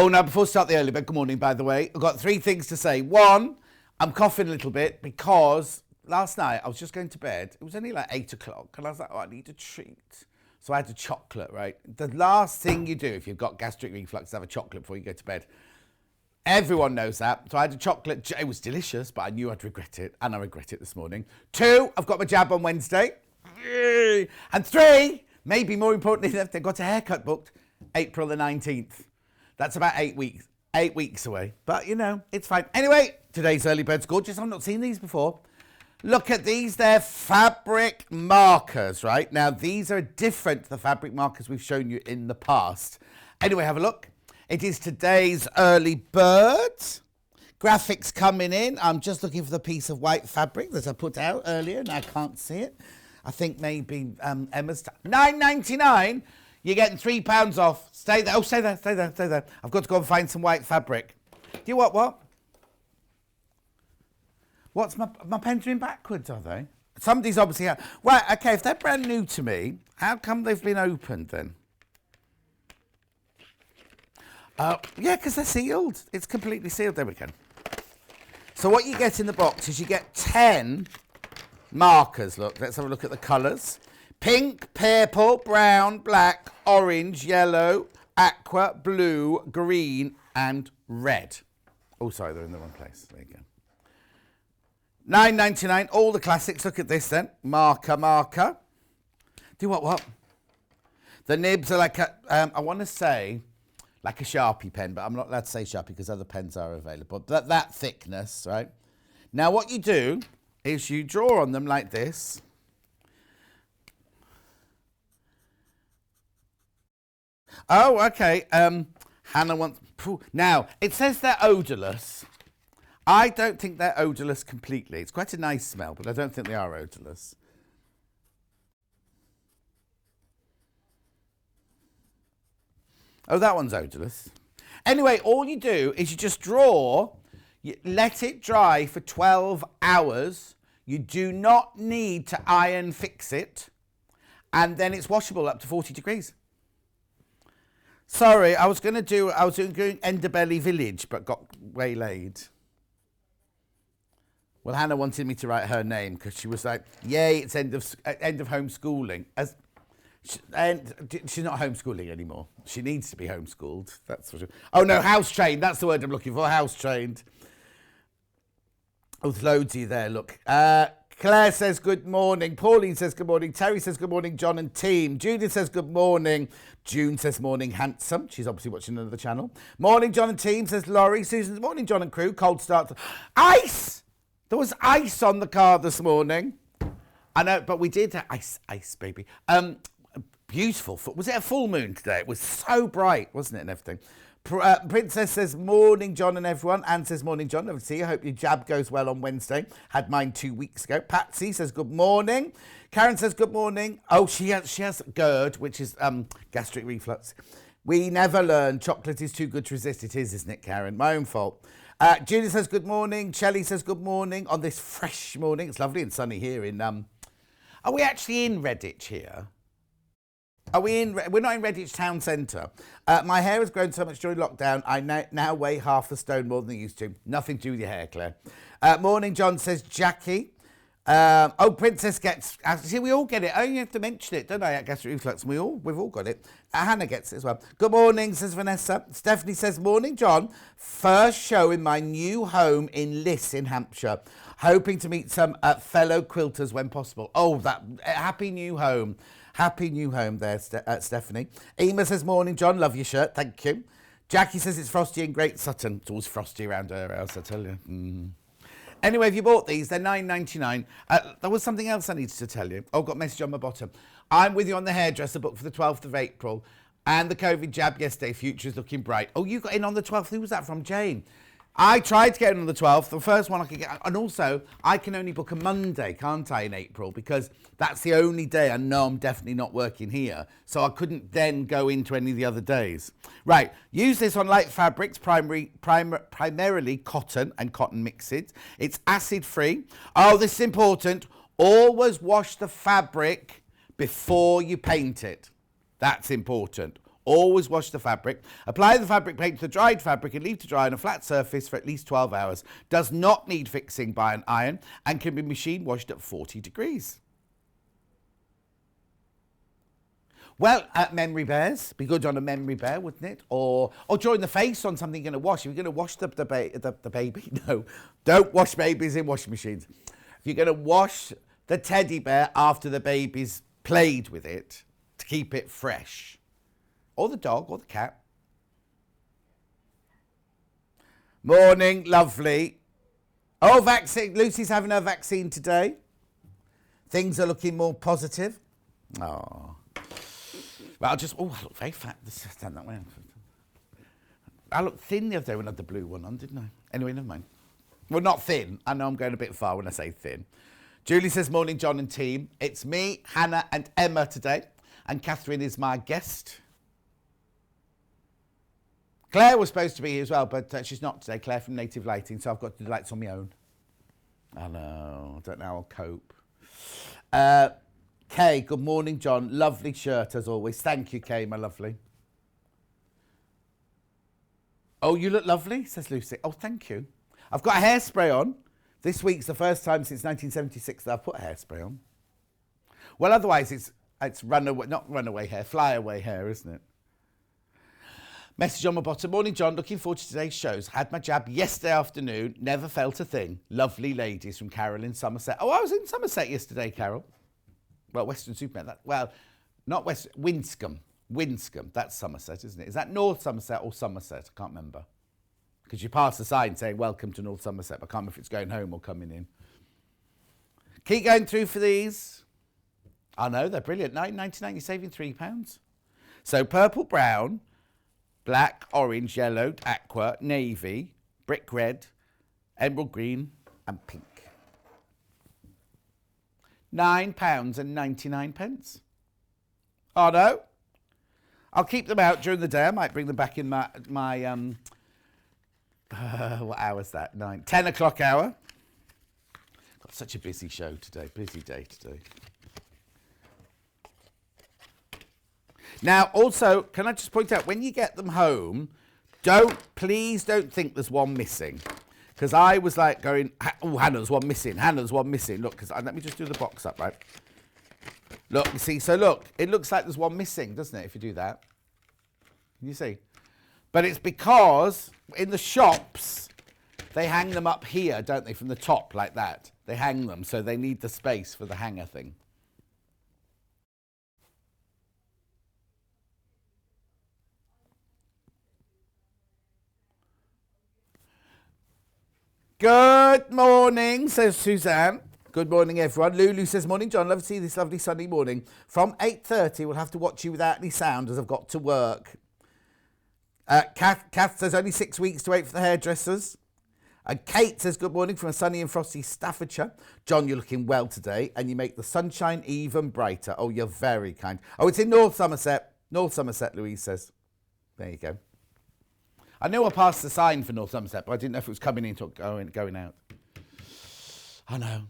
Oh, now, before we start the early bed, good morning, by the way. I've got 3 things to say. 1, I'm coughing a little bit because last night I was just going to bed. It was only like 8 o'clock, and I was like, oh, I need a treat. So I had a chocolate, right? The last thing you do if you've got gastric reflux is have a chocolate before you go to bed. Everyone knows that. So I had a chocolate. It was delicious, but I knew I'd regret it, and I regret it this morning. 2, I've got my jab on Wednesday. And 3, maybe more importantly, they've got a haircut booked April the 19th. That's about 8 weeks. 8 weeks away. But, you know, it's fine. Anyway, today's early bird's gorgeous. I've not seen these before. Look at these. They're fabric markers, right? Now, these are different to the fabric markers we've shown you in the past. Anyway, have a look. It is today's early bird. Graphics coming in. I'm just looking for the piece of white fabric that I put out earlier, and I can't see it. I think maybe Emma's... $9.99. You're getting £3 off. Stay there. Oh, stay there, stay there, stay there. I've got to go and find some white fabric. Do you what? What's my pens are in backwards, are they? Somebody's obviously... Right, okay, if they're brand new to me, how come they've been opened then? Yeah, because they're sealed. It's completely sealed. There we go. So what you get in the box is you get 10 markers. Look, let's have a look at the colours. Pink, purple, brown, black, orange, yellow, aqua, blue, green, and red. Oh, sorry, they're in the wrong place. There you go. $9.99, all the classics. Look at this then. Marker. Do what? The nibs are like a, I want to say, like a Sharpie pen, but I'm not allowed to say Sharpie because other pens are available. But that thickness, right? Now, what you do is you draw on them like this. Oh, okay. Hannah wants... Now, it says they're odourless. I don't think they're odourless completely. It's quite a nice smell, but I don't think they are odourless. Oh, that one's odourless. Anyway, all you do is you just draw, you let it dry for 12 hours. You do not need to iron fix it. And then it's washable up to 40 degrees. Sorry, I was doing Enderbelly Village, but got waylaid. Well, Hannah wanted me to write her name because she was like, yay, it's end of homeschooling. And she's not homeschooling anymore. She needs to be homeschooled. That's for sure. Oh, no, house trained. That's the word I'm looking for, house trained. Oh, there's loads of you there, look. Claire says good morning. Pauline says good morning. Terry says good morning, John and team. Judith says good morning. June says morning, handsome. She's obviously watching another channel. Morning, John and team, says Laurie. Susan says morning, John and crew. Cold start. Ice! There was ice on the car this morning. I know, but we did ice, baby. Beautiful. Was it a full moon today? It was so bright, wasn't it, and everything? Princess says, morning, John and everyone. Anne says, morning, John. Lovely to see you. Hope your jab goes well on Wednesday. Had mine 2 weeks ago. Patsy says, good morning. Karen says, good morning. Oh, she has GERD, which is gastric reflux. We never learn. Chocolate is too good to resist. It is, isn't it, Karen? My own fault. Julie says, good morning. Shelley says, good morning on this fresh morning. It's lovely and sunny here in... Are we actually in Redditch here? Are we in? We're not in Redditch town centre. My hair has grown so much during lockdown. I now weigh half a stone more than I used to. Nothing to do with your hair, Claire. Morning, John, says Jackie. Princess gets... See, we all get it. I only have to mention it, don't I, at gastric reflux? We've all got it. Hannah gets it as well. Good morning, says Vanessa. Stephanie says, morning, John. First show in my new home in Liss in Hampshire. Hoping to meet some fellow quilters when possible. Oh, that happy new home. Happy new home there, Stephanie. Ema says, morning, John. Love your shirt. Thank you. Jackie says it's frosty in Great Sutton. It's always frosty around her house, I tell you. Anyway, if you bought these, they're $9.99. There was something else I needed to tell you. Oh, got a message on my bottom. I'm with you on the hairdresser book for the 12th of April. And the COVID jab yesterday. Future is looking bright. Oh, you got in on the 12th. Who was that from? Jane. I tried to get in on the 12th, the first one I could get. And also, I can only book a Monday, can't I, in April? Because that's the only day I know I'm definitely not working here. So I couldn't then go into any of the other days. Right, use this on light fabrics, primarily cotton and cotton mixes. It's acid-free. Oh, this is important. Always wash the fabric before you paint it. That's important. Always wash the fabric. Apply the fabric paint to the dried fabric and leave to dry on a flat surface for at least 12 hours. Does not need fixing by an iron and can be machine washed at 40 degrees. Well, memory bears. Be good on a memory bear, wouldn't it? Or drawing the face on something you're going to wash. If you're going to wash the baby, no. Don't wash babies in washing machines. If you're going to wash the teddy bear after the baby's played with it to keep it fresh. Or the dog or the cat. Morning, lovely. Oh, vaccine. Lucy's having her vaccine today. Things are looking more positive. Oh. Well, I look very fat. Stand that way. I looked thin the other day when I had the blue one on, didn't I? Anyway, never mind. Well, not thin. I know I'm going a bit far when I say thin. Julie says, morning, John and team. It's me, Hannah and Emma today. And Katharine is my guest. Claire was supposed to be here as well, but she's not today. Claire from Native Lighting, so I've got to do the lights on my own. I know. I don't know how I'll cope. Kay, good morning, John. Lovely shirt, as always. Thank you, Kay, my lovely. Oh, you look lovely, says Lucy. Oh, thank you. I've got a hairspray on. This week's the first time since 1976 that I've put a hairspray on. Well, otherwise it's not runaway hair, flyaway hair, isn't it? Message on my bottom. Morning, John. Looking forward to today's shows. Had my jab yesterday afternoon. Never felt a thing. Lovely ladies from Carol in Somerset. Oh, I was in Somerset yesterday, Carol. Well, Western-super-Mare. Well, not West. Winscombe. That's Somerset, isn't it? Is that North Somerset or Somerset? I can't remember. Because you pass the sign saying, welcome to North Somerset. But I can't remember if it's going home or coming in. Keep going through for these. I know, they're brilliant. £9.99, you're saving £3. So purple, brown, black, orange, yellow, aqua, navy, brick red, emerald green and pink. £9.99. Oh no. I'll keep them out during the day. I might bring them back in my what hour is that? 10 o'clock hour. Got such a busy show today. Busy day today. Now, also, can I just point out, when you get them home, please don't think there's one missing. Because I was like going, oh, Hannah's one missing. Look, let me just do the box up, right? Look, you see, so look, it looks like there's one missing, doesn't it, if you do that? Can you see? But it's because in the shops, they hang them up here, don't they, from the top like that. They hang them, so they need the space for the hanger thing. Good morning, says Suzanne. Good morning, everyone. Lulu says, morning, John. Love to see this lovely sunny morning. From 8:30, we'll have to watch you without any sound as I've got to work. Kath says, only 6 weeks to wait for the hairdressers. Kate says, good morning from a sunny and frosty Staffordshire. John, you're looking well today, and you make the sunshine even brighter. Oh, you're very kind. Oh, it's in North Somerset. North Somerset, Louise says. There you go. I know I passed the sign for North Somerset, but I didn't know if it was coming in or going out. I know.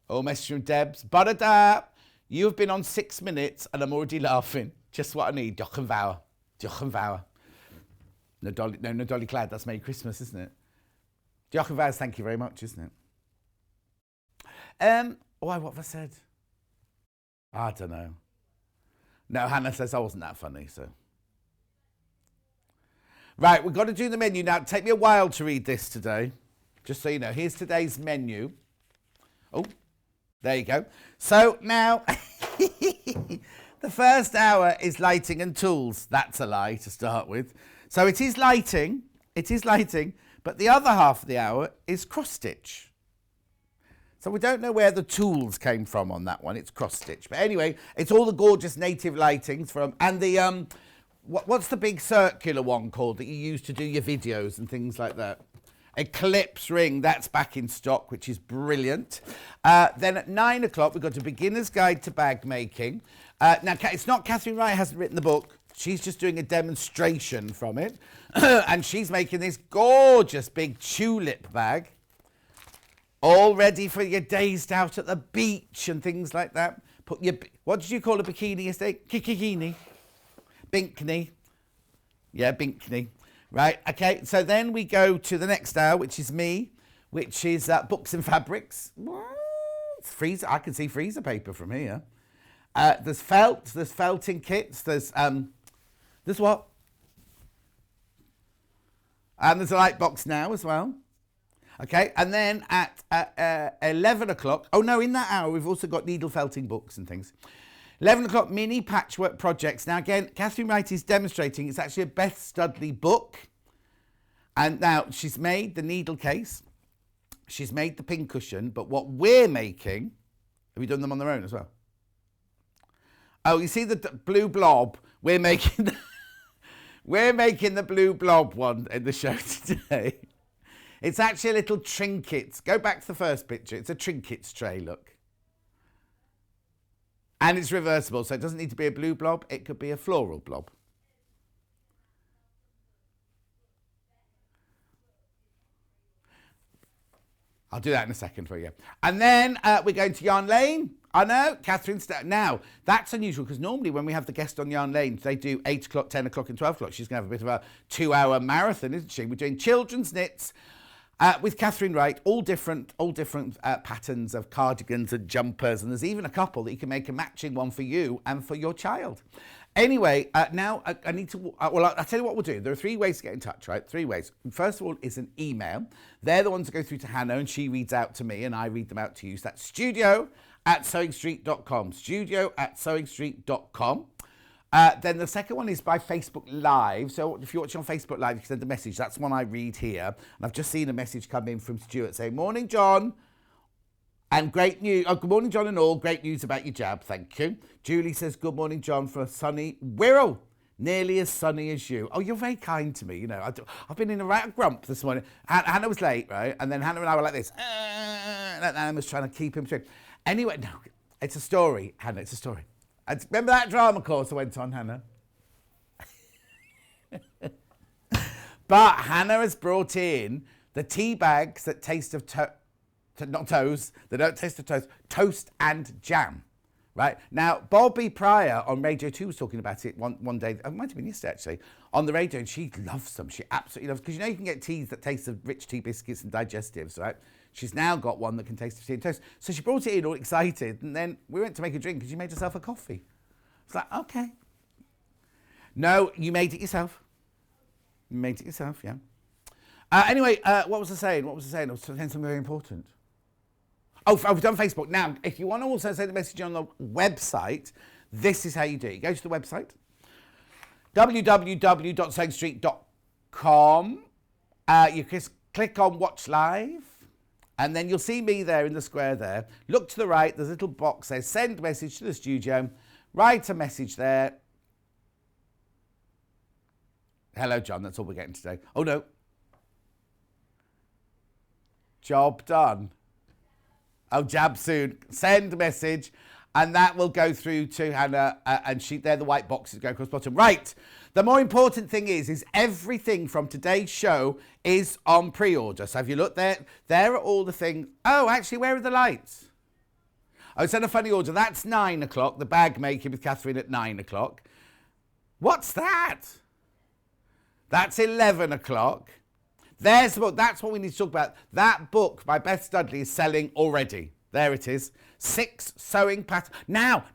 Oh, message from Debs. Barada, you've been on 6 minutes and I'm already laughing. Just what I need. Diolch yn fawr. No Dolly Clad, that's Merry Christmas, isn't it? Diolch yn fawr, thank you very much, isn't it? What have I said? I don't know. No, Hannah says I wasn't that funny, so. Right, we've got to do the menu now. It'll take me a while to read this today. Just so you know, here's today's menu. Oh, there you go. So now, the first hour is lighting and tools. That's a lie to start with. So it is lighting, but the other half of the hour is cross-stitch. So we don't know where the tools came from on that one. It's cross-stitch. But anyway, it's all the gorgeous native lightings from, and the, what's the big circular one called that you use to do your videos and things like that? Eclipse ring, that's back in stock, which is brilliant. Then at 9 o'clock, we've got a beginner's guide to bag making. Now, it's not Katharine Wright hasn't written the book. She's just doing a demonstration from it. And she's making this gorgeous big tulip bag. All ready for your days out at the beach and things like that. Put your, what did you call a bikini yesterday? Kikini. Binkney. Yeah, Binkney. Right, okay, so then we go to the next hour, which is me, which is books and fabrics. What? Freezer, I can see freezer paper from here. There's felting kits, there's what? And there's a light box now as well. Okay, and then at 11 o'clock, oh no, in that hour, we've also got needle felting books and things. 11 o'clock, mini patchwork projects. Now again, Katharine Wright is demonstrating it's actually a Beth Studley book. And now she's made the needle case. She's made the pincushion, but what we're making, have you done them on their own as well? Oh, you see the blue blob? We're making the blue blob one in the show today. It's actually a little trinket. Go back to the first picture. It's a trinkets tray, look. And it's reversible, so it doesn't need to be a blue blob. It could be a floral blob. I'll do that in a second for you. And then we're going to Yarn Lane. I know, Katharine. Now, that's unusual because normally when we have the guest on Yarn Lane, they do 8 o'clock, 10 o'clock and 12 o'clock. She's going to have a bit of a 2-hour marathon, isn't she? We're doing children's knits with Katharine Wright, all different patterns of cardigans and jumpers. And there's even a couple that you can make a matching one for you and for your child. Anyway, now I need to, I'll tell you what we'll do. There are 3 ways to get in touch, right? 3 ways. First of all is an email. They're the ones that go through to Hannah and she reads out to me and I read them out to you. So that's studio@sewingstreet.com. Studio@sewingstreet.com. Then the second one is by Facebook Live. So if you're watching on Facebook Live, you can send a message. That's one I read here. And I've just seen a message come in from Stuart saying, "Morning, John. And great news. Oh, good morning, John and all. Great news about your jab. Thank you." Julie says, "Good morning, John, from a sunny Wirral. Nearly as sunny as you." Oh, you're very kind to me. You know, I've been in a right grump this morning. Hannah was late, right? And then Hannah and I were like this. And I was trying to keep him straight. Anyway, no, it's a story, Hannah. It's a story. Remember that drama course I went on, Hannah? But Hannah has brought in the tea bags that taste of not toes, they don't taste of toast, toast and jam, right? Now, Bobby Pryor on Radio 2 was talking about it one day, it might have been yesterday actually, on the radio, and she loves them. She absolutely loves, because you know you can get teas that taste of rich tea biscuits and digestives, right? She's now got one that can taste of tea and toast. So she brought it in all excited, and then we went to make a drink, and she made herself a coffee. It's like, okay. No, you made it yourself. You made it yourself, yeah. Anyway, what was I saying? I was saying something very important. Oh, we've done Facebook. Now, if you want to also send a message on the website, this is how you do it. You go to the website, www.sewingstreet.com. You just click on Watch Live, and then you'll see me there in the square there. Look to the right, there's a little box there. Send message to the studio. Write a message there. Hello, John. That's all we're getting today. Oh, no. Job done. Oh, jab soon. Send a message, and that will go through to Hannah, and they're the white boxes that go across the bottom. Right. The more important thing is everything from today's show is on pre-order. So if you look there are all the things. Oh, actually, where are the lights? Oh, it's in a funny order. That's 9 o'clock. The bag making with Katharine at 9 o'clock. What's that? That's 11 o'clock. There's the book. That's what we need to talk about. That book by Beth Studley is selling already. There it is. 6 sewing patterns. Now,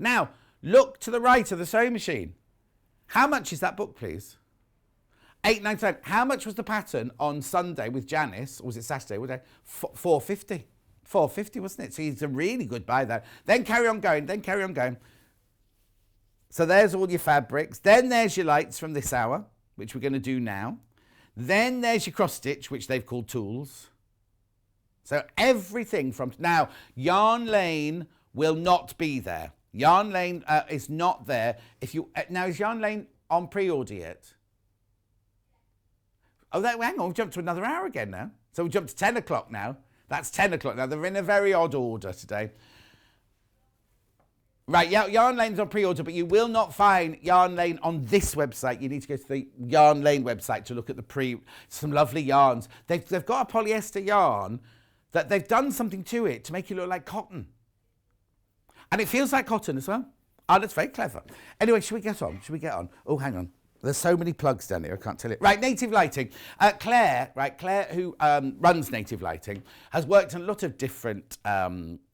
look to the right of the sewing machine. How much is that book, please? $8.99. How much was the pattern on Sunday with Janice? Or was it Saturday? $4.50. $4.50, wasn't it? So it's a really good buy there. Then carry on going. So there's all your fabrics. Then there's your lights from this hour, which we're going to do now. Then there's your cross stitch, which they've called tools. So everything from now, Yarn Lane will not be there. Yarn Lane is not there. If you now, is Yarn Lane on pre-order yet? Oh, hang on, we've jumped to another hour again now. So we jumped to 10 o'clock now. That's 10 o'clock now. They're in a very odd order today. Right, Yarn Lane's on pre-order, but you will not find Yarn Lane on this website. You need to go to the Yarn Lane website to look at some lovely yarns. They've got a polyester yarn that they've done something to it to make it look like cotton. And it feels like cotton as well. Oh, that's very clever. Anyway, should we get on? Should we get on? Oh, hang on. There's so many plugs down here, I can't tell it. Right, Native Lighting. Claire, who runs Native Lighting, has worked on a lot of different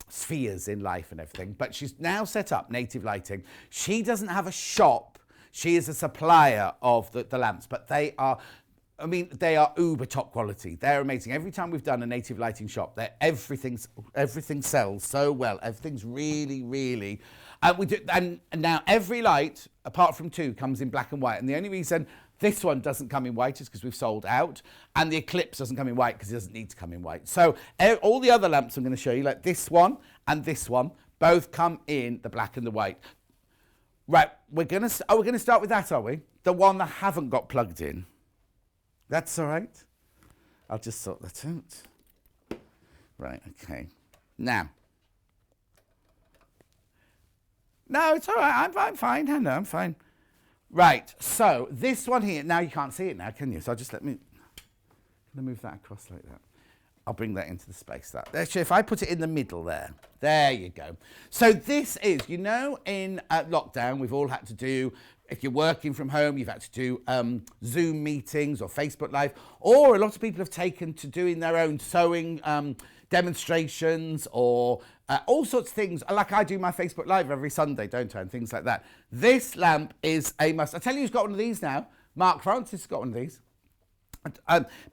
spheres in life and everything, but she's now set up Native Lighting. She doesn't have a shop. She is a supplier of the lamps, but they are uber top quality. They're amazing. Every time we've done a Native Lighting shop, everything sells so well. Everything's really, really... and now every light, apart from 2, comes in black and white. And the only reason this one doesn't come in white is because we've sold out. And the Eclipse doesn't come in white because it doesn't need to come in white. So all the other lamps I'm going to show you, like this one and this one, both come in the black and the white. Right, we're going to start with that, are we? The one that haven't got plugged in. That's all right. I'll just sort that out. Right, okay. Now. No, it's all right. I'm fine. I know, I'm fine. Right, so this one here. Now you can't see it now, can you? So let me move that across like that. I'll bring that into the space. Actually, if I put it in the middle there you go. So this is, in lockdown, we've all had to do, if you're working from home, you've had to do Zoom meetings or Facebook Live, or a lot of people have taken to doing their own sewing demonstrations or all sorts of things. Like I do my Facebook Live every Sunday, don't I, and things like that. This lamp is a must. I tell you who's got one of these now. Mark Francis has got one of these.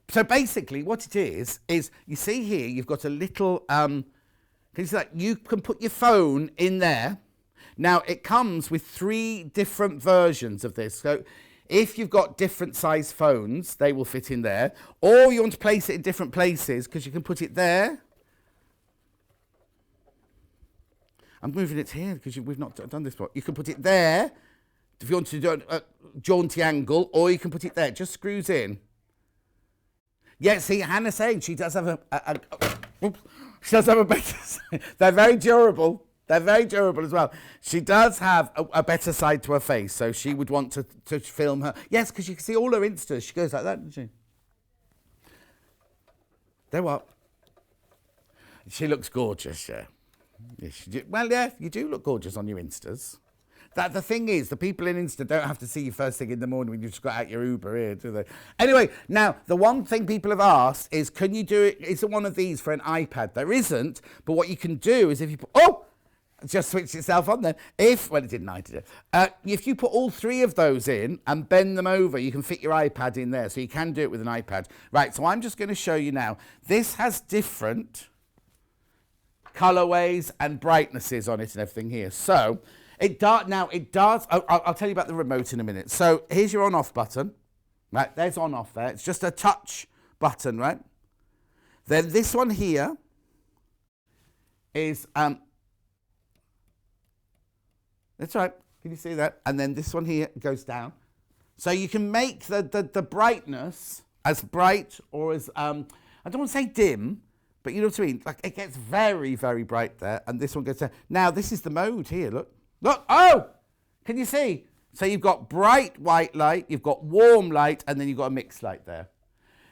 So basically what it is you see here, you've got a little, can you see that? You can put your phone in there. Now it comes with 3 different versions of this. So if you've got different size phones, they will fit in there. Or you want to place it in different places because you can put it there. I'm moving it here because we've not done this before. You can put it there if you want to do a jaunty angle, or you can put it there. It just screws in. Yeah, see, Hannah's saying she does have she does have a better side. They're very durable. They're very durable as well. She does have a better side to her face, so she would want to film her. Yes, because you can see all her Instas. She goes like that, doesn't she? There what? She looks gorgeous, yeah. Yes, well, yeah, you do look gorgeous on your Instas. The thing is, the people in Insta don't have to see you first thing in the morning when you've just got out your Uber here, do they? Anyway, now, the one thing people have asked is, can you do it? Is it one of these for an iPad? There isn't, but what you can do is if you put... Oh! Just switched itself on then. Well, it didn't, I did it. If you put all 3 of those in and bend them over, you can fit your iPad in there. So you can do it with an iPad. Right, so I'm just going to show you now. This has different colorways and brightnesses on it and everything here. So... It does. I'll tell you about the remote in a minute. So here's your on-off button. Right, there's on-off there. It's just a touch button, right? Then this one here is, that's right. Can you see that? And then this one here goes down. So you can make the brightness as bright or as, I don't want to say dim, but you know what I mean? Like it gets very, very bright there. And this one goes down. Now this is the mode here, look. Look, oh, can you see? So you've got bright white light, you've got warm light, and then you've got a mixed light there.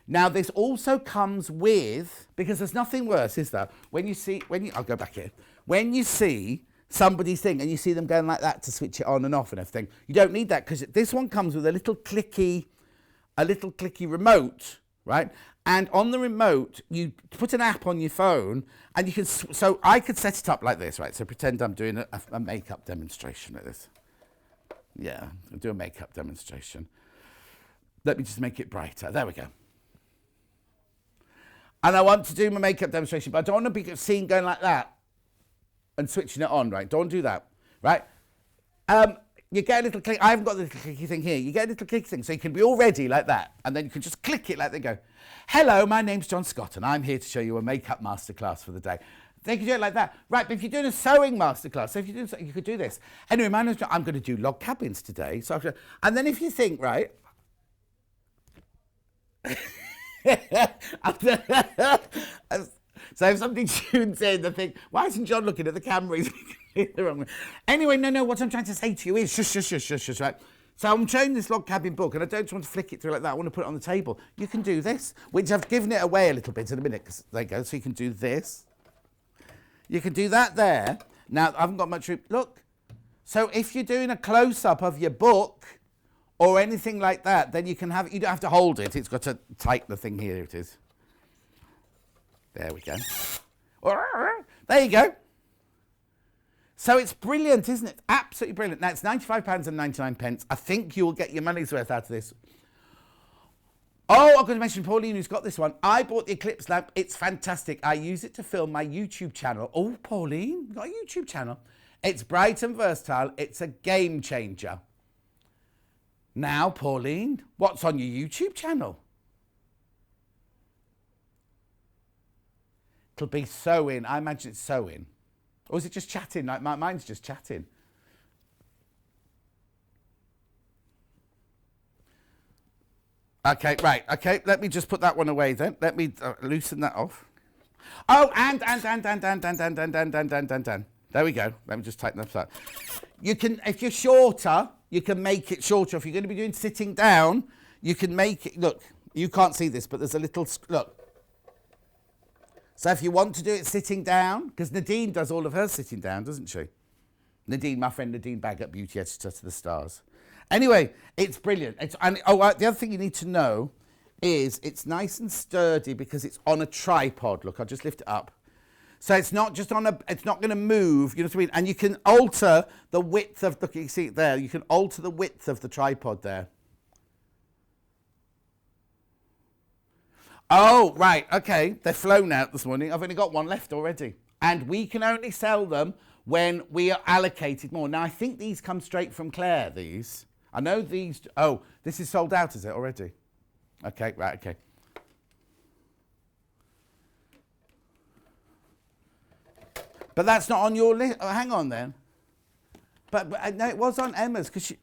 Now this also comes with, because there's nothing worse, is there? I'll go back here. When you see somebody's thing and you see them going like that to switch it on and off and everything, you don't need that because this one comes with a little clicky remote, right? And on the remote, you put an app on your phone and you can, so I could set it up like this, right? So pretend I'm doing a makeup demonstration like this. Yeah, I'll do a makeup demonstration. Let me just make it brighter. There we go. And I want to do my makeup demonstration, but I don't want to be seen going like that and switching it on, right? Don't do that, right? You get a little click. I haven't got the little clicky thing here. You get a little clicky thing, so you can be all ready like that, and then you can just click it like they go. Hello, my name's John Scott, and I'm here to show you a makeup masterclass for the day. They can do it like that. Right, but if you're doing a sewing masterclass, so if you're doing something, you could do this. Anyway, my name's John. I'm going to do log cabins today. And then if you think, right... So if somebody tunes in, they think, why isn't John looking at the camera? He's the wrong way. Anyway, no, what I'm trying to say to you is, shush, right? So I'm showing this log cabin book, and I don't just want to flick it through like that. I want to put it on the table. You can do this, which I've given it away a little bit in a minute, because there you go. So you can do this. You can do that there. Now, I haven't got much room. Look, So if you're doing a close-up of your book or anything like that, then you can have, you don't have to hold it. It's got to tighten the thing here. It is. There we go. There you go. So it's brilliant, isn't it? Absolutely brilliant. Now, it's £95.99. I think you'll get your money's worth out of this. Oh, I'm going to mention Pauline, who's got this one. I bought the Eclipse lamp. It's fantastic. I use it to film my YouTube channel. Oh, Pauline, you've got a YouTube channel. It's bright and versatile. It's a game changer. Now, Pauline, what's on your YouTube channel? It'll be sewing. I imagine it's sewing. Or is it just chatting? Like mine's just chatting. Okay, right. Okay, let me just put that one away then. Let me loosen that off. Oh, and. There we go. Let me just tighten that up. You can, if you're shorter, you can make it shorter. If you're going to be doing sitting down, you can make it, look, you can't see this, but there's a little, look. So if you want to do it sitting down, because Nadine does all of hers sitting down, doesn't she? Nadine, my friend Nadine Baggett, beauty editor to the stars. Anyway, it's brilliant. The other thing you need to know is it's nice and sturdy because it's on a tripod. Look, I'll just lift it up. So it's not just on a, it's not going to move, you know what I mean? And you can alter the width of, look, you see it there, you can alter the width of the tripod there. Oh, right, okay, they're flown out this morning. I've only got one left already. And we can only sell them when we are allocated more. Now, I think these come straight from Claire, these. I know these, oh, this is sold out, is it, already? Okay, right, okay. But that's not on your list. Oh, hang on then. But no, it was on Emma's because she.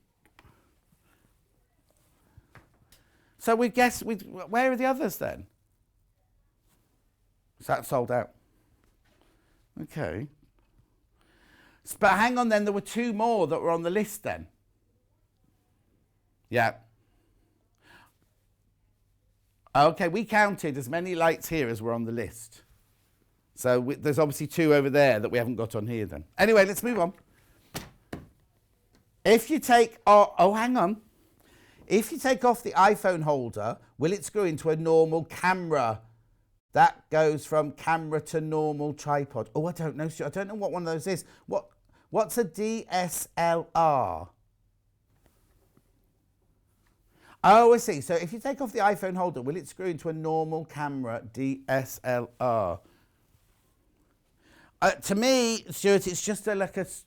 So we guess where are the others then? Is that sold out? Okay. But hang on then, there were two more that were on the list then. Yeah. Okay, we counted as many lights here as were on the list. So there's obviously two over there that we haven't got on here then. Anyway, let's move on. If you take, oh, hang on. If you take off the iPhone holder, will it screw into a normal camera? That goes from camera to normal tripod. Oh, I don't know. I don't know what one of those is. What's a DSLR? Oh, I see. So if you take off the iPhone holder, will it screw into a normal camera DSLR? To me, Stuart, it's just it's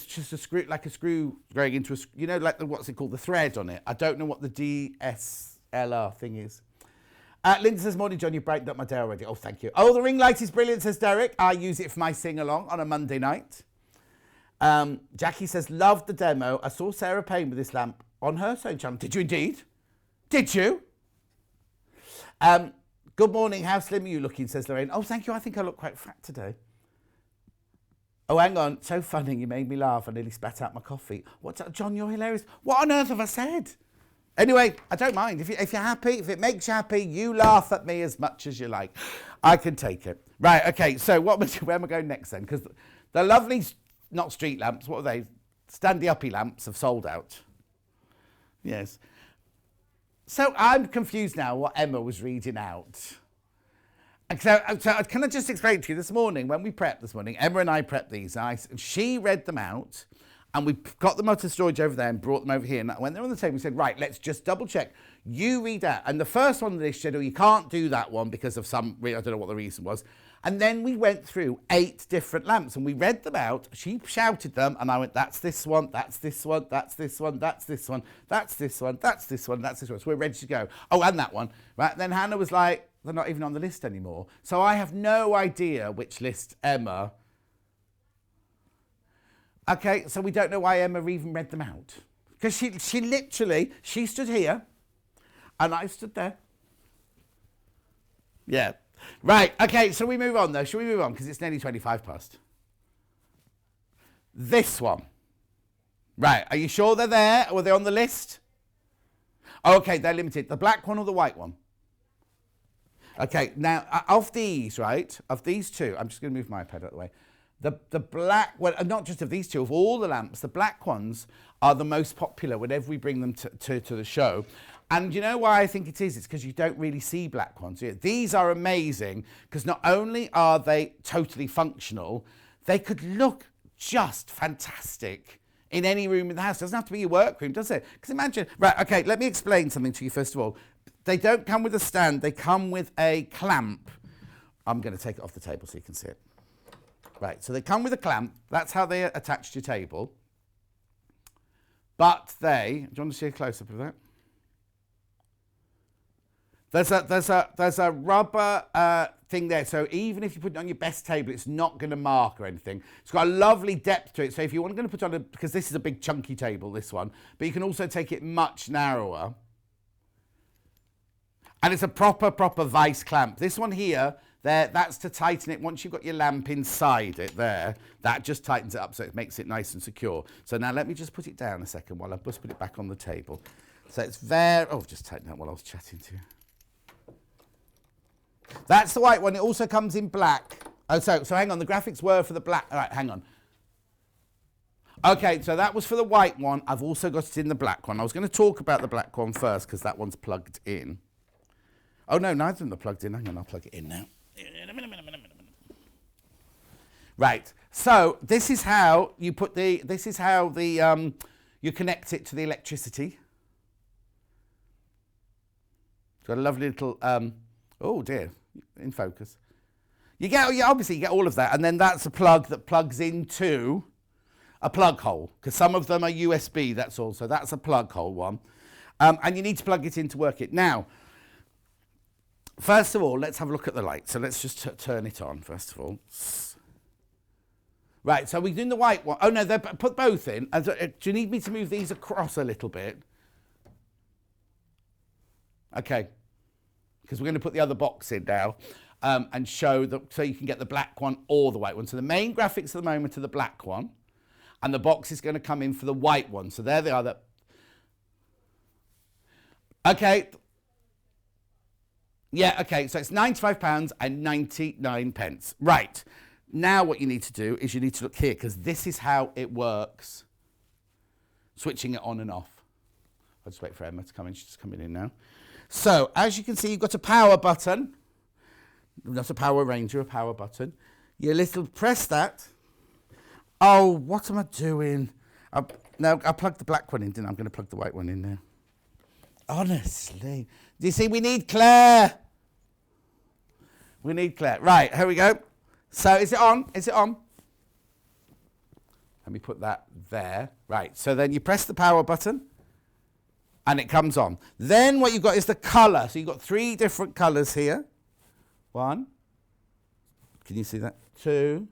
just a screw, like a screw going into a, you know, like what's it called, the thread on it. I don't know what the DSLR thing is. Linda says, morning, John, you brightened up my day already. Oh, thank you. Oh, the ring light is brilliant, says Derek. I use it for my sing-along on a Monday night. Jackie says, love the demo. I saw Sarah Payne with this lamp on her sewing channel. Did you indeed? Did you? Good morning. How slim are you looking, says Lorraine. Oh, thank you. I think I look quite fat today. Oh, hang on. So funny. You made me laugh. I nearly spat out my coffee. What's up, John? You're hilarious. What on earth have I said? Anyway, I don't mind. If you're happy, if it makes you happy, you laugh at me as much as you like. I can take it. Right, okay. So where am I going next then? Because the lovely, not street lamps, what are they? Standy-uppy lamps have sold out. Yes. So I'm confused now what Emma was reading out. So can I just explain to you this morning, when we prepped this morning, Emma and I prepped these, and she read them out, and we got them out of storage over there and brought them over here. And when they're on the table, we said, right, let's just double check. You read out. And the first one they said, oh, you can't do that one because of some, I don't know what the reason was. And then we went through 8 different lamps and we read them out. She shouted them and I went, that's this one, that's this one, that's this one, that's this one, that's this one, that's this one, that's this one. So we're ready to go. Oh, and that one. Right. Then Hannah was like, they're not even on the list anymore. So I have no idea which list Emma. Okay, so we don't know why Emma even read them out. Because she literally, she stood here and I stood there. Yeah. Right, okay, so we move on though. Shall we move on? Because it's nearly 25 past. This one. Right, are you sure they're there? Or are they on the list? Okay, they're limited. The black one or the white one? Okay, now, of these, right, of these two, I'm just going to move my iPad out of the way. The black, well, not just of these two, of all the lamps, the black ones are the most popular whenever we bring them to the show. And you know why I think it is? It's because you don't really see black ones. These are amazing because not only are they totally functional, they could look just fantastic in any room in the house. It doesn't have to be your workroom, does it? Because imagine, right, okay, let me explain something to you first of all. They don't come with a stand, they come with a clamp. I'm going to take it off the table so you can see it. Right, so they come with a clamp. That's how they attach to your table. But do you want to see a close-up of that? There's a rubber thing there, so even if you put it on your best table, it's not going to mark or anything. It's got a lovely depth to it, so if you want to put it on because this is a big chunky table, this one, but you can also take it much narrower. And it's a proper vice clamp. This one here, that's to tighten it. Once you've got your lamp inside it there, that just tightens it up so it makes it nice and secure. So now let me just put it down a second while I just put it back on the table. So it's very, I've just tightened that while I was chatting to you. That's the white one. It also comes in black. Oh, so hang on. The graphics were for the black. All right, hang on. Okay, so that was for the white one. I've also got it in the black one. I was going to talk about the black one first because that one's plugged in. Oh, no, neither of them are plugged in. Hang on, I'll plug it in now. Right, so this is how you put you connect it to the electricity. It's got a lovely little, oh dear, in focus. Obviously you get all of that, and then that's a plug that plugs into a plug hole, because some of them are USB, that's all, so that's a plug hole one. And you need to plug it in to work it. Now, first of all, let's have a look at the light. So let's just turn it on, first of all. Right, so we're doing the white one. Oh, no, put both in. Do you need me to move these across a little bit? Okay, because we're going to put the other box in now and show so you can get the black one or the white one. So the main graphics at the moment are the black one, and the box is going to come in for the white one. So there they are. Okay. Yeah, okay, so it's £95.99. Right, now what you need to do is you need to look here, because this is how it works, switching it on and off. I'll just wait for Emma to come in. She's just coming in now. So, as you can see, you've got a power button, not a Power Ranger, a power button. Press that. Oh, what am I doing? Now, I plugged the black one in, didn't I? I'm going to plug the white one in now. Honestly. Do you see, we need Claire. We need Claire. Right, here we go. So is it on? Is it on? Let me put that there. Right, so then you press the power button and it comes on. Then what you've got is the colour. So you've got 3 different colours here. 1. Can you see that? 2.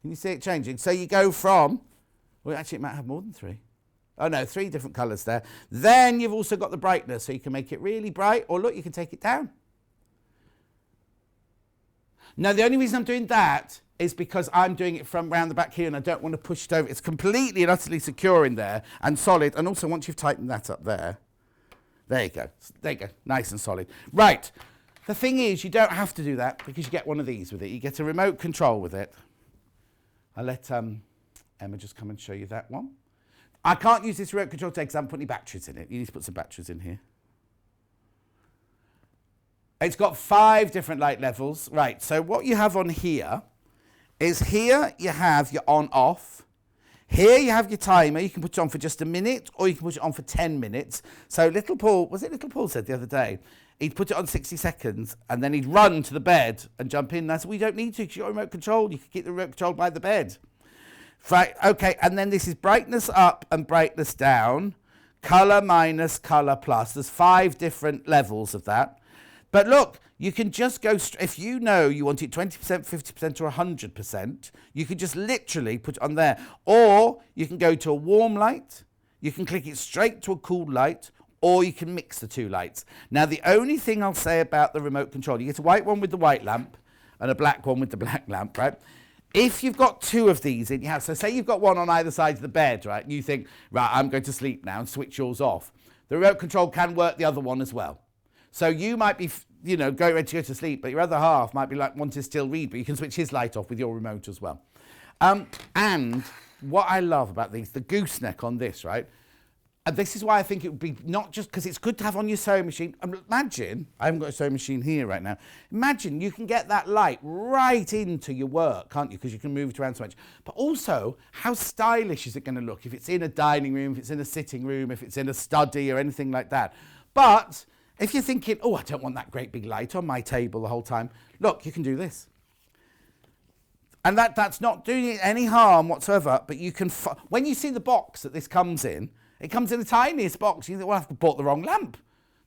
Can you see it changing? So you go from, well, actually it might have more than 3. Oh no, 3 different colours there. Then you've also got the brightness, so you can make it really bright, or look, you can take it down. Now, the only reason I'm doing that is because I'm doing it from round the back here and I don't want to push it over. It's completely and utterly secure in there and solid. And also, once you've tightened that up there you go. There you go, nice and solid. Right, the thing is, you don't have to do that because you get one of these with it. You get a remote control with it. I'll let Emma just come and show you that one. I can't use this remote control today because I haven't put any batteries in it. You need to put some batteries in here. It's got 5 different light levels. Right, so what you have on here is here you have your on-off. Here you have your timer. You can put it on for just a minute or you can put it on for 10 minutes. So Little Paul said the other day, he'd put it on 60 seconds and then he'd run to the bed and jump in. And I said, we don't need to because you've got remote control. You can keep the remote control by the bed. Right, okay, and then this is brightness up and brightness down, colour minus, colour plus. There's 5 different levels of that. But look, you can just go, if you know you want it 20%, 50% or 100%, you can just literally put it on there. Or you can go to a warm light, you can click it straight to a cool light, or you can mix the 2 lights. Now, the only thing I'll say about the remote control, you get a white one with the white lamp and a black one with the black lamp, right? If you've got 2 of these in your house, so say you've got one on either side of the bed, right, and you think, right, I'm going to sleep now and switch yours off, the remote control can work the other one as well. So you might be, going ready to go to sleep, but your other half might be like wanting to still read, but you can switch his light off with your remote as well. And what I love about these, the gooseneck on this, right? And this is why I think it would be not just because it's good to have on your sewing machine. Imagine, I haven't got a sewing machine here right now. Imagine you can get that light right into your work, can't you? Because you can move it around so much. But also, how stylish is it going to look if it's in a dining room, if it's in a sitting room, if it's in a study or anything like that? But if you're thinking, oh, I don't want that great big light on my table the whole time, look, you can do this. And that's not doing it any harm whatsoever, but you can, when you see the box that this comes in, it comes in the tiniest box. You think, well, I've bought the wrong lamp.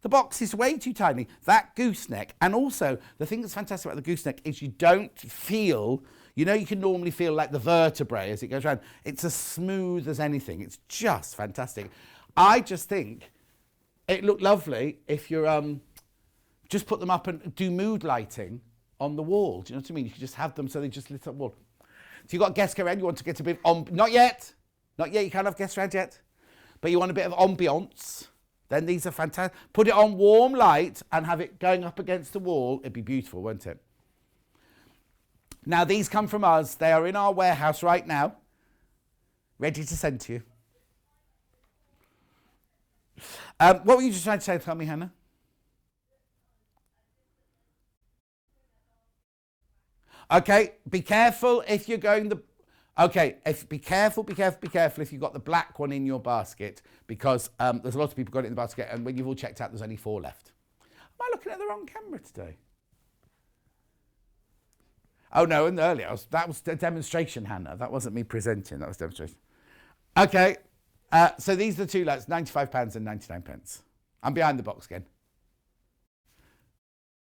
The box is way too tiny. That gooseneck, and also the thing that's fantastic about the gooseneck is you don't feel, you know, you can normally feel like the vertebrae as it goes around. It's as smooth as anything. It's just fantastic. I just think it looked lovely if you're, just put them up and do mood lighting on the wall. Do you know what I mean? You can just have them so they just lit up the wall. So you've got guests go around, you want to get a bit of, not yet, you can't have guests around yet. But you want a bit of ambiance, then these are fantastic. Put it on warm light and have it going up against the wall. It'd be beautiful, won't it? Now, these come from us. They are in our warehouse right now, ready to send to you. What were you just trying to say? Tell me, Hannah. Okay, be careful if you're going the... Okay, be careful if you've got the black one in your basket, because there's a lot of people got it in the basket, and when you've all checked out, there's only 4 left. Am I looking at the wrong camera today? Oh, no, and earlier, that was a demonstration, Hannah. That wasn't me presenting, that was demonstration. Okay, so these are the 2 lights, £95 and 99p. I'm behind the box again.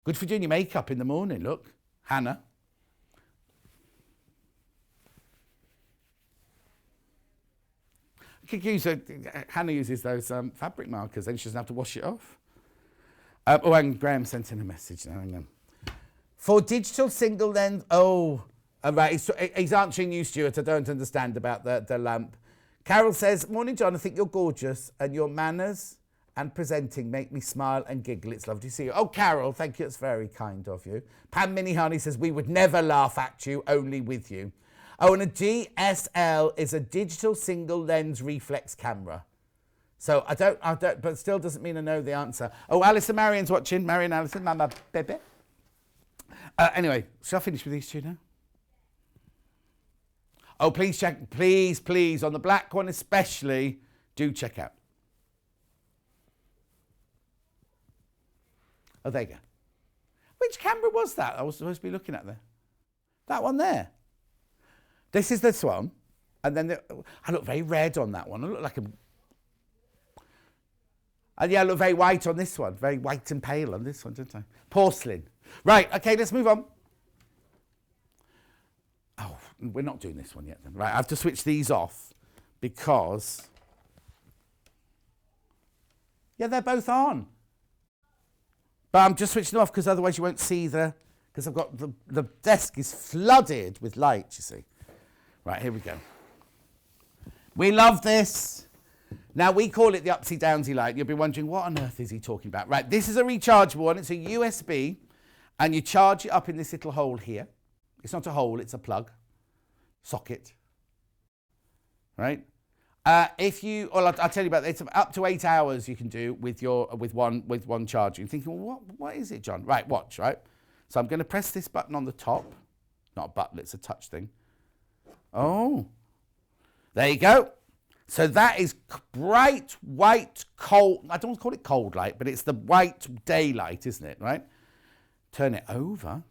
Good for doing your makeup in the morning, look. Hannah. Hannah uses those fabric markers, then she doesn't have to wash it off. And Graham sent in a message now. Hang on. For digital single lens, right, he's answering you, Stuart. I don't understand about the lamp. Carol says, morning, John, I think you're gorgeous, and your manners and presenting make me smile and giggle. It's lovely to see you. Oh, Carol, thank you. It's very kind of you. Pam Minihani says, we would never laugh at you, only with you. Oh, and a DSL is a digital single lens reflex camera. So I don't, but still doesn't mean I know the answer. Oh, Alison Marion's watching. Marion Alison, Mama Baby. Anyway, shall I finish with these 2 now? Oh, please check, please, on the black one especially, do check out. Oh, there you go. Which camera was that I was supposed to be looking at there? That one there. This is this one, and then I look very red on that one. I look like a... And yeah, I look very white on this one. Very white and pale on this one, don't I? Porcelain. Right, okay, let's move on. Oh, we're not doing this one yet then. Right, I have to switch these off because... Yeah, they're both on. But I'm just switching them off because otherwise you won't see the... Because I've got... The desk is flooded with light, you see. Right, here we go. We love this. Now, we call it the upsy-downsy light. You'll be wondering, what on earth is he talking about? Right, this is a rechargeable one. It's a USB, and you charge it up in this little hole here. It's not a hole, it's a plug. Socket. Right? Well, I'll tell you about it. It's up to 8 hours you can do with one charger. You're thinking, well, what is it, John? Right, watch, right? So I'm going to press this button on the top. Not a button, it's a touch thing. Oh, there you go. So that is bright, white, cold. I don't want to call it cold light, but it's the white daylight, isn't it, right? Turn it over.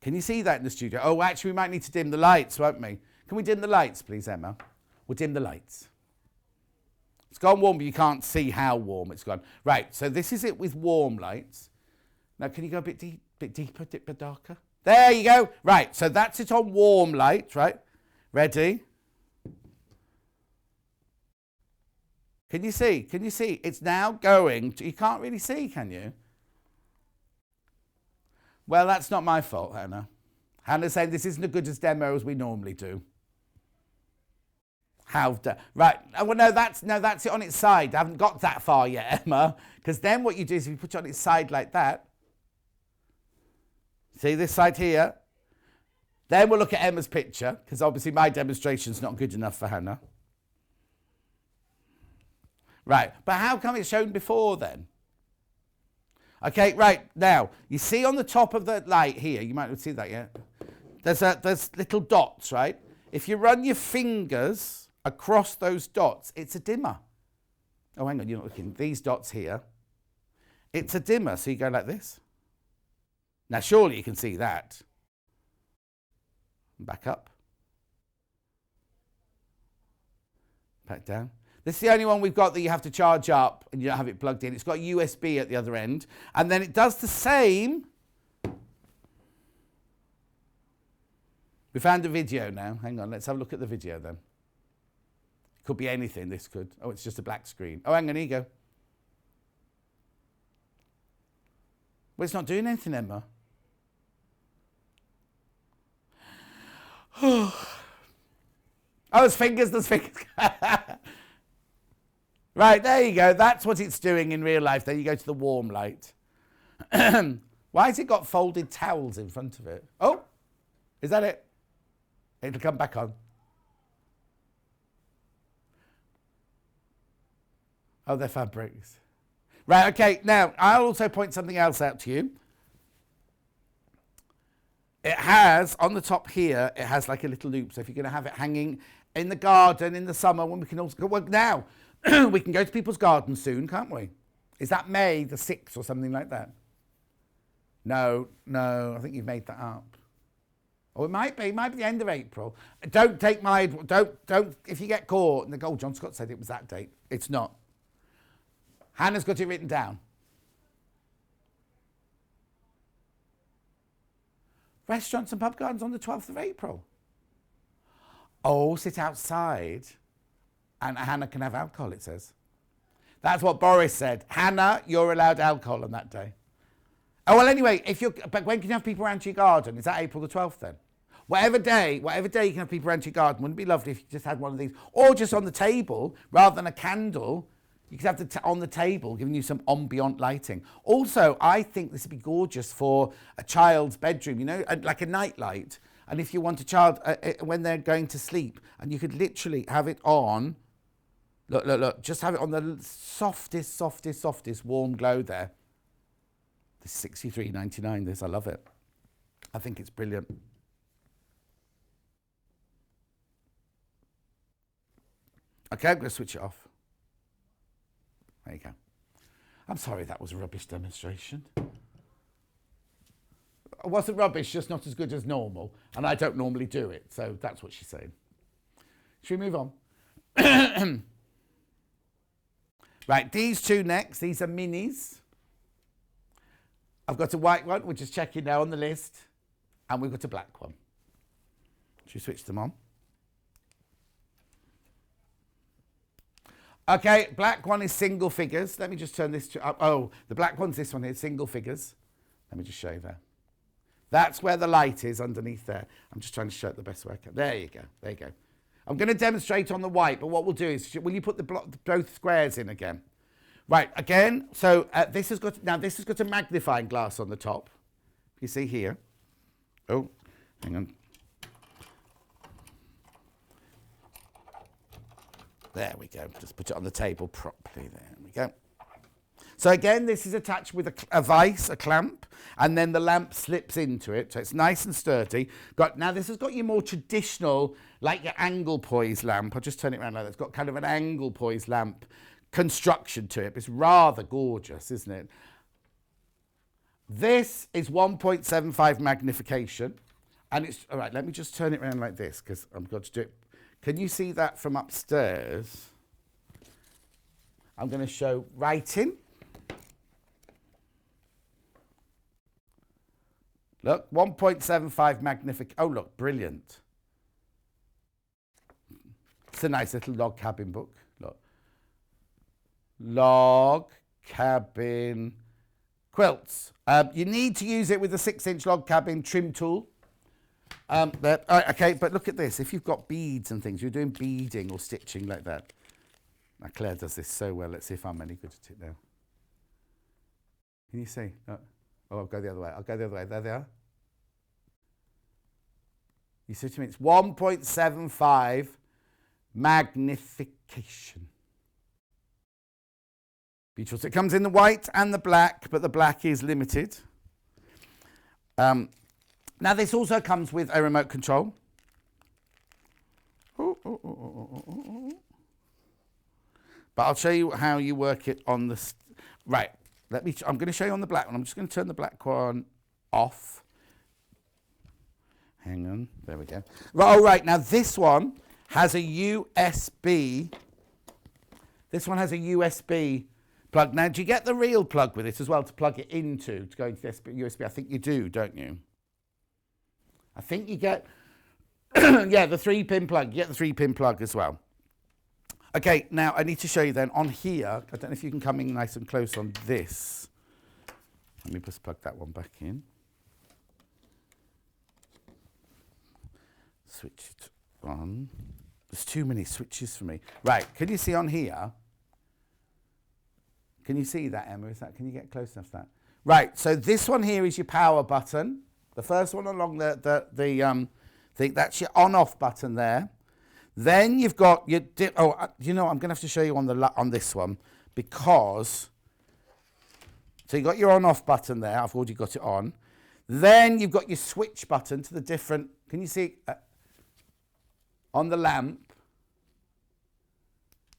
Can you see that in the studio? Oh, actually, we might need to dim the lights, won't we? Can we dim the lights, please, Emma? We'll dim the lights. It's gone warm, but you can't see how warm it's gone. Right, so this is it with warm lights. Now, can you go a bit deeper, a bit darker? There you go. Right, so that's it on warm light, right? Ready? Can you see? Can you see? It's now going to, you can't really see, can you? Well, that's not my fault, Hannah. Hannah's saying this isn't as good as demo as we normally do. Right. Oh, well, no, that's it on its side. I haven't got that far yet, Emma. Because then what you do is if you put it on its side like that, see this side here? Then we'll look at Emma's picture, because obviously my demonstration's not good enough for Hannah. Right, but how come it's shown before then? Okay, right, now, you see on the top of the light here, you might not see that yet, there's little dots, right? If you run your fingers across those dots, it's a dimmer. Oh, hang on, you're not looking. These dots here, it's a dimmer, so you go like this. Now, surely you can see that. Back up. Back down. This is the only one we've got that you have to charge up and you don't have it plugged in. It's got USB at the other end. And then it does the same. We found a video now. Hang on, let's have a look at the video then. It could be anything, this could. Oh, it's just a black screen. Oh, hang on, here you go. Well, it's not doing anything, Emma. Oh, there's fingers. Right, there you go. That's what it's doing in real life. Then you go to the warm light. Why has it got folded towels in front of it? Oh, is that it? It'll come back on. Oh, they're fabrics. Right, okay. Now, I'll also point something else out to you. It has, on the top here, it has like a little loop. So if you're going to have it hanging in the garden in the summer, when we can also go, well, now, we can go to people's gardens soon, can't we? Is that May the 6th or something like that? No, I think you've made that up. Or it might be the end of April. Don't take my, don't, if you get caught and they go, oh, John Scott said it was that date. It's not. Hannah's got it written down. Restaurants and pub gardens on the 12th of April. Oh, sit outside and Hannah can have alcohol, it says. That's what Boris said. Hannah, you're allowed alcohol on that day. Oh, well, anyway, but when can you have people around your garden? Is that April the 12th then? Whatever day you can have people around your garden. Wouldn't it be lovely if you just had one of these? Or just on the table, rather than a candle, you could have on the table, giving you some ambient lighting. Also, I think this would be gorgeous for a child's bedroom, you know, like a night light. And if you want a child, when they're going to sleep, and you could literally have it on, look, just have it on the softest warm glow there. This is $63.99, this, I love it. I think it's brilliant. Okay, I'm going to switch it off. There you go. I'm sorry that was a rubbish demonstration. It wasn't rubbish, just not as good as normal. And I don't normally do it, so that's what she's saying. Should we move on? Right, these two next, these are minis. I've got a white one, which is checking now on the list. And we've got a black one. Should we switch them on? Okay, black one is single figures. Let me just turn this to... Oh, the black one's this one here, single figures. Let me just show you there. That's where the light is underneath there. I'm just trying to show it the best way I can. There you go. There you go. I'm going to demonstrate on the white, but what we'll do is... Will you put both squares in again? Right, again. So this has got a magnifying glass on the top. You see here. Oh, hang on. There we go. Just put it on the table properly. There we go. So again, this is attached with a vise, a clamp, and then the lamp slips into it. So it's nice and sturdy. Now this has got your more traditional, like your angle poise lamp. I'll just turn it around like that. It's got kind of an angle poise lamp construction to it. It's rather gorgeous, isn't it? This is 1.75 magnification. And it's, all right, let me just turn it around like this because I've got to do it. Can you see that from upstairs? I'm going to show writing. Look, 1.75 magnification. Oh, look, brilliant. It's a nice little log cabin book. Look. Log cabin quilts. You need to use it with a 6-inch log cabin trim tool. Okay, but look at this. If you've got beads and things, you're doing beading or stitching like that. Now, Claire does this so well. Let's see if I'm any good at it now. Can you see? Oh, I'll go the other way. I'll go the other way. There they are. You see what I mean? It's 1.75 magnification. Beautiful. So it comes in the white and the black, but the black is limited. Now this also comes with a remote control. But I'll show you how you work it on the... Right. I'm going to show you on the black one. I'm just going to turn the black one off. Hang on. There we go. Right, all right. Now this one has a USB. This one has a USB plug. Now, do you get the real plug with it as well to plug it into, to go into USB? I think you do, don't you? I think you get, yeah, the 3-pin plug. You get the 3-pin plug as well. Okay, now I need to show you then on here. I don't know if you can come in nice and close on this. Let me just plug that one back in. Switch it on. There's too many switches for me. Right, can you see on here? Can you see that, Emma? Can you get close enough to that? Right, so this one here is your power button. The first one along that's your on-off button there. Then you've got your I'm going to have to show you on this one because so you've got your on-off button there. I've already got it on. Then you've got your switch button to the different. Can you see on the lamp?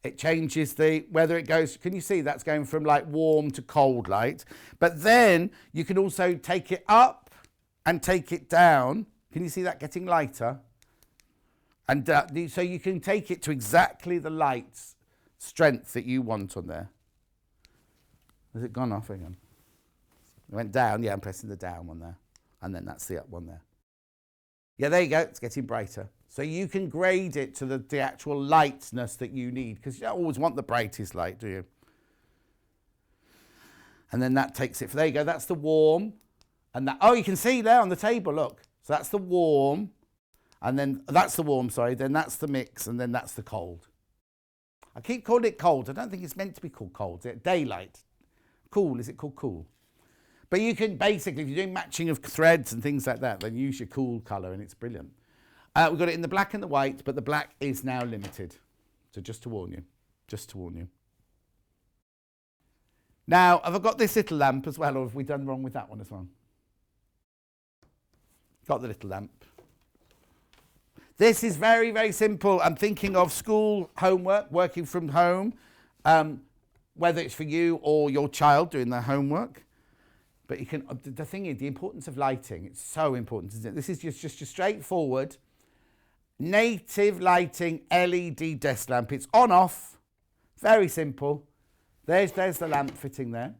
It changes whether it goes. Can you see that's going from like warm to cold light? But then you can also take it up and take it down. Can you see that getting lighter? And so you can take it to exactly the light strength that you want on there. Has it gone off again? It went down. Yeah, I'm pressing the down one there. And then that's the up one there. Yeah, there you go. It's getting brighter. So you can grade it to the actual lightness that you need because you don't always want the brightest light, do you? And then that takes it. There you go. That's the warm. And that, oh, you can see there on the table, look. So that's the warm. And then that's the warm, sorry. Then that's the mix. And then that's the cold. I keep calling it cold. I don't think it's meant to be called cold. Daylight. Cool. Is it called cool? But you can basically, if you're doing matching of threads and things like that, then use your cool colour and it's brilliant. We've got it in the black and the white, but the black is now limited. So just to warn you. Just to warn you. Now, have I got this little lamp as well, or have we done wrong with that one as well? Got the little lamp. This is very, very simple. I'm thinking of school homework, working from home, whether it's for you or your child doing their homework. But you can. The thing is, the importance of lighting, it's so important, isn't it? This is just your straightforward, native lighting LED desk lamp. It's on off, very simple. There's the lamp fitting there.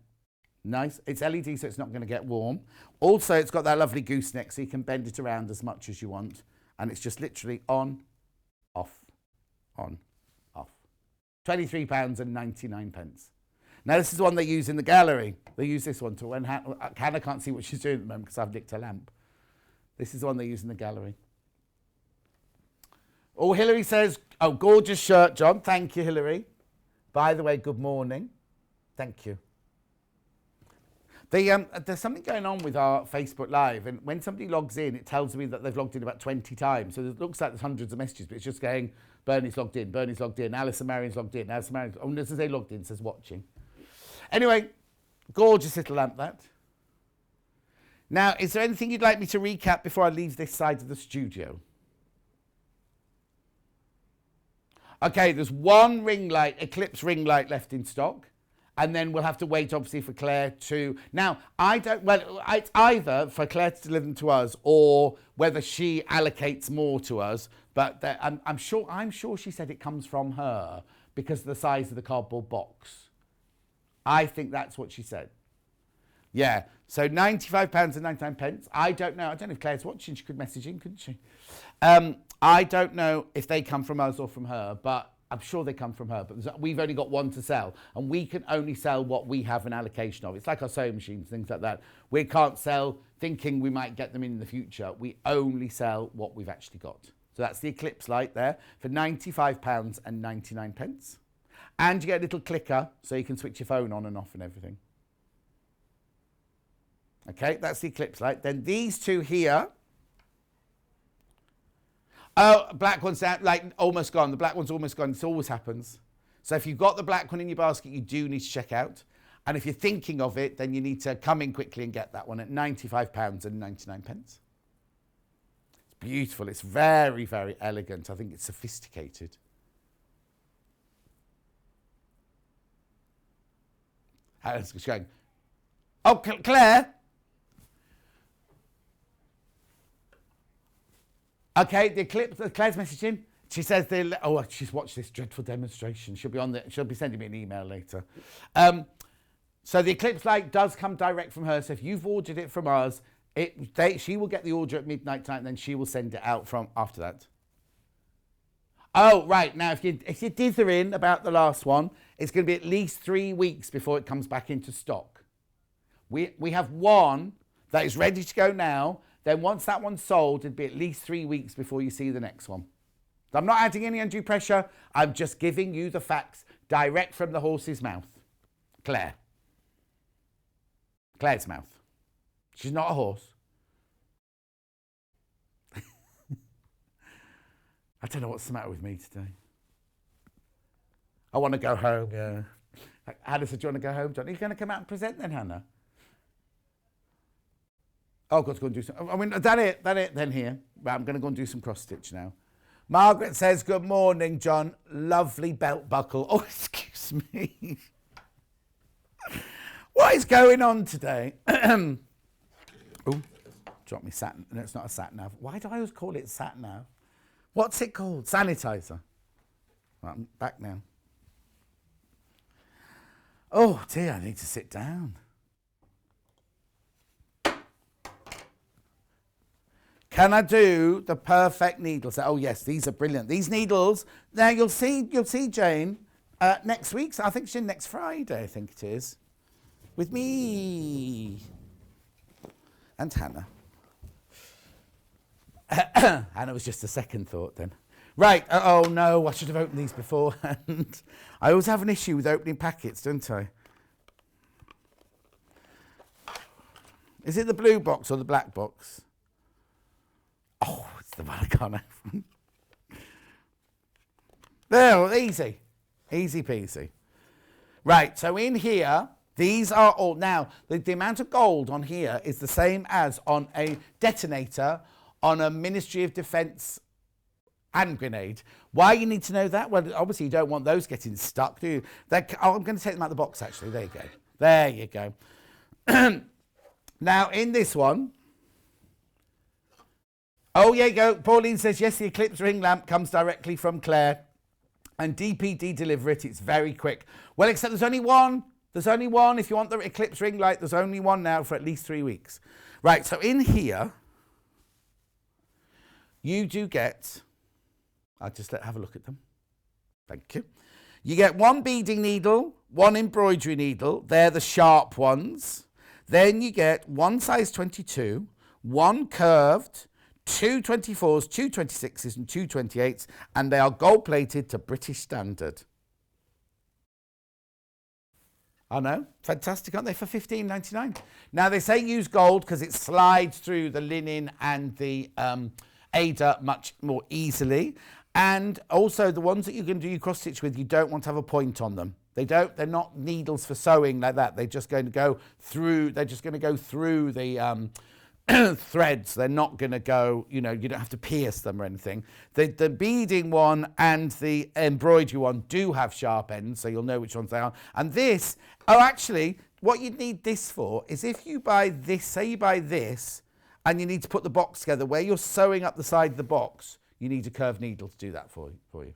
Nice. It's LED, so it's not going to get warm. Also, it's got that lovely gooseneck, so you can bend it around as much as you want. And it's just literally on, off. £23.99. Now, this is the one they use in the gallery. They use this one to when Hannah can't see what she's doing at the moment because I've nicked her lamp. This is the one they use in the gallery. Oh, Hilary says, oh, gorgeous shirt, John. Thank you, Hilary. By the way, good morning. Thank you. There's something going on with our Facebook Live, and when somebody logs in, it tells me that they've logged in about 20 times. So it looks like there's hundreds of messages, but it's just going, Bernie's logged in, Alison Marion's logged in, Alison Marion's... Oh, it doesn't say logged in, it says watching. Anyway, gorgeous little lamp, that. Now, is there anything you'd like me to recap before I leave this side of the studio? Okay, there's one ring light, Eclipse ring light left in stock. And then we'll have to wait, obviously, for Claire to... Now, it's either for Claire to deliver them to us or whether she allocates more to us. But I'm sure she said it comes from her because of the size of the cardboard box. I think that's what she said. Yeah, so £95.99. I don't know. I don't know if Claire's watching. She could message in, couldn't she? I don't know if they come from us or from her, but... I'm sure they come from her, but we've only got one to sell, and we can only sell what we have an allocation of. It's like our sewing machines, things like that. We can't sell thinking we might get them in the future. We only sell what we've actually got. So that's the Eclipse light there for £95.99. And you get a little clicker so you can switch your phone on and off and everything. Okay, that's the Eclipse light. Then these two here Oh, black one's down, like almost gone. The black one's almost gone. This always happens. So if you've got the black one in your basket, you do need to check out. And if you're thinking of it, then you need to come in quickly and get that one at £95.99. It's beautiful. It's very, very elegant. I think it's sophisticated. How's it going? Oh, Claire. Okay, the eclipse. Claire's messaging. She says she's watched this dreadful demonstration. She'll be sending me an email later. So the eclipse light does come direct from her. So if you've ordered it from us, she will get the order at midnight tonight, and then she will send it out from after that. Oh, right. Now, if you're dithering about the last one, it's going to be at least 3 weeks before it comes back into stock. We have one that is ready to go now. Then once that one's sold, it'd be at least 3 weeks before you see the next one. I'm not adding any undue pressure. I'm just giving you the facts direct from the horse's mouth. Claire's mouth. She's not a horse. I don't know what's the matter with me today. I want to go home, yeah. Hannah said, do you want to go home, John? Are you going to come out and present then, Hannah? Oh, I've got to go and do some. I mean, that it then here. Right, I'm going to go and do some cross-stitch now. Margaret says, good morning, John. Lovely belt buckle. Oh, excuse me. What is going on today? Oh, drop me sat. No, it's not a sat nav. Why do I always call it sat nav? What's it called? Sanitizer. Right, I'm back now. Oh dear, I need to sit down. Can I do the perfect needles? Oh yes, these are brilliant. These needles. Now you'll see Jane next week. So I think she's next Friday. I think it is. With me and Hannah. Hannah was just a second thought then. Right. Oh no, I should have opened these beforehand. I always have an issue with opening packets, don't I? Is it the blue box or the black box? Oh, it's the one I can't open. There, easy. Easy peasy. Right, so in here, these are all... Now, the amount of gold on here is the same as on a detonator on a Ministry of Defence hand grenade. Why you need to know that? Well, obviously you don't want those getting stuck, do you? I'm going to take them out of the box, actually. There you go. There you go. Now, in this one... Oh, yeah, you go. Pauline says, yes, the Eclipse ring lamp comes directly from Claire. And DPD deliver it. It's very quick. Well, except there's only one. There's only one. If you want the Eclipse ring light, there's only one now for at least 3 weeks. Right, so in here, you do get... I'll just have a look at them. Thank you. You get one beading needle, one embroidery needle. They're the sharp ones. Then you get one size 22, one curved, 2 24s, 2 26s and 2 28s, and they are gold plated to British standard. I know, fantastic, aren't they, for $15.99? Now they say use gold because it slides through the linen and the Ada much more easily. And also the ones that you can do your cross stitch with, you don't want to have a point on them. They're not needles for sewing like that. They're just going to go through, the threads. They're not going to go, you don't have to pierce them or anything. The beading one and the embroidery one do have sharp ends, so you'll know which ones they are. And this, actually, what you'd need this for is if you buy this, say you buy this, and you need to put the box together, where you're sewing up the side of the box, you need a curved needle to do that for you.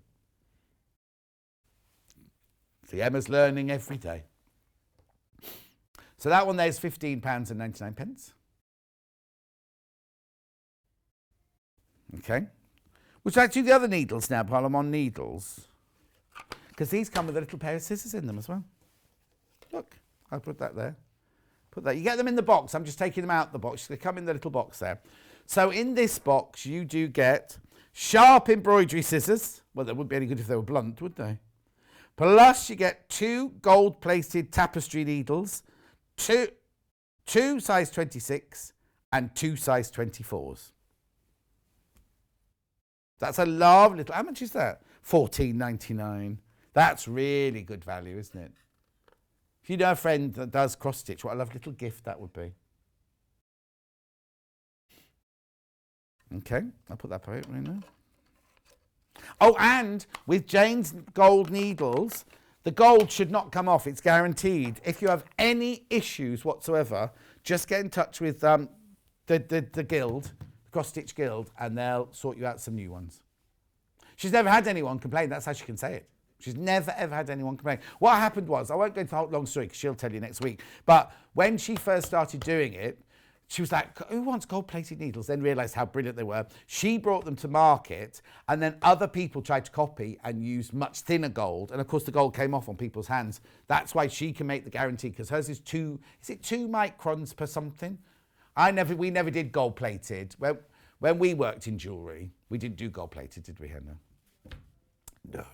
See, Emma's learning every day. So that one there is £15.99. Okay. Would you like to do the other needles now, while I'm on needles? Because these come with a little pair of scissors in them as well. Look, I'll put that there. Put that. You get them in the box. I'm just taking them out of the box. They come in the little box there. So in this box, you do get sharp embroidery scissors. Well, they wouldn't be any good if they were blunt, would they? Plus, you get 2 gold-plated tapestry needles, two size 26 and 2 size 24s. That's a lovely little, how much is that? $14.99. That's really good value, isn't it? If you know a friend that does cross stitch, what a lovely little gift that would be. Okay, I'll put that right now. Oh, and with Jane's gold needles, the gold should not come off. It's guaranteed. If you have any issues whatsoever, just get in touch with the guild, the Cross Stitch Guild, and they'll sort you out some new ones. She's never had anyone complain. That's how she can say it. She's never, ever had anyone complain. What happened was, I won't go into the whole long story because she'll tell you next week, but when she first started doing it, she was like, who wants gold-plated needles? Then realised how brilliant they were. She brought them to market, and then other people tried to copy and use much thinner gold. And, of course, the gold came off on people's hands. That's why she can make the guarantee, because hers is 2 microns per something? We never did gold-plated. When we worked in jewellery, we didn't do gold-plated, did we, Hannah? No.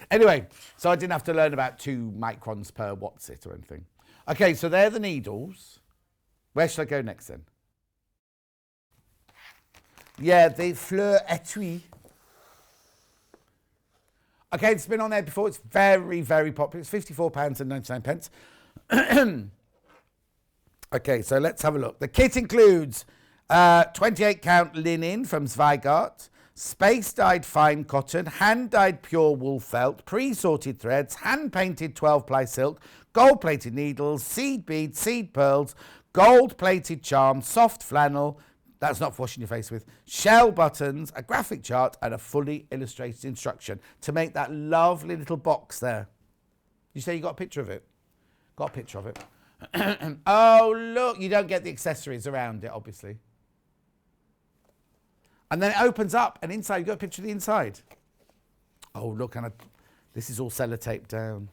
Anyway, so I didn't have to learn about 2 microns per what's it or anything. Okay, so they're the needles. Where should I go next then? Yeah, the Fleur Etui. Okay, it's been on there before. It's very, very popular. It's £54.99. Okay, so let's have a look. The kit includes 28 count linen from Zweigart, space-dyed fine cotton, hand-dyed pure wool felt, pre-sorted threads, hand-painted 12-ply silk, gold-plated needles, seed beads, seed pearls, gold-plated charms, soft flannel, that's not for washing your face with, shell buttons, a graphic chart, and a fully illustrated instruction to make that lovely little box there. You say you got a picture of it? Got a picture of it. Oh, look, you don't get the accessories around it, obviously. And then it opens up, and inside, you got a picture of the inside. Oh, look, and this is all sellotaped down.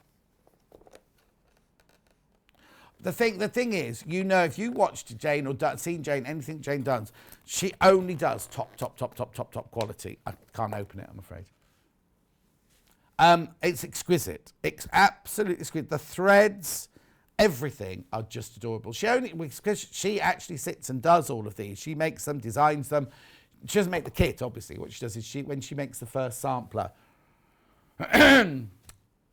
The thing is, you know, if you watched Jane or seen Jane, anything Jane does, she only does top quality. I can't open it, I'm afraid. It's exquisite. It's absolutely exquisite. The threads, everything are just adorable. Because she actually sits and does all of these. She makes them, designs them. She doesn't make the kit, obviously. What she does is when she makes the first sampler,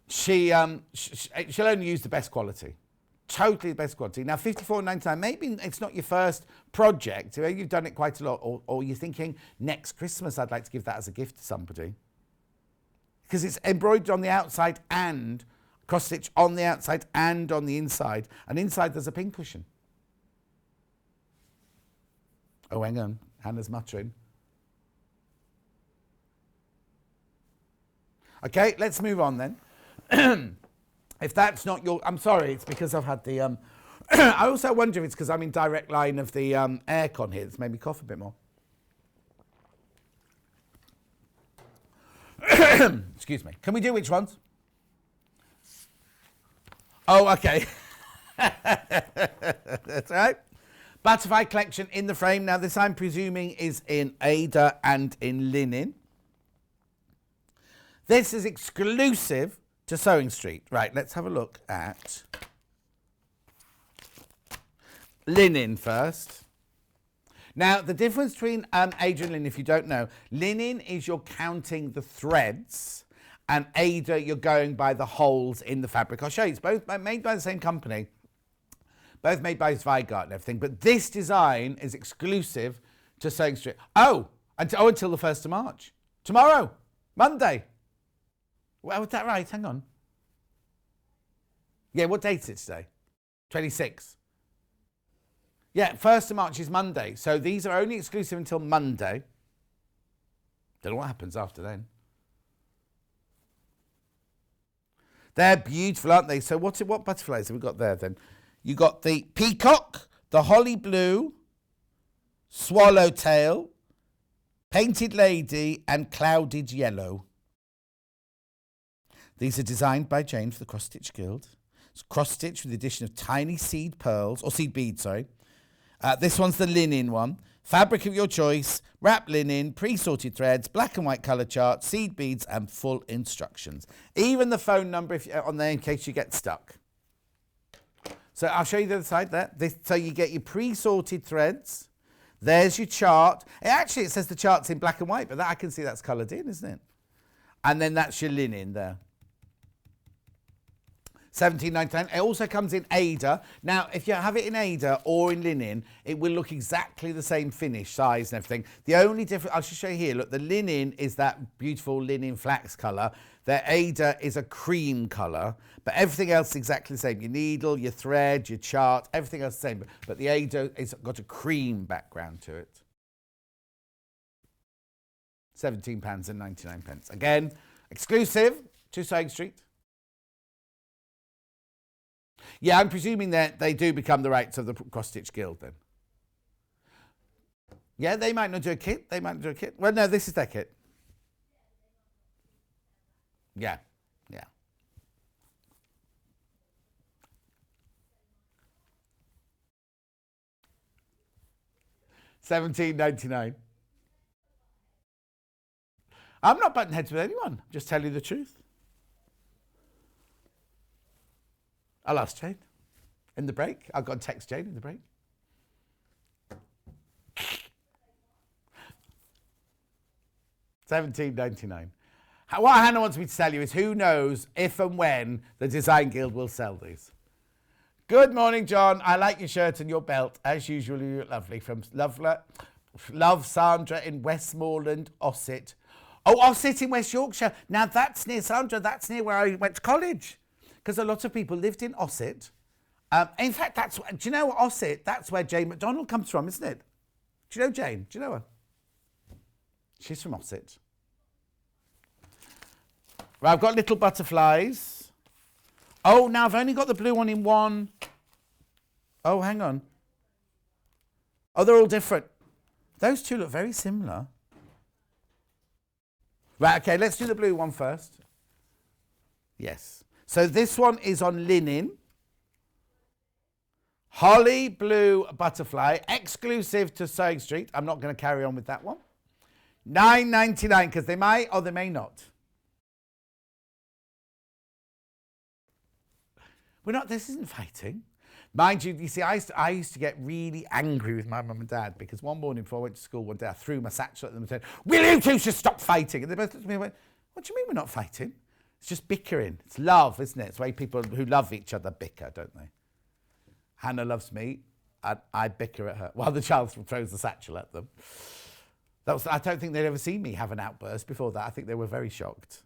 she'll only use the best quality. Totally the best quality. Now, $54.99, maybe it's not your first project. You've done it quite a lot. Or you're thinking, next Christmas, I'd like to give that as a gift to somebody. Because it's embroidered on the outside and cross-stitch on the outside and on the inside. And inside, there's a pin cushion. Oh, hang on. Hannah's muttering. Okay, let's move on then. If that's not your... I'm sorry, it's because I've had the... I also wonder if it's because I'm in direct line of the aircon here. It's made me cough a bit more. Excuse me. Can we do which ones? Oh, okay. That's all right. Butterfly collection in the frame. Now, this I'm presuming is in Ada and in linen. This is exclusive to Sewing Street. Right, let's have a look at linen first. Now, the difference between Ada and linen, if you don't know, linen is you're counting the threads, and Ada, you're going by the holes in the fabric. I'll show you. It's both made by the same company, both made by Zweigart and everything, but this design is exclusive to Sewing Street. Until the 1st of March. Tomorrow, Monday. Well, was that right? Hang on. Yeah, what date is it today? 26. Yeah, 1st of March is Monday. So these are only exclusive until Monday. Don't know what happens after then. They're beautiful, aren't they? So what butterflies have we got there then? You got the peacock, the holly blue, swallowtail, painted lady, and clouded yellow. These are designed by Jane for the Cross Stitch Guild. It's cross stitch with the addition of tiny seed pearls, or seed beads, sorry. This one's the linen one. Fabric of your choice, wrap linen, pre-sorted threads, black and white colour chart, seed beads, and full instructions. Even the phone number on there in case you get stuck. So I'll show you the other side there. So you get your pre-sorted threads. There's your chart. It says the chart's in black and white, but that I can see that's coloured in, isn't it? And then that's your linen there. 17.99. It also comes in Ada. Now, if you have it in Ada or in linen, it will look exactly the same finish, size and everything. The only difference, I'll just show you here. Look, the linen is that beautiful linen flax colour. The Ada is a cream colour, but everything else is exactly the same. Your needle, your thread, your chart, everything else is the same. But the Ada has got a cream background to it. £17.99. Again, exclusive to Sewing Street. Yeah, I'm presuming that they do become the Wrights of the Cross Stitch Guild then. Yeah, they might not do a kit. They might not do a kit. Well, no, this is their kit. Yeah, yeah. £17.99. I'm not butting heads with anyone. Just tell you the truth. I'll ask Jane in the break. I've got to text Jane in the break. £17.99. What Hannah wants me to tell you is who knows if and when the Design Guild will sell these. Good morning, John. I like your shirt and your belt. As usual, you look lovely. From Love Sandra in Westmoreland, Ossett. Oh, Ossett in West Yorkshire. Now, that's near Sandra. That's near where I went to college. Because a lot of people lived in Ossett. In fact, do you know what Ossett? That's where Jane McDonald comes from, isn't it? Do you know Jane? Do you know her? She's from Ossett. Right, I've got little butterflies. Oh, now I've only got the blue one in one. Oh, hang on. Oh, they're all different. Those two look very similar. Right, okay, let's do the blue one first. Yes. So this one is on linen. Holly blue butterfly, exclusive to Sewing Street. I'm not going to carry on with that one. £9.99, because they might or they may not. This isn't fighting. Mind you, you see, I used to get really angry with my mum and dad because one morning before I went to school one day, I threw my satchel at them and said, "Will you two just stop fighting?" And they both looked at me and went, "What do you mean we're not fighting? It's just bickering. It's love, isn't it? It's the way people who love each other bicker, don't they?" Hannah loves me, and I bicker at her while the child throws the satchel at them. I don't think they'd ever seen me have an outburst before that. I think they were very shocked.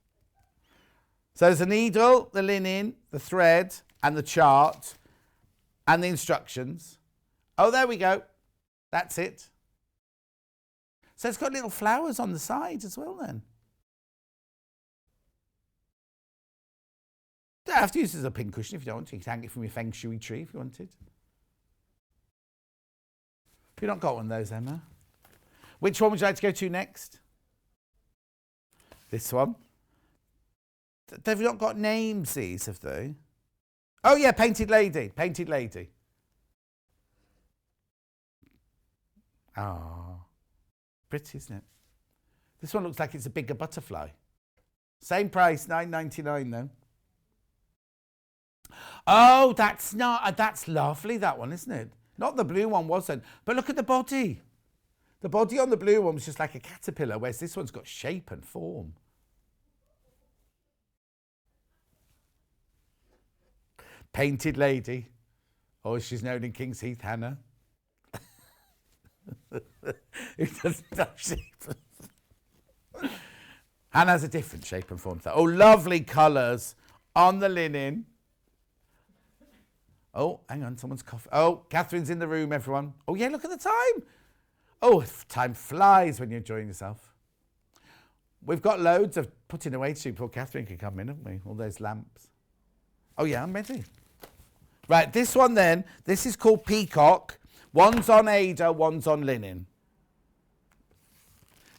So there's the needle, the linen, the thread, and the chart, and the instructions. Oh, there we go. That's it. So it's got little flowers on the side as well then. You don't have to use it as a pincushion if you don't want to. You can hang it from your feng shui tree if you wanted. Have you not got one of those, Emma? Which one would you like to go to next? This one. They've not got names, these, have they? Oh, yeah, Painted Lady. Painted Lady. Oh, pretty, isn't it? This one looks like it's a bigger butterfly. Same price, £9.99 though. Oh, that's lovely, that one, isn't it? Not the blue one, wasn't. But look at the body. The body on the blue one was just like a caterpillar, whereas this one's got shape and form. Painted Lady. Or she's known in King's Heath, Hannah. Who doesn't have shape? Hannah has a different shape and form. Oh, lovely colours on the linen. Oh, hang on, someone's coughing. Oh, Katharine's in the room, everyone. Oh, yeah, look at the time. Oh, time flies when you're enjoying yourself. We've got loads of putting away to before Katharine can come in, haven't we? All those lamps. Oh, yeah, I'm ready. Right, this one then, this is called Peacock. One's on Ada, one's on linen.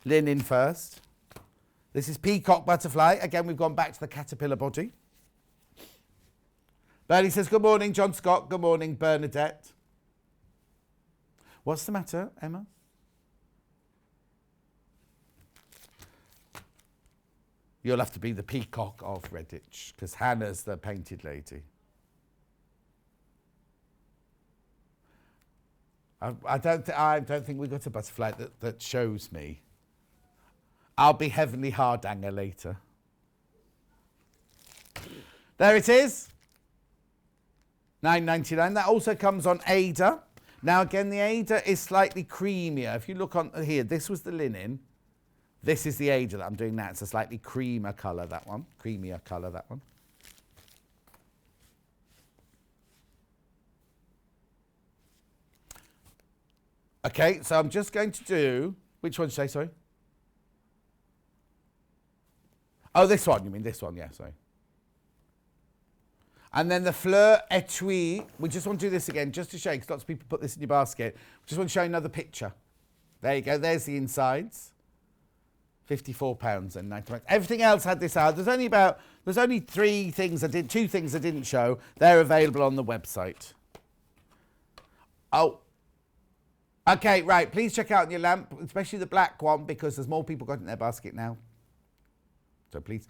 Linen first. This is Peacock Butterfly. Again, we've gone back to the caterpillar body. Bernie says, good morning, John Scott. Good morning, Bernadette. What's the matter, Emma? You'll have to be the Peacock of Redditch, because Hannah's the Painted Lady. I don't think we got a butterfly that shows me. I'll be heavenly hardanger later. There it is. $9.99. That also comes on Ada. Now again, the Ada is slightly creamier. If you look on here, this was the linen. This is the Ada that I'm doing now. It's a slightly creamier colour, that one. Creamier colour, that one. Okay, so I'm just going to do... Which one did you say, sorry? Oh, this one. You mean this one? Yeah, sorry. And then the Fleur Etui. We just want to do this again, just to show you, because lots of people put this in your basket. Just want to show you another picture. There you go. There's the insides. £54.90. Everything else had this out. There's only two things I didn't show. They're available on the website. Oh. Okay, right. Please check out your lamp, especially the black one, because there's more people got it in their basket now. So please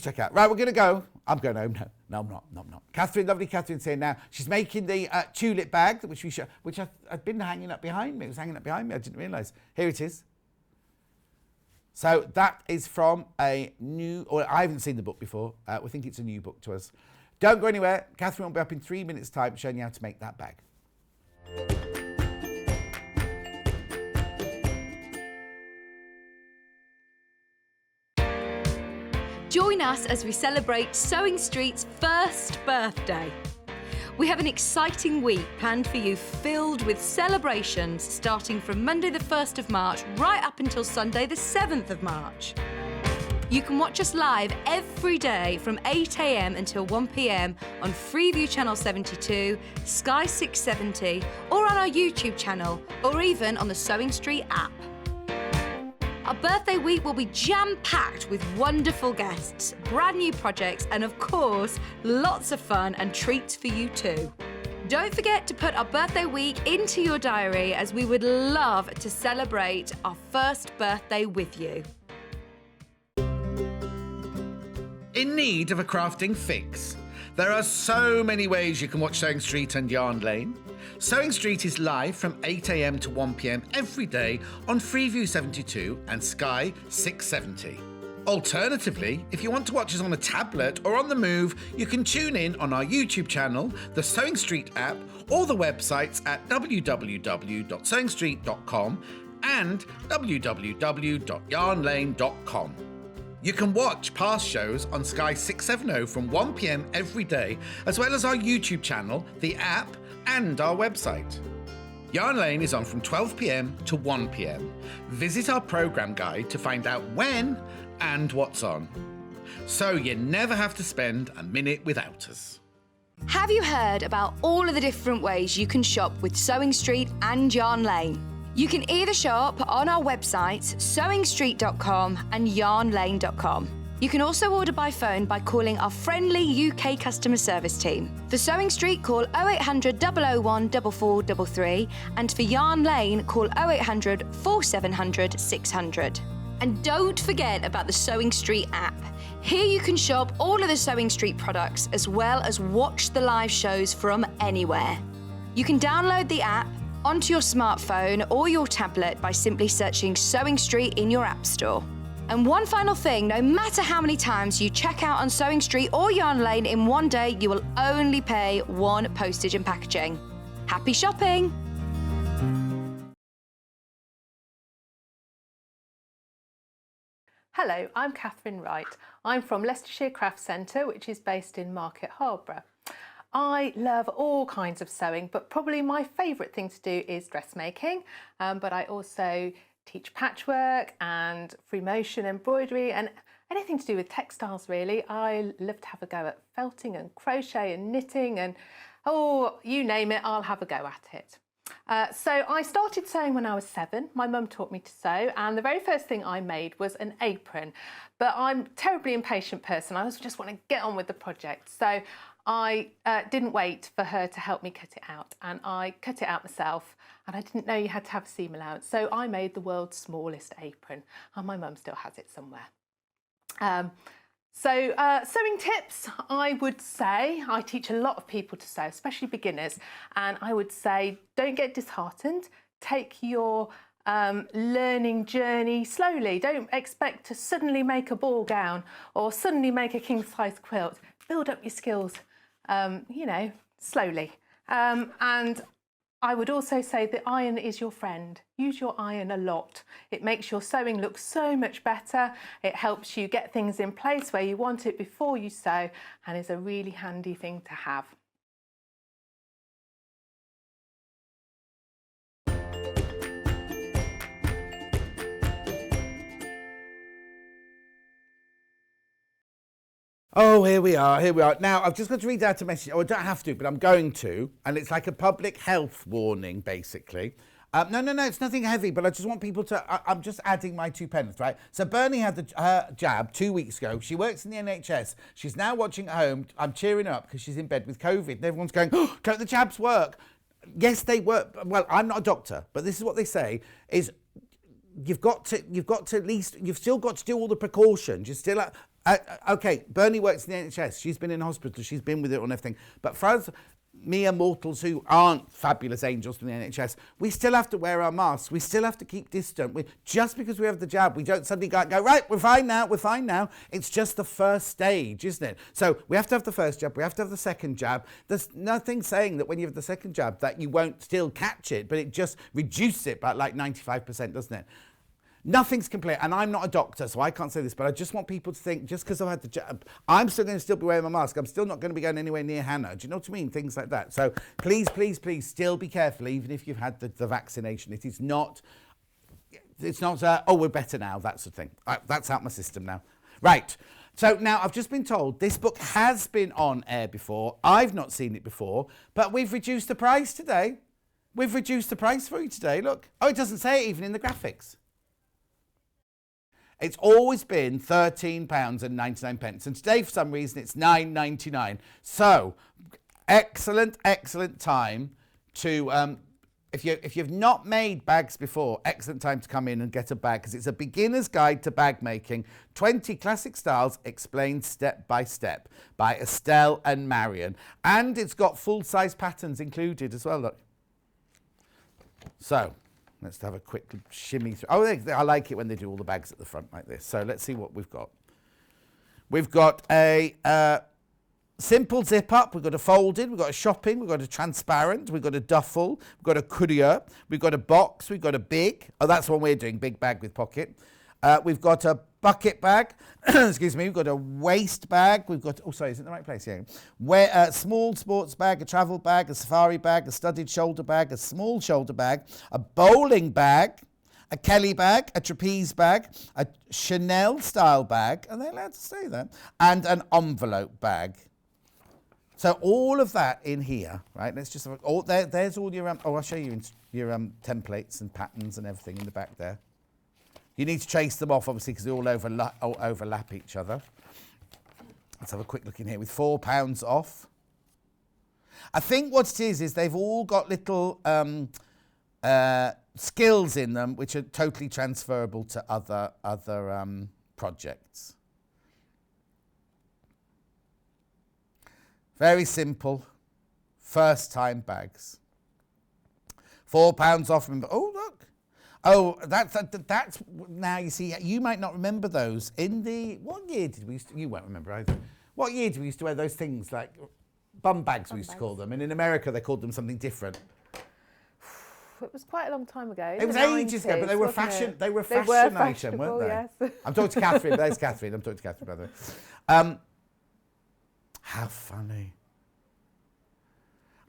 check out. Right, we're going to go. I'm going home now. No, I'm not. Katharine, lovely Katharine's here now. She's making the tulip bag, which I've been hanging up behind me. It was hanging up behind me. I didn't realise. Here it is. So that is from a new, or I haven't seen the book before. We think it's a new book to us. Don't go anywhere. Katharine will be up in 3 minutes' time showing you how to make that bag. Join us as we celebrate Sewing Street's first birthday. We have an exciting week planned for you, filled with celebrations starting from Monday the 1st of March right up until Sunday the 7th of March. You can watch us live every day from 8 a.m. until 1 p.m. on Freeview Channel 72, Sky 670, or on our YouTube channel, or even on the Sewing Street app. Our birthday week will be jam-packed with wonderful guests, brand new projects, and of course, lots of fun and treats for you too. Don't forget to put our birthday week into your diary, as we would love to celebrate our first birthday with you. In need of a crafting fix? There are so many ways you can watch Sewing Street and Yarn Lane. Sewing Street is live from 8 a.m. to 1 p.m. every day on Freeview 72 and Sky 670. Alternatively, if you want to watch us on a tablet or on the move, you can tune in on our YouTube channel, the Sewing Street app, or the websites at www.sewingstreet.com and www.yarnlane.com. You can watch past shows on Sky 670 from 1 p.m. every day, as well as our YouTube channel, the app, and our website. Yarn Lane is on from 12 p.m. to 1 p.m. Visit our programme guide to find out when and what's on, so you never have to spend a minute without us. Have you heard about all of the different ways you can shop with Sewing Street and Yarn Lane? You can either shop on our websites, sewingstreet.com and yarnlane.com. You can also order by phone by calling our friendly UK customer service team. For Sewing Street, call 0800 001 4433, and for Yarn Lane, call 0800 4700 600. And don't forget about the Sewing Street app. Here you can shop all of the Sewing Street products, as well as watch the live shows from anywhere. You can download the app onto your smartphone or your tablet by simply searching Sewing Street in your app store. And one final thing, no matter how many times you check out on Sewing Street or Yarn Lane in one day, you will only pay one postage and packaging. Happy shopping! Hello, I'm Katharine Wright. I'm from Leicestershire Craft Centre, which is based in Market Harborough. I love all kinds of sewing, but probably my favourite thing to do is dressmaking, but I also teach patchwork and free motion embroidery and anything to do with textiles really. I love to have a go at felting and crochet and knitting and you name it, I'll have a go at it. So I started sewing when I was 7. My mum taught me to sew, and the very first thing I made was an apron, but I'm a terribly impatient person. I just want to get on with the project. So I didn't wait for her to help me cut it out, and I cut it out myself, and I didn't know you had to have a seam allowance, so I made the world's smallest apron, and my mum still has it somewhere. So sewing tips, I would say, I teach a lot of people to sew, especially beginners, and I would say don't get disheartened. Take your learning journey slowly. Don't expect to suddenly make a ball gown or suddenly make a king-size quilt. Build up your skills, slowly. And I would also say the iron is your friend. Use your iron a lot. It makes your sewing look so much better. It helps you get things in place where you want it before you sew, and is a really handy thing to have. Oh, here we are, here we are. Now, I've just got to read out a message. Oh, I don't have to, but I'm going to. And it's like a public health warning, basically. No, it's nothing heavy, but I just want people to... I'm just adding my 2 pence, right? So Bernie had her jab 2 weeks ago. She works in the NHS. She's now watching at home. I'm cheering her up because she's in bed with COVID. And everyone's going, oh, don't the jabs work? Yes, they work. Well, I'm not a doctor, but this is what they say, is... You've got to at least, you've still got to do all the precautions. You're still, okay, Bernie works in the NHS. She's been in hospital. She's been with it on everything. But for us, mere mortals who aren't fabulous angels from the NHS, we still have to wear our masks. We still have to keep distant. Just because we have the jab, we don't suddenly go, right, we're fine now. It's just the first stage, isn't it? So we have to have the first jab. We have to have the second jab. There's nothing saying that when you have the second jab that you won't still catch it, but it just reduces it by like 95%, doesn't it? Nothing's complete, and I'm not a doctor, so I can't say this, but I just want people to think, just because I've had the jab, I'm still going to be wearing my mask. I'm still not going to be going anywhere near Hannah. Do you know what I mean? Things like that. So please, still be careful, even if you've had the vaccination. It's not, oh, we're better now, that sort of thing. That's out my system now. Right. So now I've just been told this book has been on air before. I've not seen it before, but we've reduced the price today. We've reduced the price for you today. Look. Oh, it doesn't say it even in the graphics. It's always been £13.99, and today, for some reason, it's £9.99. So, excellent time to, if you've not made bags before, excellent time to come in and get a bag, because it's a beginner's guide to bag making. 20 classic styles explained step by step by Estelle and Marion, and it's got full-size patterns included as well. Look. So. Let's have a quick shimmy through. Oh, I like it when they do all the bags at the front like this. So let's see what we've got. We've got a simple zip up. We've got a folded. We've got a shopping. We've got a transparent. We've got a duffel. We've got a courier. We've got a box. We've got a big. Oh, that's what we're doing. Big bag with pocket. We've got a bucket bag. Excuse me. We've got a waist bag. We've got, oh, sorry, is it in the right place? Yeah. A small sports bag, a travel bag, a safari bag, a studded shoulder bag, a small shoulder bag, a bowling bag, a Kelly bag, a trapeze bag, a Chanel style bag. Are they allowed to say that? And an envelope bag. So all of that in here, right? Let's just have there's all your, I'll show you your templates and patterns and everything in the back there. You need to trace them off, obviously, because they all overlap each other. Let's have a quick look in here with £4 off. I think what it is they've all got little skills in them which are totally transferable to other projects. Very simple, first-time bags. £4 off. Remember, oh, look. Oh, that's now you see, you might not remember those. What year did we used to, you won't remember either. What year did we used to wear those things, like bum bags we used to call them, and in America they called them something different. It was quite a long time ago. It was ages ago, but they were fashion. They were fashion item, weren't they? Yes. I'm talking to Katharine. There's Katharine. I'm talking to Katharine, by the way. How funny.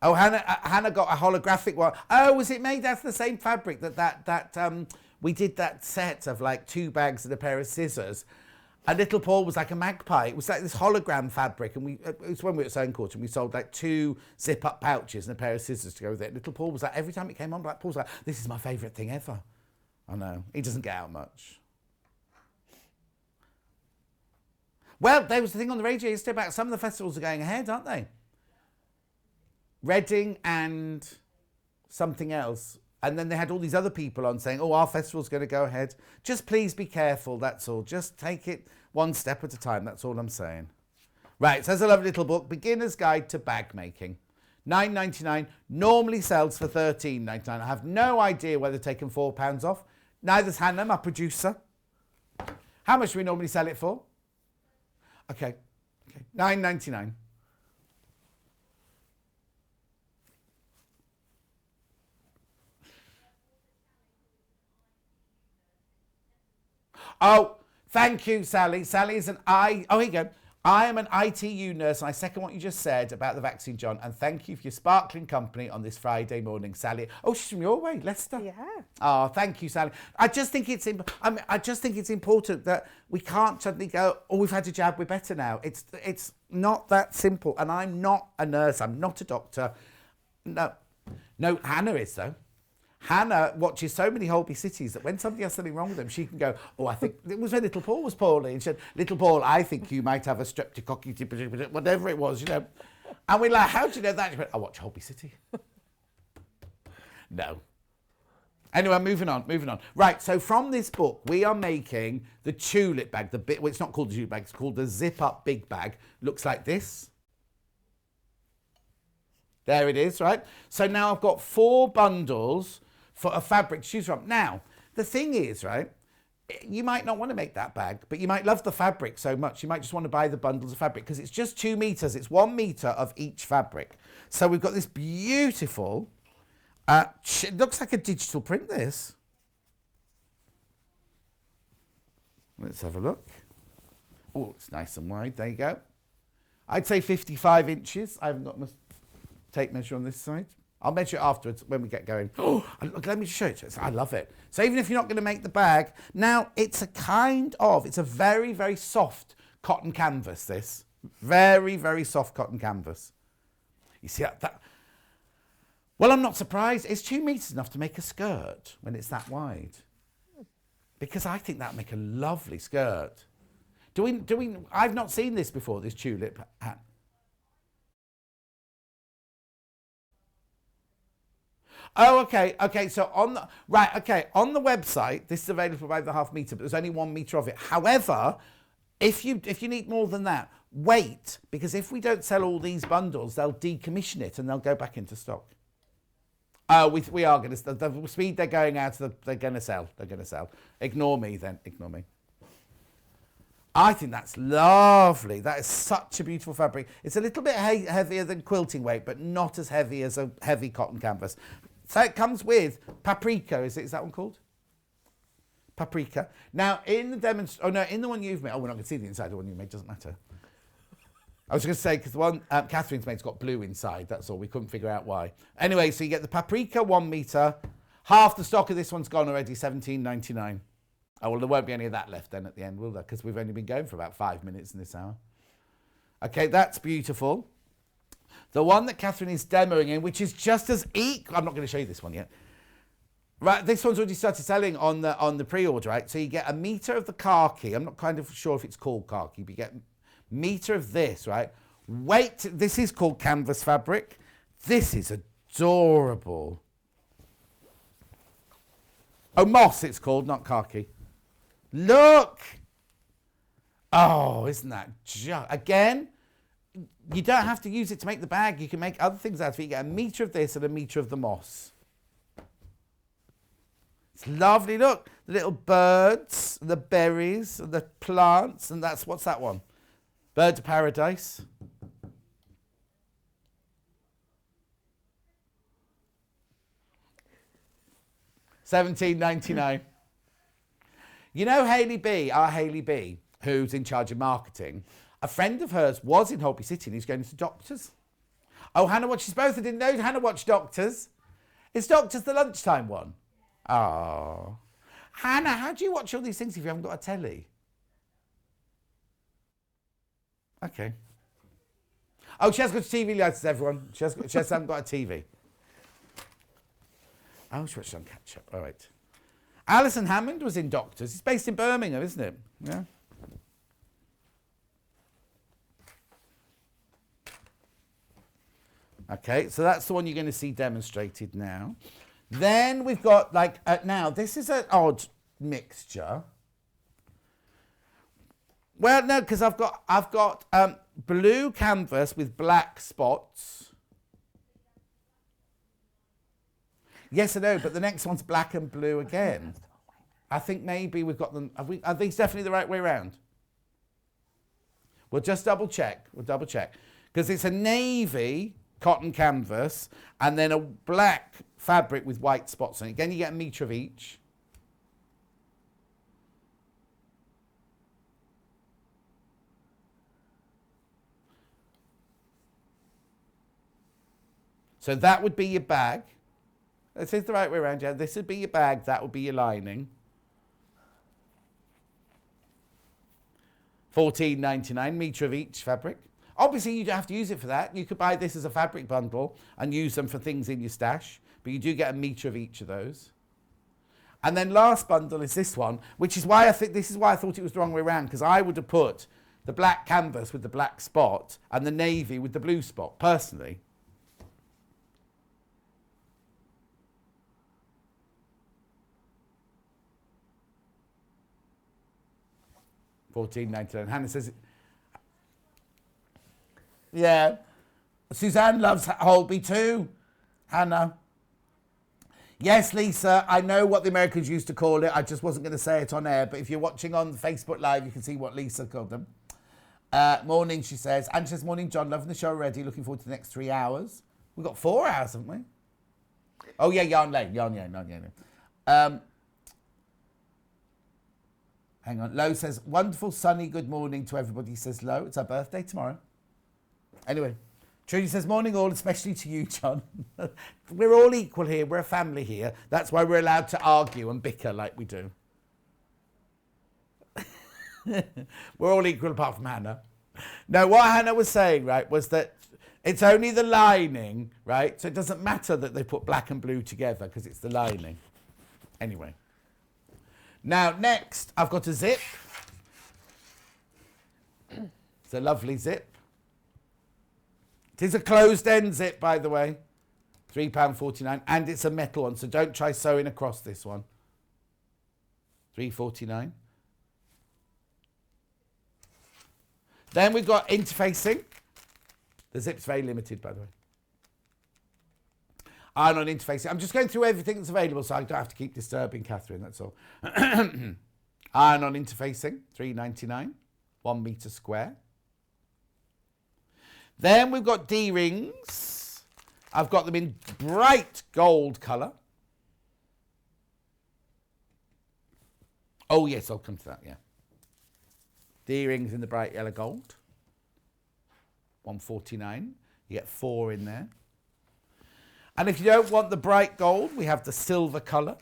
Oh, Hannah got a holographic one. Oh, was it made out of the same fabric that we did that set of like 2 bags and a pair of scissors? And little Paul was like a magpie. It was like this hologram fabric, and it was when we were at Sewing Quarter, and we sold like 2 zip-up pouches and a pair of scissors to go with it. Little Paul was like, every time it came on, Paul's like, this is my favourite thing ever. I know, he doesn't get out much. Well, there was the thing on the radio yesterday about some of the festivals are going ahead, aren't they? Reading and something else And then they had all these other people on saying, oh, our festival's going to go ahead. Just please be careful, that's all. Just take it one step at a time, that's all I'm saying. Right, so there's a lovely little book, Beginner's Guide to Bag Making. $9.99, normally sells for $13.99. I have no idea whether they're taking £4 off. Neither's Hannah, my producer. How much do we normally sell it for? Okay, $9.99. Oh, thank you, Sally. Sally is here you go. I am an ITU nurse, and I second what you just said about the vaccine, John. And thank you for your sparkling company on this Friday morning, Sally. Oh, she's from your way, Leicester. Yeah. Oh, thank you, Sally. I just think it's important that we can't suddenly go, oh, we've had a jab, we're better now. It's not that simple. And I'm not a nurse. I'm not a doctor. No, Hannah is though. Hannah watches so many Holby cities that when somebody has something wrong with them, she can go, oh, I think it was when little Paul was poorly. And she said, little Paul, I think you might have a streptococcus, whatever it was, And we're like, how do you know that? She went, I watch Holby City. No. Anyway, moving on. Right, so from this book, we are making the tulip bag. Well, it's not called the tulip bag, it's called the zip-up big bag. Looks like this. There it is, right? So now I've got 4 bundles for a fabric to choose from. Now, the thing is, right, you might not want to make that bag, but you might love the fabric so much, you might just want to buy the bundles of fabric because it's just 2 meters. It's 1 meter of each fabric. So we've got this beautiful, it looks like a digital print, this. Let's have a look. Oh, it's nice and wide. There you go. I'd say 55 inches. I haven't got my tape measure on this side. I'll measure it afterwards when we get going. Oh, look, let me just show you. I love it. So even if you're not going to make the bag, now it's a very, very soft cotton canvas, this. Very, very soft cotton canvas. You see that? Well, I'm not surprised. It's 2 meters enough to make a skirt when it's that wide. Because I think that'd make a lovely skirt. I've not seen this before, this tulip hat. Oh, okay. So on the website, this is available by the ½ meter, but there's only 1 meter of it. However, if you need more than that, wait, because if we don't sell all these bundles, they'll decommission it and they'll go back into stock. Oh, we are going to, the speed they're going out, they're going to sell. Ignore me then, ignore me. I think that's lovely. That is such a beautiful fabric. It's a little bit heavier than quilting weight, but not as heavy as a heavy cotton canvas. So it comes with paprika, is that one called? Paprika. Now, in the one you've made, we're not going to see the inside of the one you made, doesn't matter. I was going to say, because the one Katharine's made's got blue inside, that's all. We couldn't figure out why. Anyway, so you get the paprika 1 meter. Half the stock of this one's gone already, $17.99. Oh, well, there won't be any of that left then at the end, will there? Because we've only been going for about 5 minutes in this hour. Okay, that's beautiful. The one that Katharine is demoing in, which is just as equal. I'm not going to show you this one yet. Right, this one's already started selling on the pre-order, right? So you get a meter of the khaki. I'm not kind of sure if it's called khaki, but you get a meter of this, right? Wait, this is called canvas fabric. This is adorable. Oh, moss it's called, not khaki. Look! Oh, isn't that just... Again, you don't have to use it to make the bag. You can make other things out of it. You get a meter of this and a meter of the moss. It's lovely. Look, the little birds, the berries, the plants, and what's that one? Bird of Paradise. $17.99. You know Hayley B, our Hayley B, who's in charge of marketing, a friend of hers was in Holby City and he's going to Doctors. Oh, Hannah watches both. I didn't know Hannah watched Doctors. Is Doctors the lunchtime one? Oh. Hannah, how do you watch all these things if you haven't got a telly? Okay. Oh, she has got a TV license, everyone. She hasn't got a TV. Oh, she watched on catch up. All right. Alison Hammond was in Doctors. It's based in Birmingham, isn't it? Yeah. Okay, so that's the one you're going to see demonstrated now. Then we've got like, now this is an odd mixture. Well, no, because I've got blue canvas with black spots. Yes, I know, but the next one's black and blue again. I think maybe we've got them. Are these definitely the right way around? We'll just double check. Because it's a navy cotton canvas and then a black fabric with white spots on it. Again, you get a metre of each. So that would be your bag. This is the right way around, yeah. This would be your bag, that would be your lining. $14.99, metre of each fabric. Obviously, you don't have to use it for that. You could buy this as a fabric bundle and use them for things in your stash, but you do get a metre of each of those. And then last bundle is this one, which is why I think this is why I thought it was the wrong way around, because I would have put the black canvas with the black spot and the navy with the blue spot, personally. $14.99. Hannah says, yeah. Suzanne loves Holby too. Hannah. Yes, Lisa, I know what the Americans used to call it. I just wasn't going to say it on air. But if you're watching on Facebook Live, you can see what Lisa called them. Morning, she says. And she says, morning, John. Loving the show already. Looking forward to the next 3 hours. We've got 4 hours, haven't we? Oh, yeah, Yarn Lane. Yarn. Hang on. Lo says, wonderful, sunny, good morning to everybody, says Lo. It's her birthday tomorrow. Anyway, Trudy says, morning all, especially to you, John. We're all equal here. We're a family here. That's why we're allowed to argue and bicker like we do. We're all equal apart from Hannah. No, what Hannah was saying, right, was that it's only the lining, right? So it doesn't matter that they put black and blue together because it's the lining. Anyway. Now, next, I've got a zip. It's a lovely zip. It is a closed-end zip, by the way. £3.49, and it's a metal one, so don't try sewing across this one. £3.49. Then we've got interfacing. The zip's very limited, by the way. Iron-on interfacing. I'm just going through everything that's available so I don't have to keep disturbing Katharine, that's all. Iron-on interfacing, $3.99, 1 metre square. Then we've got D-rings. I've got them in bright gold colour. Oh, yes, I'll come to that, yeah. D-rings in the bright yellow gold. $1.49. You get 4 in there. And if you don't want the bright gold, we have the silver colour.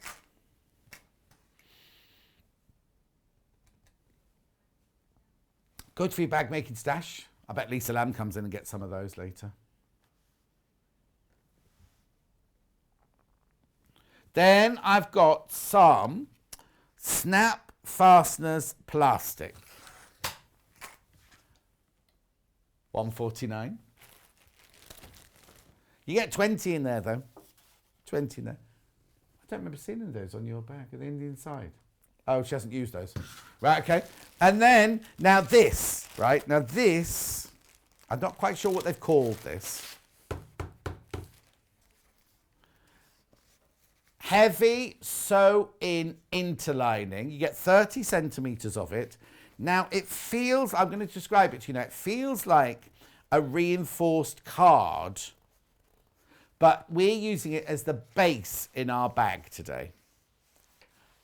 Good for your bag making stash. I bet Lisa Lamb comes in and gets some of those later. Then I've got some snap fasteners plastic. $1.49. You get 20 in there, though. 20 in there. I don't remember seeing those on your bag. Are they on the inside? Oh, she hasn't used those. Right, okay. And then, now this, right? Now this, I'm not quite sure what they've called this. Heavy sew-in interlining. You get 30 centimetres of it. Now, it feels, I'm going to describe it to you now, it feels like a reinforced card, but we're using it as the base in our bag today.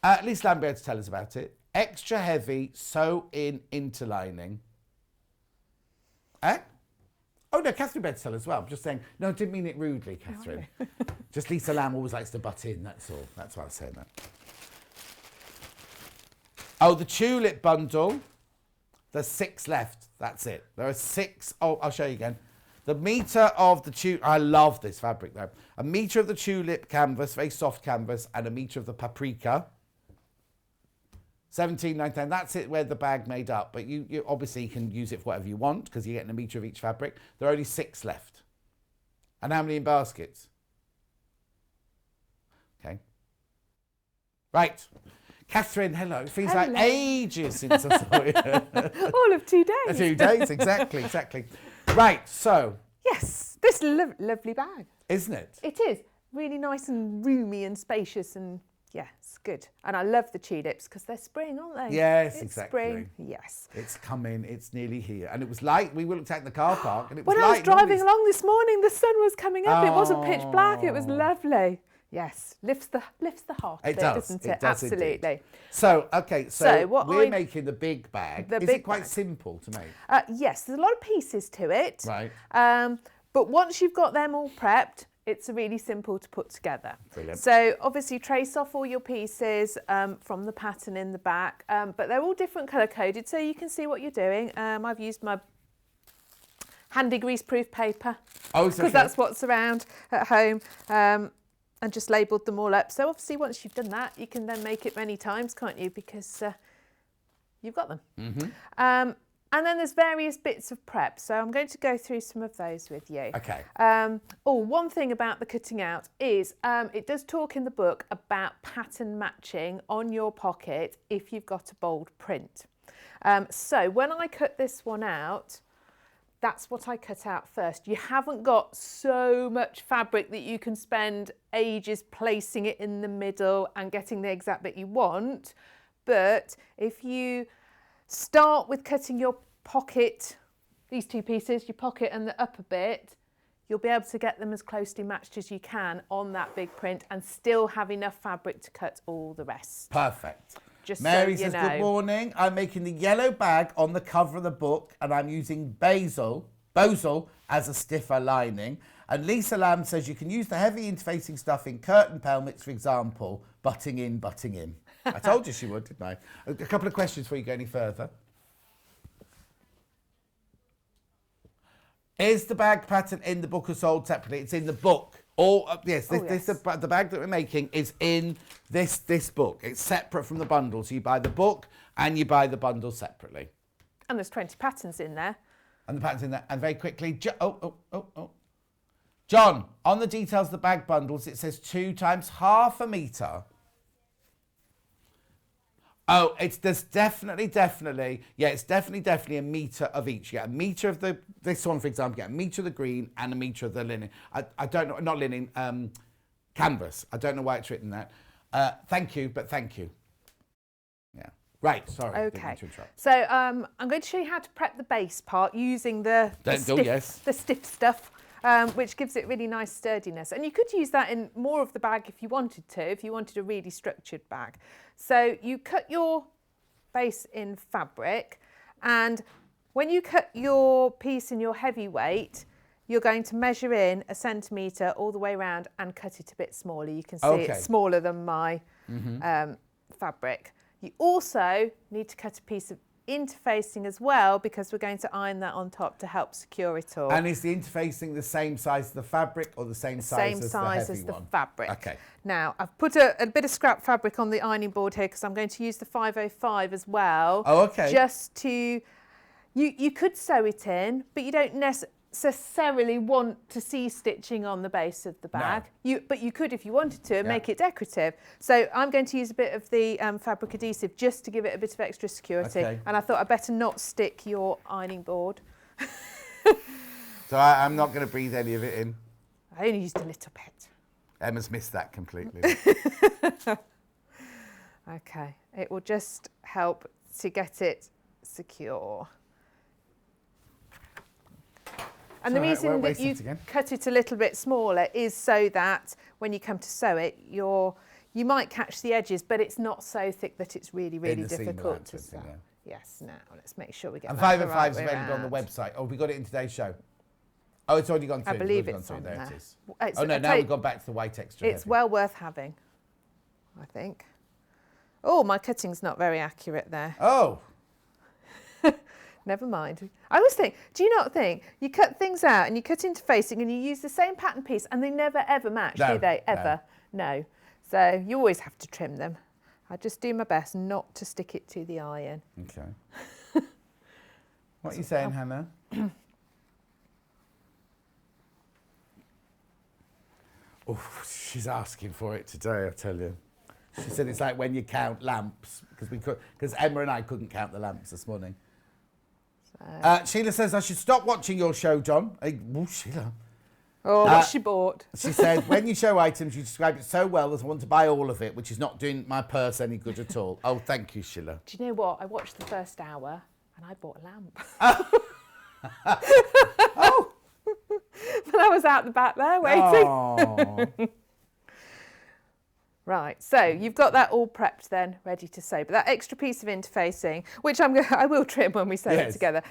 At least I'm able to tell us about it. Extra heavy sew-in interlining. Eh? Oh, no, Katharine better tell us as well. I'm just saying, no, I didn't mean it rudely, Katharine. Just Lisa Lamb always likes to butt in, that's all. That's why I was saying that. Oh, the tulip bundle. There's 6 left. That's it. There are 6. Oh, I'll show you again. The metre of the tulip. I love this fabric, though. A metre of the tulip canvas, very soft canvas, and a metre of the paprika. $17.99. That's it, where the bag made up. But you obviously can use it for whatever you want because you're getting a metre of each fabric. There are only 6 left. And how many in baskets? Right. Katharine, hello. It feels like ages since I saw you. All of 2 days. 2 days, exactly. Right, so. Yes, this lovely bag. Isn't it? It is. Really nice and roomy and spacious and, yeah, it's good. And I love the tulips because they're spring, aren't they? Yes, it's exactly. Spring, yes. It's coming, it's nearly here. And it was light. We looked out in the car park and it was When light. I was driving along this morning, the sun was coming up. It wasn't pitch black. It was Oh. lovely. Yes, lifts the heart a bit, doesn't it? It does Absolutely. indeed. So, okay, So what we're making the big bag. The Is big it quite bag. simple to make? Yes, there's a lot of pieces to it. Right. But once you've got them all prepped, it's really simple to put together. Brilliant. So obviously trace off all your pieces from the pattern in the back, but they're all different colour coded so you can see what you're doing. I've used my handy greaseproof paper because that's what's around at home, and just labelled them all up. So obviously once you've done that, you can then make it many times, can't you? Because you've got them. Mm-hmm. And then there's various bits of prep. So I'm going to go through some of those with you. Okay. One thing about the cutting out is it does talk in the book about pattern matching on your pocket if you've got a bold print. So when I cut this one out, that's what I cut out first. You haven't got so much fabric that you can spend ages placing it in the middle and getting the exact bit you want. But if you start with cutting your pocket, these two pieces, your pocket and the upper bit, you'll be able to get them as closely matched as you can on that big print and still have enough fabric to cut all the rest. Perfect. Just Mary so you says, know. good morning. I'm making the yellow bag on the cover of the book and I'm using bosal as a stiffer lining. And Lisa Lamb says you can use the heavy interfacing stuff in curtain pelmets, for example, butting in. I told you she would, didn't I? A couple of questions before you go any further. Is the bag pattern in the book or sold separately? It's in the book. Yes, the bag that we're making is in this book. It's separate from the bundle. So you buy the book and you buy the bundle separately. And there's 20 patterns in there. And the pattern's in there. And very quickly, John, on the details of the bag bundles, it says 2 times half a metre. Oh, there's definitely a metre of each. You get a metre of this one, for example, you get a metre of the green and a metre of the linen. I don't know, not linen, canvas. I don't know why it's written that. Thank you, but thank you. Yeah. Right, sorry. Okay. Didn't mean to interrupt. So I'm going to show you how to prep the base part using the stiff stuff. Which gives it really nice sturdiness. And you could use that in more of the bag if you wanted to, if you wanted a really structured bag. So you cut your base in fabric, and when you cut your piece in your heavyweight, you're going to measure in 1 centimetre all the way around and cut it a bit smaller. You can see it's smaller than my fabric. You also need to cut a piece of interfacing as well because we're going to iron that on top to help secure it all. And is the interfacing the same size as the fabric or the same size as the heavy one? Fabric. Okay. Now I've put a bit of scrap fabric on the ironing board here because I'm going to use the 505 as well. Oh, okay. Just to, you could sew it in, but you don't necessarily want to see stitching on the base of the bag. No. But you could, if you wanted to, make it decorative. So I'm going to use a bit of the fabric adhesive just to give it a bit of extra security. Okay. And I thought I'd better not stick your ironing board. So I'm not going to breathe any of it in. I only used a little bit. Emma's missed that completely. Okay, it will just help to get it secure. And the reason that you cut it a little bit smaller is so that when you come to sew it, you might catch the edges, but it's not so thick that it's really, really difficult to sew. Yes, now let's make sure we get that the right way And 505 is available on the website. Oh, we got it in today's show. Oh, it's already gone through. I believe it's on there. there. It is. Oh no, now we've gone back to the white extra. It's well worth having, I think. Oh, my cutting's not very accurate there. Oh. Never mind. I always think, do you not think, you cut things out and you cut interfacing and you use the same pattern piece and they never ever match, do they? Ever? No. So you always have to trim them. I just do my best not to stick it to the iron. Okay. What are you saying, Hannah? Oh, she's asking for it today, I tell you. She said it's like when you count lamps, because Emma and I couldn't count the lamps this morning. Sheila says, I should stop watching your show, John. Sheila. Oh, what she bought. She said, when you show items, you describe it so well as I want to buy all of it, which is not doing my purse any good at all. Oh, thank you, Sheila. Do you know what? I watched the first hour and I bought a lamp. Oh. But I was out the back there waiting. Oh. Right, so you've got that all prepped then, ready to sew. But that extra piece of interfacing, which I will trim when we sew it together,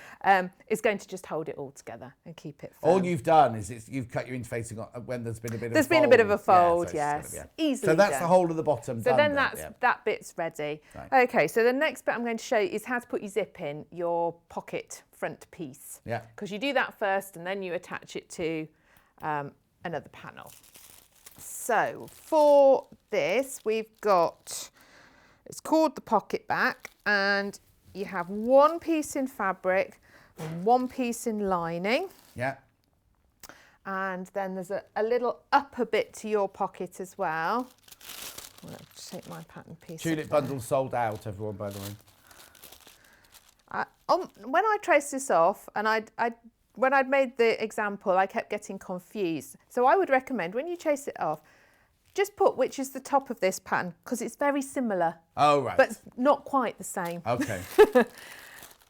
is going to just hold it all together and keep it firm. All you've done is you've cut your interfacing on when there's been a bit of a fold. There's been a bit of a fold, so yes. Kind of, Easily So that's done. the whole of the bottom So done. then that bit's ready. Right. Okay, so the next bit I'm going to show you is how to put your zip in your pocket front piece. Yeah. Because you do that first and then you attach it to another panel. So for this, we've got, it's called the pocket back, and you have one piece in fabric and one piece in lining. Yeah. And then there's a little upper bit to your pocket as well. I'm going to take my pattern piece. Tulip bundles sold out, everyone, by the way. When I traced this off, and when I'd made the example, I kept getting confused. So I would recommend when you trace it off, just put which is the top of this pattern, because it's very similar. Oh, right. But not quite the same. Okay.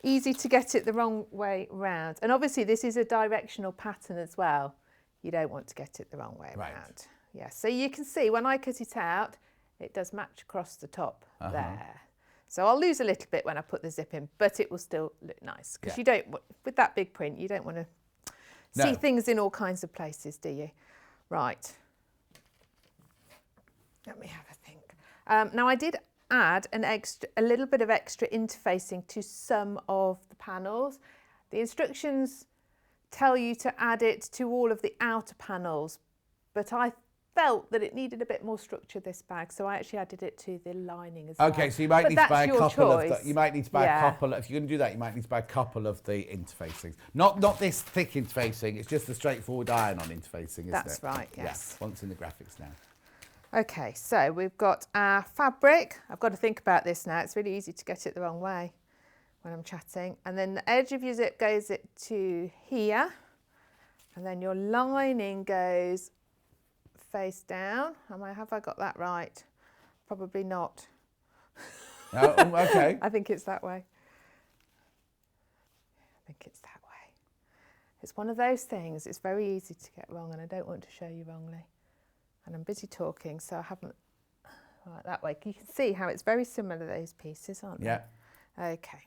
Easy to get it the wrong way round. And obviously this is a directional pattern as well. You don't want to get it the wrong way round. Yeah, so you can see when I cut it out, it does match across the top there. So I'll lose a little bit when I put the zip in, but it will still look nice. Because you don't, with that big print, you don't want to see things in all kinds of places, do you? Right. Let me have a think. Now I did add a little bit of extra interfacing to some of the panels. The instructions tell you to add it to all of the outer panels, but I felt that it needed a bit more structure, this bag, so I actually added it to the lining as well. Okay, so you might need to buy a couple of the, you might need to buy a couple, if you're going to do that, you might need to buy a couple of the interfacings. Not this thick interfacing, it's just the straightforward iron-on interfacing, isn't it? That's right, yes. Yeah, once in the graphics now. Okay, so we've got our fabric. I've got to think about this now. It's really easy to get it the wrong way when I'm chatting. And then the edge of your zip goes to here, and then your lining goes face down. Have I got that right? Probably not. Oh, okay. I think it's that way. It's one of those things, it's very easy to get wrong, and I don't want to show you wrongly. And I'm busy talking, so I haven't, right, that way. You can see how it's very similar, those pieces, aren't they? Yeah. Okay.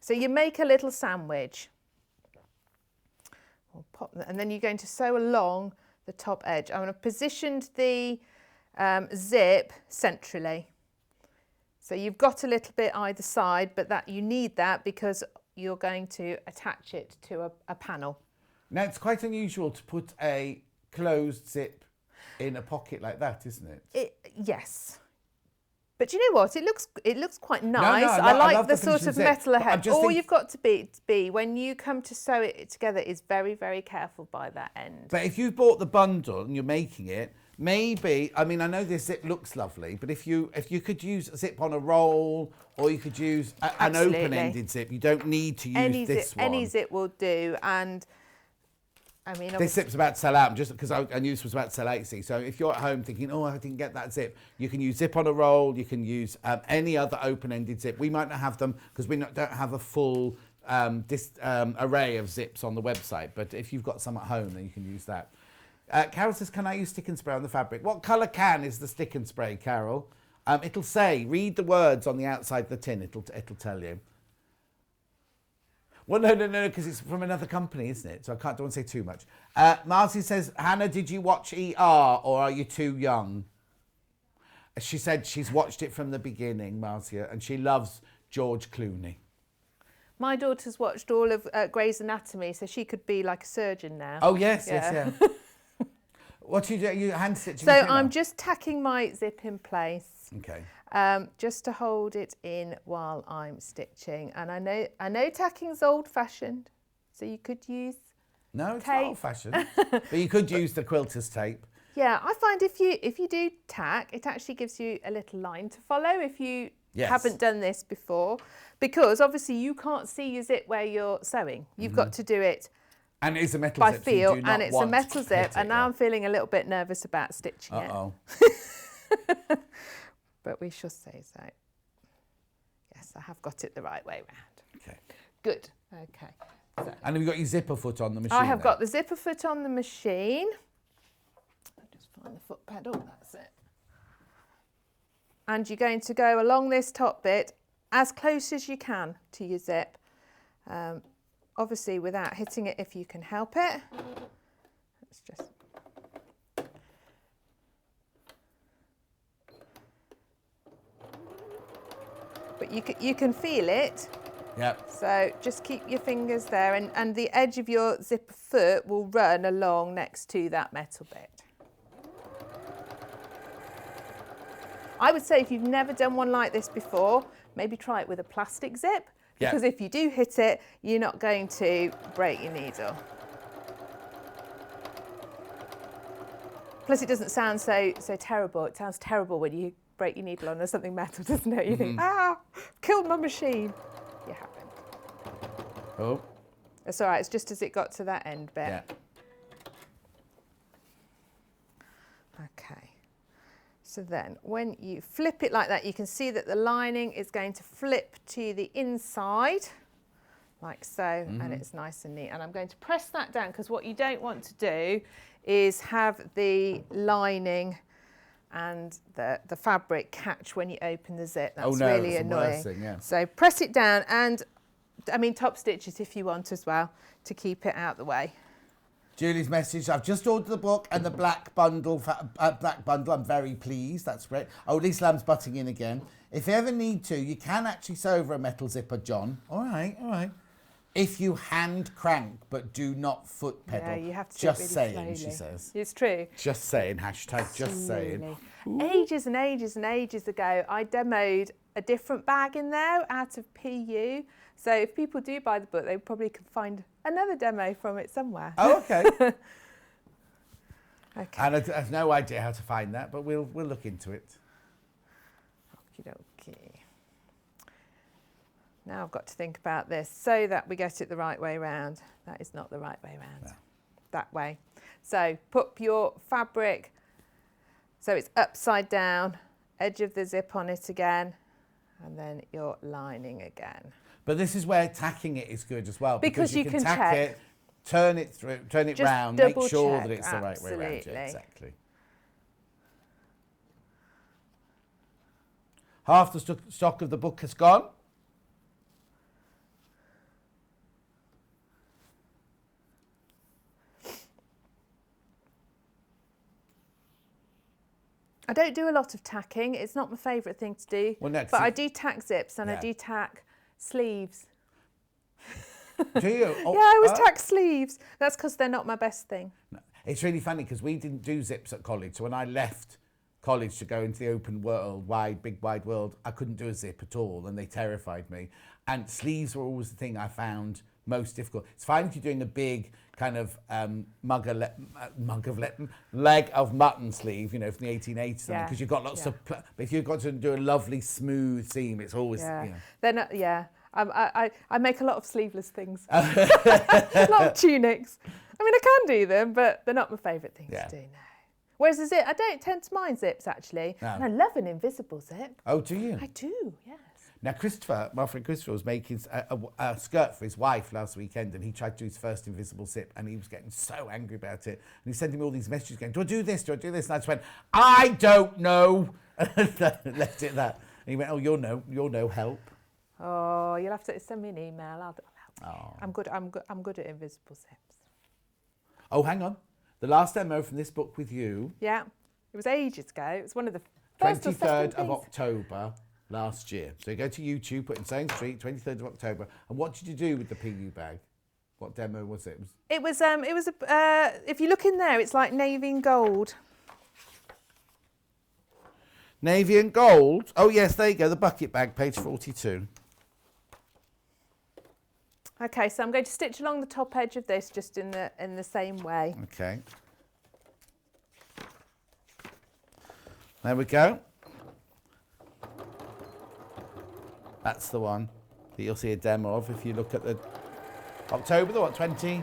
So you make a little sandwich. We'll pop that, and then you're going to sew along the top edge. I'm going to position the zip centrally. So you've got a little bit either side, but that you need that because you're going to attach it to a panel. Now, it's quite unusual to put a closed zip in a pocket like that, isn't it? Yes. But you know what? It looks quite nice. I like the sort of metal ahead. All you've got to be when you come to sew it together is very, very careful by that end. But if you've bought the bundle and you're making it, maybe, I mean, I know this zip looks lovely, but if you could use a zip on a roll, or you could use an open-ended zip, you don't need to use this one. Any zip will do, and I mean, this zip's about to sell out, just because I knew this was about to sell out, you see. So if you're at home thinking, oh, I didn't get that zip, you can use zip on a roll, you can use any other open-ended zip. We might not have them because we don't have a full array of zips on the website, but if you've got some at home, then you can use that. Carol says, can I use stick and spray on the fabric? What colour can is the stick and spray, Carol? It'll say, read the words on the outside of the tin, it'll tell you. Well, no, because it's from another company, isn't it? So I don't want to say too much. Marcy says, Hannah, did you watch ER or are you too young? She said she's watched it from the beginning, Marcia, and she loves George Clooney. My daughter's watched all of Grey's Anatomy, so she could be like a surgeon now. Oh, yes. What do you do? Are you hand stitching? So I'm just tacking my zip in place. Okay. Just to hold it in while I'm stitching. And I know tacking's old-fashioned, so you could use No, it's tape. not old-fashioned. But you could use the quilter's tape. Yeah, I find if you do tack, it actually gives you a little line to follow if you haven't done this before, because obviously you can't see your zip where you're sewing. You've got to do it And it's a metal by zip, feel, so you do not and it's a want metal to zip. hit it, And now I'm feeling a little bit nervous about stitching it. But we shall say so. Yes, I have got it the right way round. Okay. Good. Okay. So And have you got your zipper foot on the machine? I have then? got the zipper foot on the machine. I'll just find the foot pedal. That's it. And you're going to go along this top bit as close as you can to your zip. Obviously without hitting it if you can help it. Let's just... But you can feel it. Yep. So just keep your fingers there, and the edge of your zipper foot will run along next to that metal bit. I would say if you've never done one like this before, maybe try it with a plastic zip, because if you do hit it, you're not going to break your needle. Plus it doesn't sound so terrible. It sounds terrible when you break your needle on something metal, doesn't it? You think, killed my machine. You haven't. Oh. It's all right, it's just as it got to that end bit. Yeah. Okay. So then when you flip it like that, you can see that the lining is going to flip to the inside, like so, and it's nice and neat. And I'm going to press that down, because what you don't want to do is have the lining and the fabric catch when you open the zip. That's really that's the annoying. worst thing, yeah. So press it down, and I mean top stitch it if you want as well, to keep it out the way. Julie's message, I've just ordered the book and the black bundle. I'm very pleased. That's great. Oh, Lisa Lamb's butting in again. If you ever need to, you can actually sew over a metal zipper, John. All right, all right. If you hand crank, but do not foot pedal. Yeah, you have to just do it saying, really she slowly. says. It's true. Just saying, hashtag just saying. Ages and ages and ages ago, I demoed a different bag in there out of PU. So if people do buy the book, they probably can find another demo from it somewhere. Oh, okay. Okay. And I have no idea how to find that, but we'll look into it. Okie dokie. Now I've got to think about this so that we get it the right way round. That is not the right way round. No. That way. So put your fabric so it's upside down, edge of the zip on it again, and then your lining again. But this is where tacking it is good as well. Because you can tack check. it, turn it through, turn it Just round, make double sure check, that it's the right way around. absolutely. Yeah, exactly. Half the stock of the book has gone. I don't do a lot of tacking. It's not my favourite thing to do. Well, next but is- I do tack zips and I Yeah. do tack sleeves. Do you? Oh, Yeah, I always tack sleeves. That's because they're not my best thing. It's really funny because we didn't do zips at college. So when I left college to go into the open world, big wide world, I couldn't do a zip at all, and they terrified me. And sleeves were always the thing I found most difficult. It's fine if you're doing a big kind of leg of mutton sleeve, you know, from the 1880s, Yeah. because you've got lots of. But if you've got to do a lovely smooth seam, it's always. Yeah. You know. They're not, yeah. I make a lot of sleeveless things. A lot of tunics. I mean, I can do them, but they're not my favourite things Yeah. to do now. Whereas a zip, I don't tend to mind zips actually. No. And I love an invisible zip. Oh, do you? I do, yes. Now, Christopher, my friend Christopher, was making a skirt for his wife last weekend, and he tried to do his first invisible zip, and he was getting so angry about it. And he sent him all these messages going, do I do this? Do I do this? And I just went, I don't know. Left it at that. And he went, oh, you'll know, help. Oh, you'll have to send me an email. I'll help you. Oh. I'm good at invisible zips. Oh, hang on. The last demo from this book with you, Yeah, it was ages ago. It was one of the first or 23rd second of things. October last year. So you go to YouTube, put in Sewing Street, 23rd of October. And what did you do with the PU bag? What demo was it? It was if you look in there, it's like navy and gold. Navy and gold. Oh, yes, there you go. The bucket bag, page 42. Okay, so I'm going to stitch along the top edge of this just in the same way. Okay. There we go. That's the one that you'll see a demo of if you look at the October, the what, 23rd.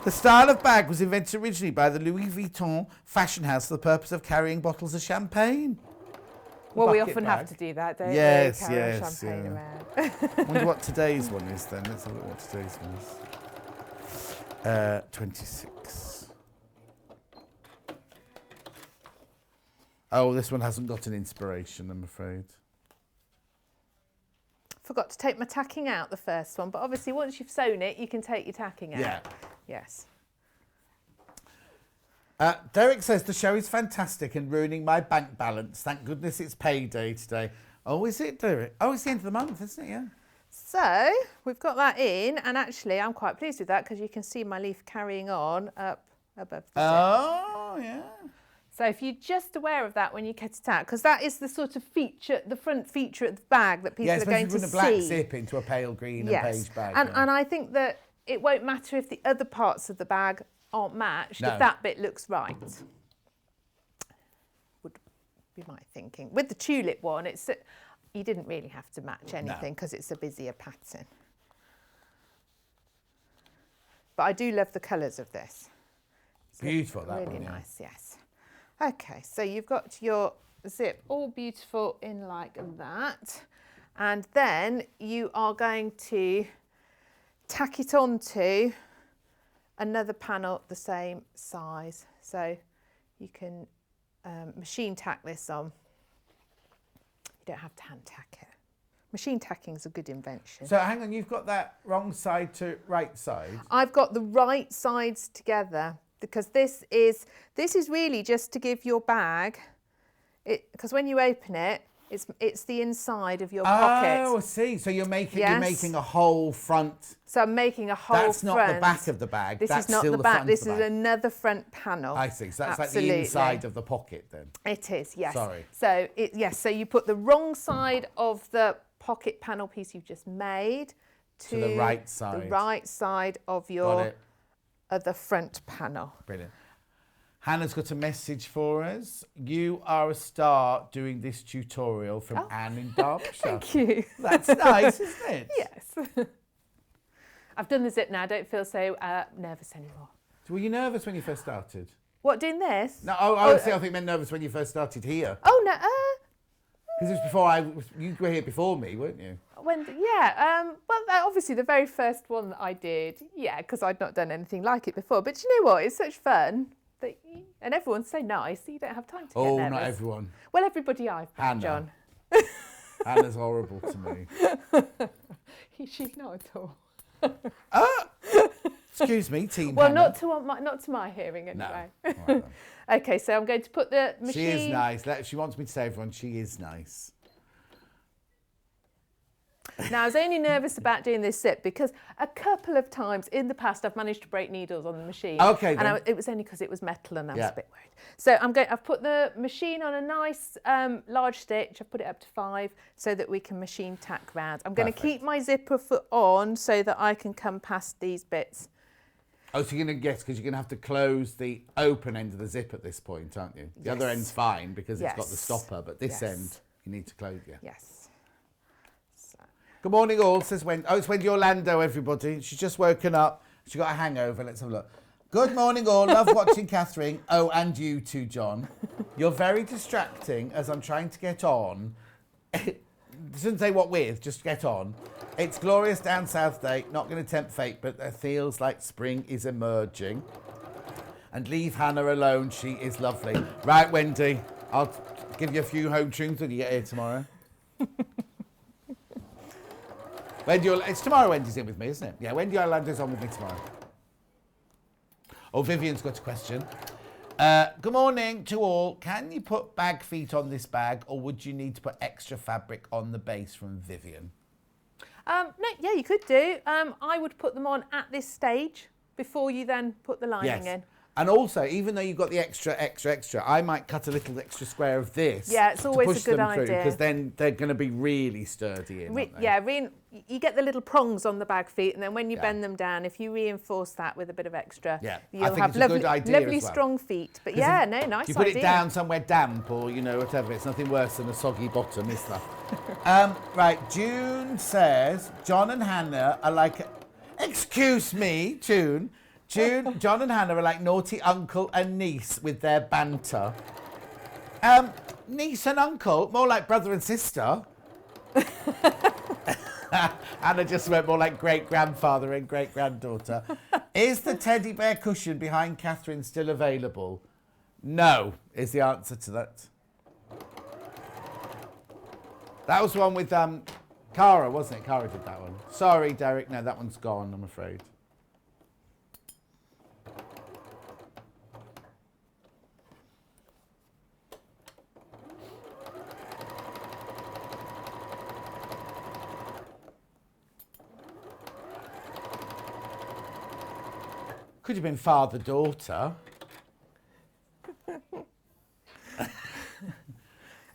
The style of bag was invented originally by the Louis Vuitton fashion house for the purpose of carrying bottles of champagne. Well, we Bucket often bag. have to do that, don't Yes, we? Carry yes, champagne yeah. around. I wonder what today's one is then. Let's have a look what today's one is. 26. Oh, this one hasn't got an inspiration, I'm afraid. Forgot to take my tacking out, the first one, but obviously once you've sewn it, you can take your tacking out. Yeah. Yes. Derek says the show is fantastic and ruining my bank balance. Thank goodness it's payday today. Oh, is it, Derek? Oh, it's the end of the month, isn't it? Yeah. So we've got that in, and actually I'm quite pleased with that because you can see my leaf carrying on up above the zip. Oh, yeah. So if you're just aware of that when you cut it out, because that is the sort of feature, the front feature of the bag that people are going to see. Yes, putting a black zip into a pale green and beige bag. And I think that it won't matter if the other parts of the bag aren't matched, if that bit looks right. Would be my thinking. With the tulip one, you didn't really have to match anything because it's a busier pattern. But I do love the colours of this. It's beautiful, that really one, yeah. nice, yes. Okay, so you've got your zip all beautiful in like that. And then you are going to tack it onto another panel the same size. So you can machine tack this on. You don't have to hand tack it. Machine tacking is a good invention. So hang on, you've got that wrong side to right side? I've got the right sides together because this is really just to give your bag, because when you open it, it's the inside of your pocket. Oh, I see. So you're making a whole front. So I'm making a whole front. That's not the back of the bag. This That's is not still the back. front This of the is bag. another front panel. I see. So that's Absolutely. like the inside of the pocket then. It is, yes. Sorry. So so you put the wrong side of the pocket panel piece you've just made to the right side. The right side of your other front panel. Brilliant. Hannah's got a message for us. You are a star doing this tutorial from Anne in Derbyshire. Thank you. That's nice, isn't it? Yes. I've done the zip now. I don't feel so nervous anymore. So were you nervous when you first started? What, doing this? No, I think you meant nervous when you first started here. Oh, no. Because it was before you were here before me, weren't you? Well, obviously the very first one that I did, because I'd not done anything like it before. But you know what? It's such fun. And everyone's so nice that you don't have time to get nervous. Not everyone. Well, everybody I've met, Hannah. John. Hannah's horrible to me. She's not at all. Excuse me, team Well, Hannah. not to my hearing anyway. No. All right, Okay, so I'm going to put the machine... She is nice. She wants me to say everyone, she is nice. Now, I was only nervous about doing this zip because a couple of times in the past I've managed to break needles on the machine. Okay, then. And it was only because it was metal and I was a bit worried. So I've put the machine on a nice large stitch. I've put it up to 5 so that we can machine tack round. I'm going to keep my zipper foot on so that I can come past these bits. Oh, so you're going to guess because you're going to have to close the open end of the zip at this point, aren't you? The other end's fine because it's got the stopper, but this end you need to close, Yes. Good morning all, says Wendy. Oh, it's Wendy Orlando, everybody. She's just woken up. She got a hangover. Let's have a look. Good morning all. Love watching Katharine. Oh, and you too, John. You're very distracting as I'm trying to get on. Shouldn't say what with, just get on. It's glorious down south day. Not going to tempt fate, but it feels like spring is emerging. And leave Hannah alone. She is lovely. Right, Wendy. I'll give you a few home tunes when you get here tomorrow. It's tomorrow Wendy's in with me, isn't it? Yeah, Wendy Orlando's on with me tomorrow. Oh, Vivian's got a question. Good morning to all. Can you put bag feet on this bag or would you need to put extra fabric on the base from Vivian? No, yeah, you could do. I would put them on at this stage before you then put the lining in. And also, even though you've got the extra, I might cut a little extra square of this. Yeah, it's always to push a good them through, idea. because then they're going to be really sturdy in, aren't they? You get the little prongs on the bag feet, and then when you bend them down, if you reinforce that with a bit of extra, I think it's a good idea lovely as well. strong feet. But nice idea. You put it down somewhere damp or, whatever. It's nothing worse than a soggy bottom, is there? Right, June says, John and Hannah are like... Excuse me, June, John and Hannah are like naughty uncle and niece with their banter. Niece and uncle, more like brother and sister. Hannah just went more like great-grandfather and great-granddaughter. Is the teddy bear cushion behind Katharine still available? No, is the answer to that. That was one with Cara, wasn't it? Cara did that one. Sorry, Derek. No, that one's gone, I'm afraid. Could have been father-daughter.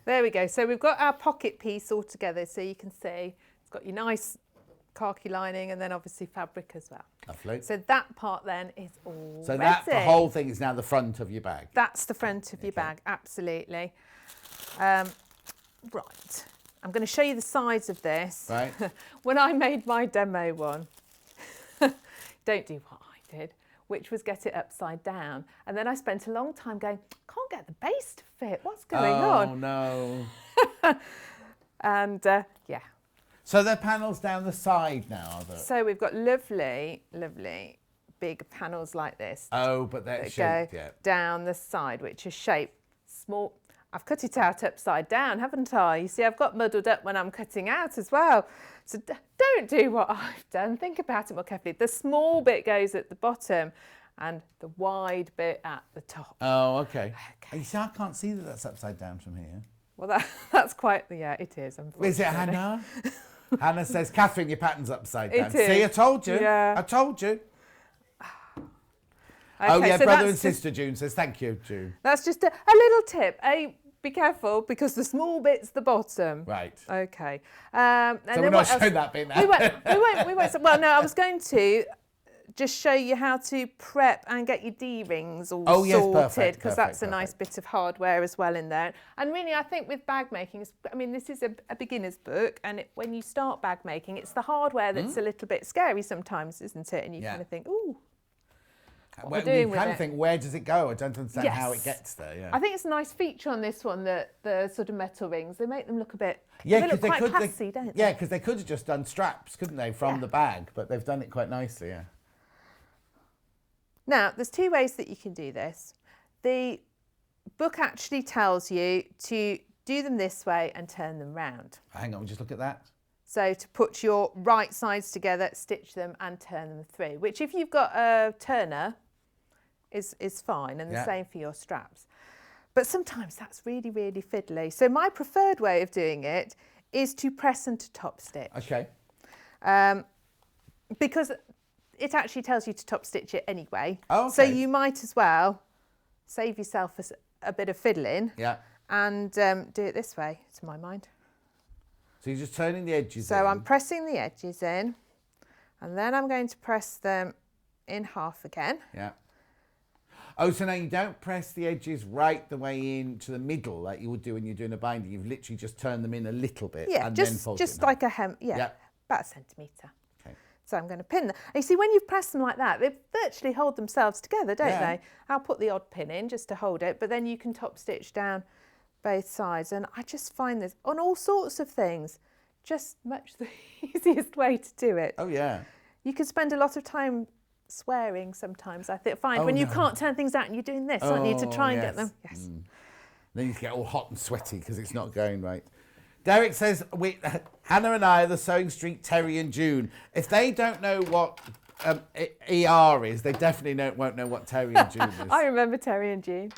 There we go. So we've got our pocket piece all together, so you can see it's got your nice khaki lining and then obviously fabric as well. Lovely. So that part then is all So ready. the whole thing is now the front of your bag. That's the front of your bag, absolutely. Right. I'm going to show you the sides of this. Right. When I made my demo one, don't do what I did, which was get it upside down. And then I spent a long time going, can't get the base to fit. What's going on? Oh, no. And yeah. So they're panels down the side now, are they? So we've got lovely, lovely big panels like this. Oh, but they're that shaped, go down the side, which is shaped small. I've cut it out upside down, haven't I? You see, I've got muddled up when I'm cutting out as well. So don't do what I've done. Think about it more carefully. The small bit goes at the bottom and the wide bit at the top. Oh, okay. You see, I can't see that that's upside down from here. Well, that's quite, yeah, it is, unfortunately. Is it Hannah? Hannah says, Katharine, your pattern's upside down. It is. See, I told you. Yeah. I told you. Okay, Oh, yeah, so brother and that's sister, June says. Thank you, June. That's just a little tip. Be careful because the small bit's the bottom. Right. Okay. So And we're then not what showing else? that bit now. We won't. Well, no, I was going to just show you how to prep and get your D-rings all sorted, because that's a nice bit of hardware as well in there. And really, I think with bag making, I mean, this is a beginner's book, and when you start bag making, it's the hardware that's a little bit scary sometimes, isn't it? And you kind of think, ooh. Well, you kind of think, where does it go? I don't understand how it Yes. gets there. Yeah. I think it's a nice feature on this one, that the sort of metal rings, they make them look a bit, Yeah, they look because quite classy, don't they? Yeah, because they could have just done straps, couldn't they, from Yeah. the bag? But they've done it quite nicely, yeah. Now, there's two ways that you can do this. The book actually tells you to do them this way and turn them round. Hang on, just look at that. So to put your right sides together, stitch them and turn them through, which if you've got a turner is fine, and the same for your straps. But sometimes that's really, really fiddly. So my preferred way of doing it is to press and to top stitch. Okay. Because it actually tells you to top stitch it anyway. Oh, okay. So you might as well save yourself a bit of fiddling and do it this way, to my mind. So you're just turning the edges in. So I'm pressing the edges in, and then I'm going to press them in half again. Yeah. Oh, so now you don't press the edges right the way into the middle like you would do when you're doing a binding. You've literally just turned them in a little bit. Yeah, and just then fold just it in like half. a hem. Yeah, Yep. about a centimetre. Okay. So I'm going to pin them. And you see, when you've pressed them like that, they virtually hold themselves together, don't they? I'll put the odd pin in just to hold it, but then you can top stitch down both sides. And I just find this, on all sorts of things, just much the easiest way to do it. Oh, yeah. You can spend a lot of time swearing sometimes, I find, when you can't turn things out and you're doing this, aren't you, to try and get them. Yes. Then you get all hot and sweaty because it's not going right. Derek says, Hannah and I are the Sewing Street Terry and June. If they don't know what ER is, they definitely won't know what Terry and June is. I remember Terry and June.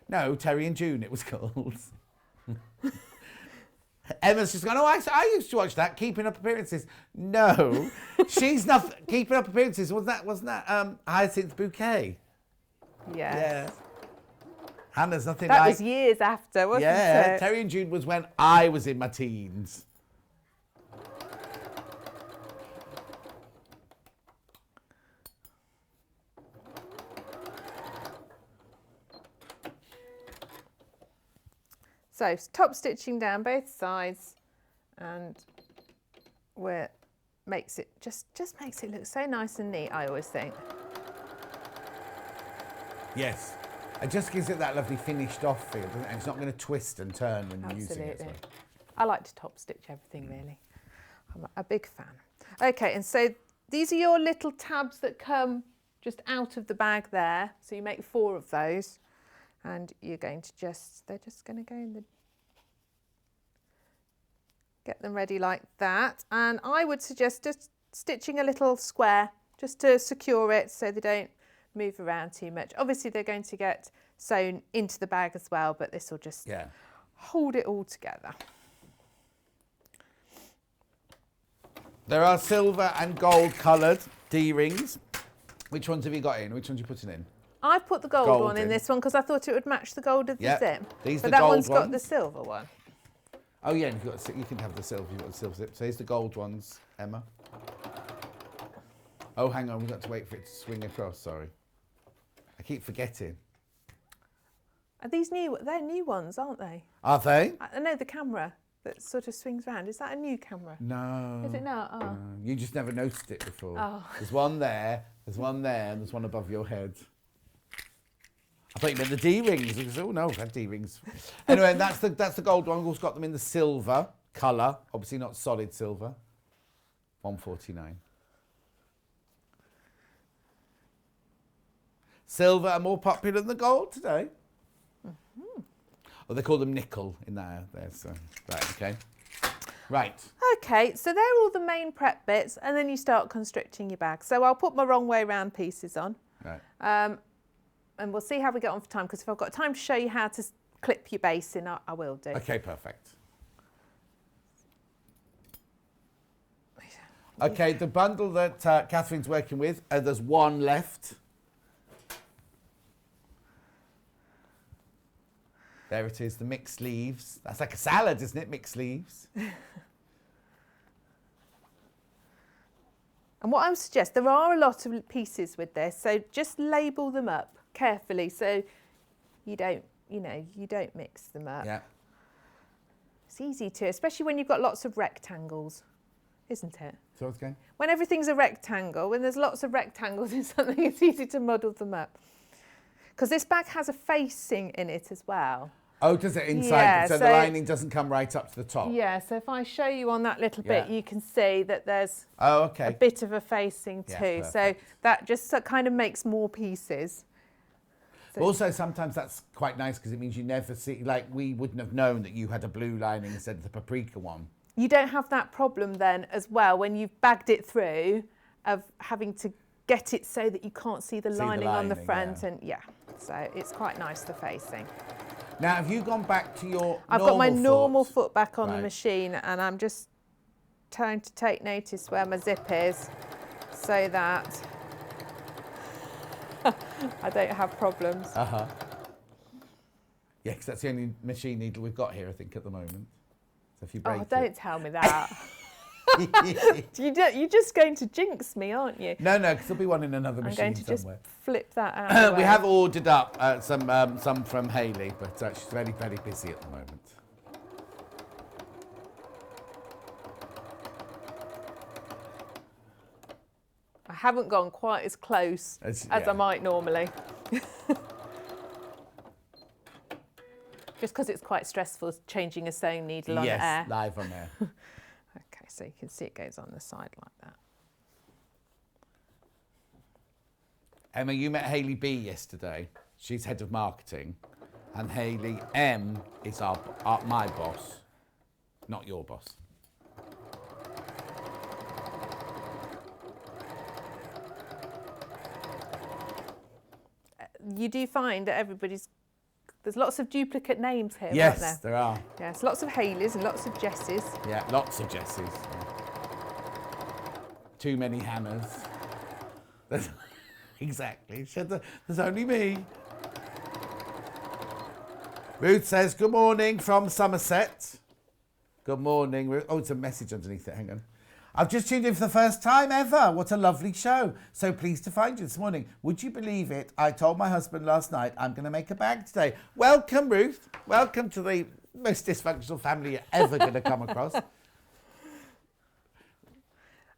No, Terry and June it was called. Emma's just gone, oh, I used to watch that, Keeping Up Appearances. No, she's not Keeping Up Appearances. Wasn't that Hyacinth Bouquet? Yes. Yeah. Hannah's nothing That like... was years after, wasn't Yeah, it? Terry and Jude was when I was in my teens. So top stitching down both sides, and where makes it just makes it look so nice and neat, I always think. Yes. It just gives it that lovely finished off feel, doesn't it? And it's not going to twist and turn when you're using it. So. I like to top stitch everything, really. I'm a big fan. Okay, and so these are your little tabs that come just out of the bag there. So you make 4 of those, and you're going to they're just going to go in the... Get them ready like that. And I would suggest just stitching a little square just to secure it so they don't move around too much. Obviously they're going to get sewn into the bag as well, but this will just hold it all together. There are silver and gold coloured D-rings. Which ones have you got in? Which ones are you putting in? I've put the gold one in this one because I thought it would match the gold of the zip. These but the that gold one's got ones. the silver one. Oh yeah, you can have the silver. You've got the silver zip. So here's the gold ones, Emma. Oh, hang on, we've got to wait for it to swing across. Sorry, I keep forgetting. Are these new? They're new ones, aren't they? Are they? I know the camera that sort of swings round. Is that a new camera? No. Is it not? Oh. No. You just never noticed it before. Oh. There's one there. There's one there, and there's one above your head. I thought you meant the D-rings. I was, oh no, I've had D-rings. Anyway, that's the gold one. We've also got them in the silver colour. Obviously not solid silver. $149. Silver are more popular than the gold today. Mm-hmm. Oh, they call them nickel in there. So right, okay. Right. Okay, so they're all the main prep bits, and then you start constricting your bag. So I'll put my wrong way round pieces on. Right. And we'll see how we get on for time, because if I've got time to show you how to clip your base in, I will do. Okay, perfect. Okay, the bundle that Catherine's working with, there's one left. There it is, the mixed sleeves. That's like a salad, isn't it? Mixed sleeves. And what I would suggest, there are a lot of pieces with this, so just label them up carefully so you don't mix them up. Yeah. It's easy to, especially when you've got lots of rectangles, isn't it? So what's going? When everything's a rectangle, when there's lots of rectangles in something, it's easy to muddle them up. Because this bag has a facing in it as well. Oh, does it inside? Yeah, so the lining doesn't come right up to the top? Yeah, so if I show you on that little bit, you can see that there's a bit of a facing too. So that just kind of makes more pieces. So also, sometimes that's quite nice because it means you never see, like we wouldn't have known that you had a blue lining instead of the paprika one. You don't have that problem then as well when you've bagged it through of having to get it so that you can't see the lining on the front. And so it's quite nice, the facing. Now, have you gone back to your I've got my normal foot? foot back on the machine, and I'm just trying to take notice where my zip is so that I don't have problems. Yeah, because that's the only machine needle we've got here, I think, at the moment. So if you break it... don't tell me that. You're just going to jinx me, aren't you? No, because there'll be one in another machine I'm going to somewhere. just flip that out. We have ordered up some from Hayley, but she's very, very busy at the moment. I haven't gone quite as close as I might normally. Just because it's quite stressful changing a sewing needle on air. Yes, live on air. Okay, so you can see it goes on the side like that. Emma, you met Hayley B yesterday. She's head of marketing. And Hayley M is my boss, not your boss. You do find that There's lots of duplicate names here, aren't Yes, there? there are. Yes, lots of Haleys and lots of Jesses. Yeah, lots of Jessies. Yeah. Too many Hannahs. Exactly. There's only me. Ruth says, good morning from Somerset. Good morning, Ruth. Oh, it's a message underneath it. Hang on. I've just tuned in for the first time ever. What a lovely show. So pleased to find you this morning. Would you believe it? I told my husband last night I'm going to make a bag today. Welcome, Ruth. Welcome to the most dysfunctional family you're ever going to come across.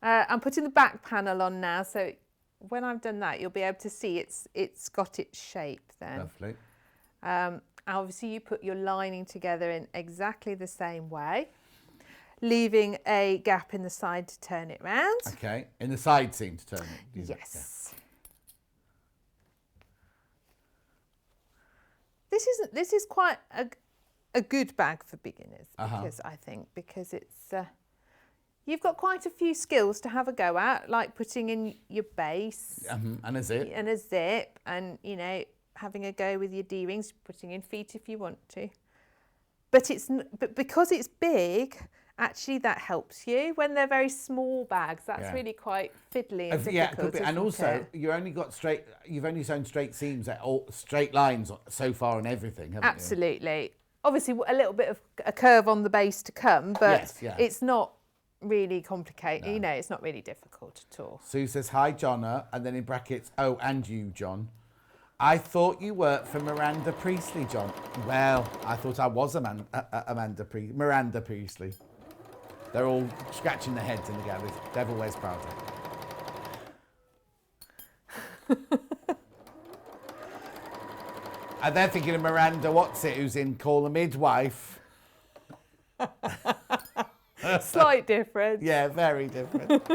I'm putting the back panel on now, so when I've done that, you'll be able to see it's got its shape then. Lovely. Obviously, you put your lining together in exactly the same way, leaving a gap in the side to turn it round. Okay, in the side seam to turn it. Yes. This is quite a good bag for beginners because I think it's you've got quite a few skills to have a go at, like putting in your base And a zip. and a zip, and having a go with your D-rings, putting in feet if you want to. But because it's big, actually that helps you. When they're very small bags, that's really quite fiddly and difficult. Yeah, it could be. And also, you've only sewn straight seams, or straight lines so far on everything, haven't you? Absolutely. Obviously, a little bit of a curve on the base to come, but it's not really complicated. No. It's not really difficult at all. Sue says, hi, Jonna, and then in brackets, oh, and you, John. I thought you worked for Miranda Priestley, John. Well, I thought I was Miranda Priestley. They're all scratching their heads in the gallery. Devil wears Prada. And they're thinking of Miranda, who's in Call the Midwife. Slight difference. Yeah, very different.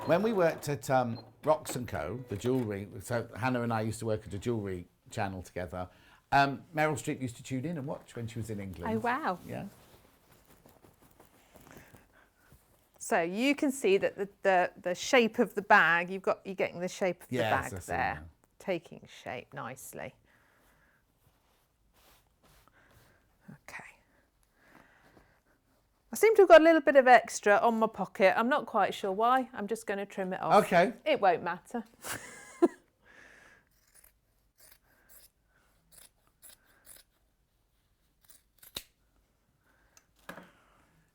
When we worked at Rocks & Co, the jewellery, so Hannah and I used to work at a jewellery channel together, Meryl Streep used to tune in and watch when she was in England. Oh, wow. Yeah. So you can see that the shape of the bag, you're getting the shape of the bag there, taking shape nicely. Okay. I seem to have got a little bit of extra on my pocket. I'm not quite sure why. I'm just going to trim it off. Okay. It won't matter.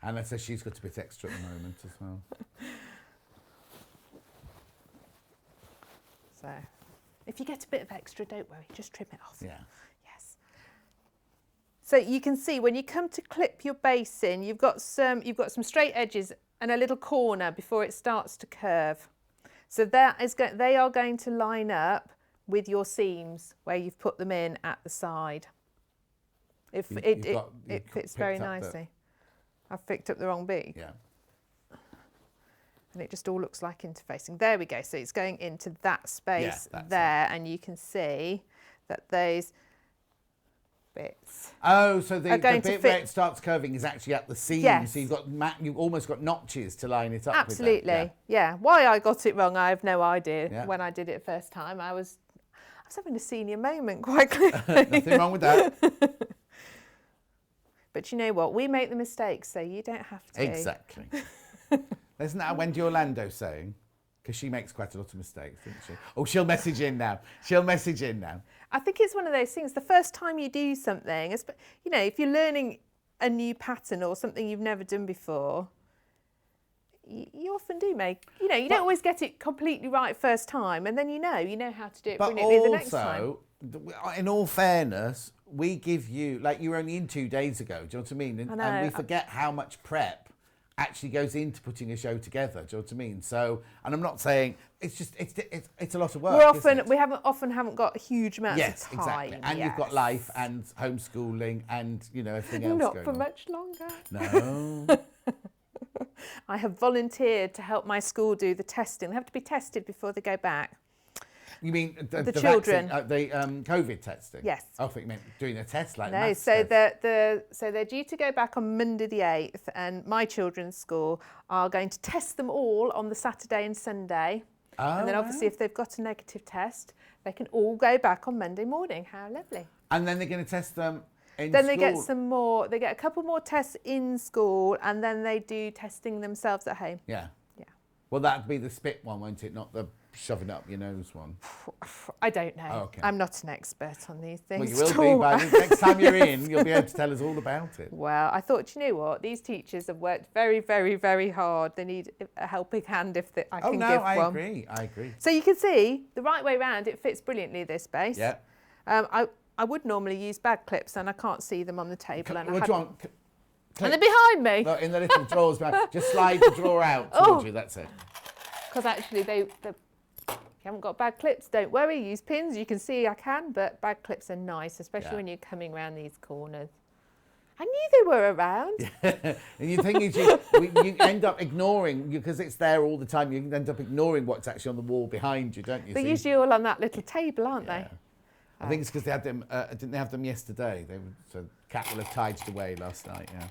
Anna says she's got a bit extra at the moment as well. So, if you get a bit of extra, don't worry, just trim it off. Yeah. Yes. So you can see when you come to clip your base in, you've got some straight edges and a little corner before it starts to curve. So they are going to line up with your seams where you've put them in at the side. It fits very nicely. I've picked up the wrong bead. Yeah. And it just all looks like interfacing. There we go. So it's going into that space and you can see that those bits. Oh, so the bit where it starts curving is actually at the seam. Yes. So you've almost got notches to line it up Absolutely. with. Absolutely. Yeah. Why I got it wrong, I have no idea. Yeah. When I did it first time, I was having a senior moment, quite clearly. Nothing wrong with that. But you know what? We make the mistakes, so you don't have to. Exactly. Isn't that Wendy Orlando saying? Because she makes quite a lot of mistakes, doesn't she? Oh, she'll message in now. I think it's one of those things, the first time you do something, if you're learning a new pattern or something you've never done before, you often do make, you don't always get it completely right first time, and then you know how to do it brilliantly the next time. In all fairness, we give you, like you were only in 2 days ago, do you know what I mean? And we forget how much prep actually goes into putting a show together, do you know what I mean? So, and I'm not saying, it's a lot of work. We haven't got huge amounts of time. Exactly. And you've got life and homeschooling and, everything else Not going for on. much longer. No. I have volunteered to help my school do the testing. They have to be tested before they go back. You mean the children? Vaccine, the COVID testing? Yes. I thought you meant doing a test like no. So they're due to go back on Monday the 8th, and my children's school are going to test them all on the Saturday and Sunday. And then obviously if they've got a negative test, they can all go back on Monday morning. How lovely. And then they're going to test them in Then school? they get some more, they get a couple more tests in school, and then they do testing themselves at home. Yeah. Yeah. Well, that'd be the spit one, won't it? Not the shoving up your nose one. I don't know. Oh, okay. I'm not an expert on these things. Well, you will be, but next time you're in, you'll be able to tell us all about it. Well, I thought, you know what? These teachers have worked very, very, very hard. They need a helping hand if I can give one. I agree. So you can see the right way round, it fits brilliantly, this base. Yeah. I would normally use bag clips, and I can't see them on the table. What do you want? And they're behind me. No, in the little drawers. Just slide the drawer out towards you, that's it. Because actually, if you haven't got bag clips, don't worry, use pins. You can see I can, but bag clips are nice, especially when you're coming around these corners. I knew they were around. And the thing is, you end up ignoring, because it's there all the time, you end up ignoring what's actually on the wall behind you, don't you? They're usually all on that little table, aren't they? I think it's because they had them, didn't they have them yesterday? So Cat will have tidied away last night, yeah.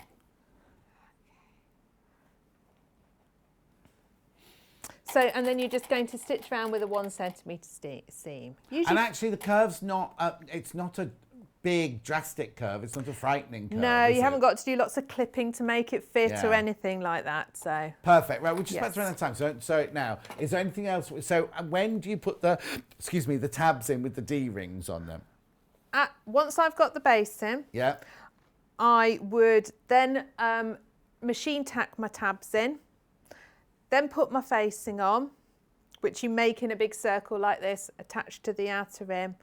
So, and then you're just going to stitch around with a 1 centimetre seam. Usually, And actually the curve's not, it's not a big drastic curve, it's not a frightening curve. no, is you haven't it? got to do lots of clipping to make it fit or Yeah. anything like that. So, Perfect, right, we're just about Yes. to run out of time, so now, is there anything else? So when do you put the tabs in with the D-rings on them? once I've got the base in, Yeah, I would then machine tack my tabs in, then put my facing on, which you make in a big circle like this, attached to the outer rim.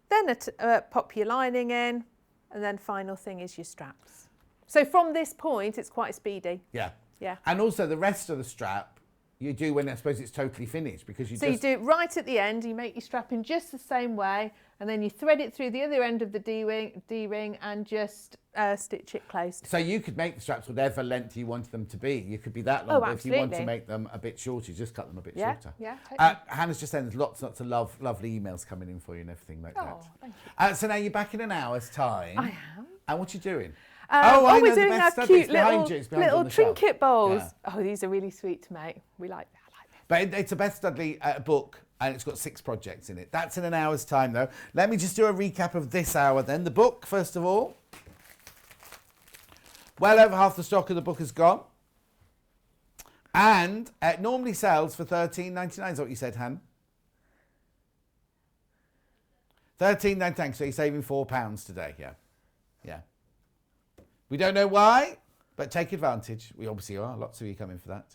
Then pop your lining in, and then final thing is your straps. So from this point, it's quite speedy. yeah. Yeah. And also the rest of the strap, you do when I suppose it's totally finished, because you So just... you do it right at the end, you make your strap in just the same way, and then you thread it through the other end of the D-ring and just stitch it closed. So you could make the straps whatever length you wanted them to be. You could be that long, Oh, but if you want to absolutely. make them a bit shorter, you just cut them a bit Yeah, shorter. yeah, totally. Hannah's just saying there's lots of lovely emails coming in for you and everything like Oh, that. thank you. So now you're back in an hour's time. I am. And what you doing? I know, we're the doing best our stuff. It's cute behind you, it's behind you on little the shelf. trinket bowls. Yeah. Oh, these are really sweet to make. We like that. But it's a Beth Studley book, and it's got 6 projects in it. That's in an hour's time, though. Let me just do a recap of this hour, then. The book, first of all. Well over half the stock of the book is gone. And it normally sells for $13.99, is what you said, Han? $13.99, so you're saving £4 today, yeah. Yeah. We don't know why, but take advantage. We obviously are. Lots of you coming for that.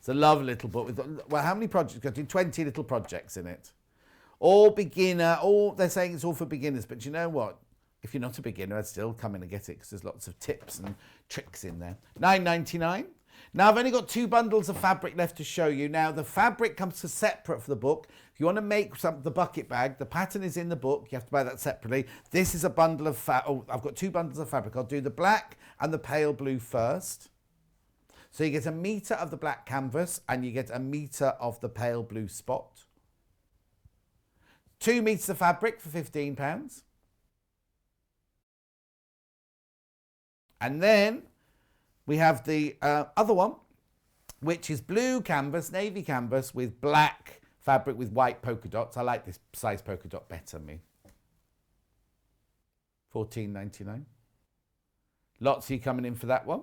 It's a lovely little book. Well, how many projects? Got 20 little projects in it. All beginner, they're saying it's all for beginners, but you know what? If you're not a beginner, I'd still come in and get it, because there's lots of tips and tricks in there. $9.99. Now, I've only got 2 bundles of fabric left to show you. Now, the fabric comes separate for the book. If you want to make the bucket bag, the pattern is in the book. You have to buy that separately. This is a bundle of I've got 2 bundles of fabric. I'll do the black and the pale blue first. So you get 1 metre of the black canvas and you get 1 metre of the pale blue spot. 2 metres of fabric for £15. And then we have the other one, which is blue canvas, navy canvas with black fabric with white polka dots. I like this size polka dot better, me. $14.99. Lots of you coming in for that one.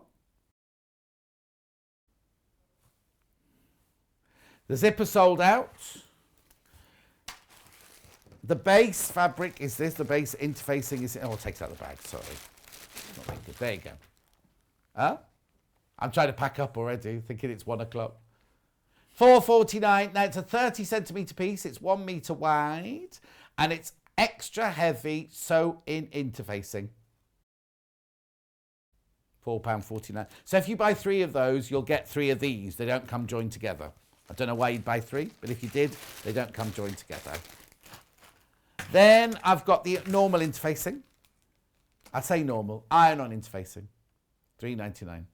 The zipper sold out. The base fabric is this. The base interfacing is... Oh, it takes out the bag, sorry. Not very good. There you go. Huh? I'm trying to pack up already, thinking it's 1 o'clock. $4.49. Now, it's a 30 centimetre piece. It's 1 metre wide. And it's extra heavy sew-in interfacing. £4.49. So if you buy 3 of those, you'll get 3 of these. They don't come joined together. I don't know why you'd buy 3, but if you did, they don't come joined together. Then I've got the normal interfacing. I say normal, iron-on interfacing. $3.99.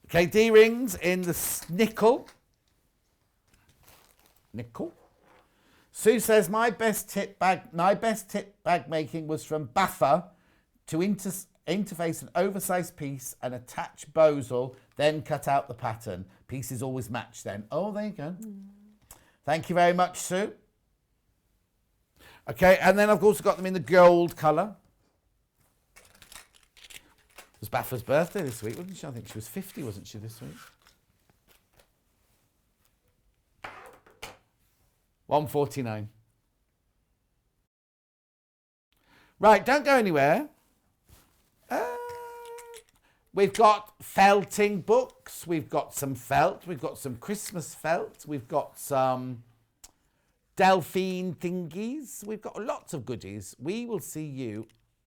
Okay, D-rings in the nickel. Nickel. Sue says, my best tip bag making was from buffer to Interface an oversized piece and attach bozal, then cut out the pattern. Pieces always match then. Oh, there you go. Thank you very much, Sue. Okay, and then I've also got them in the gold colour. It was Baffa's birthday this week, wasn't she? I think she was 50, wasn't she, this week? 149. Right, don't go anywhere. We've got felting books. We've got some felt. We've got some Christmas felt. We've got some Delphine thingies. We've got lots of goodies. We will see you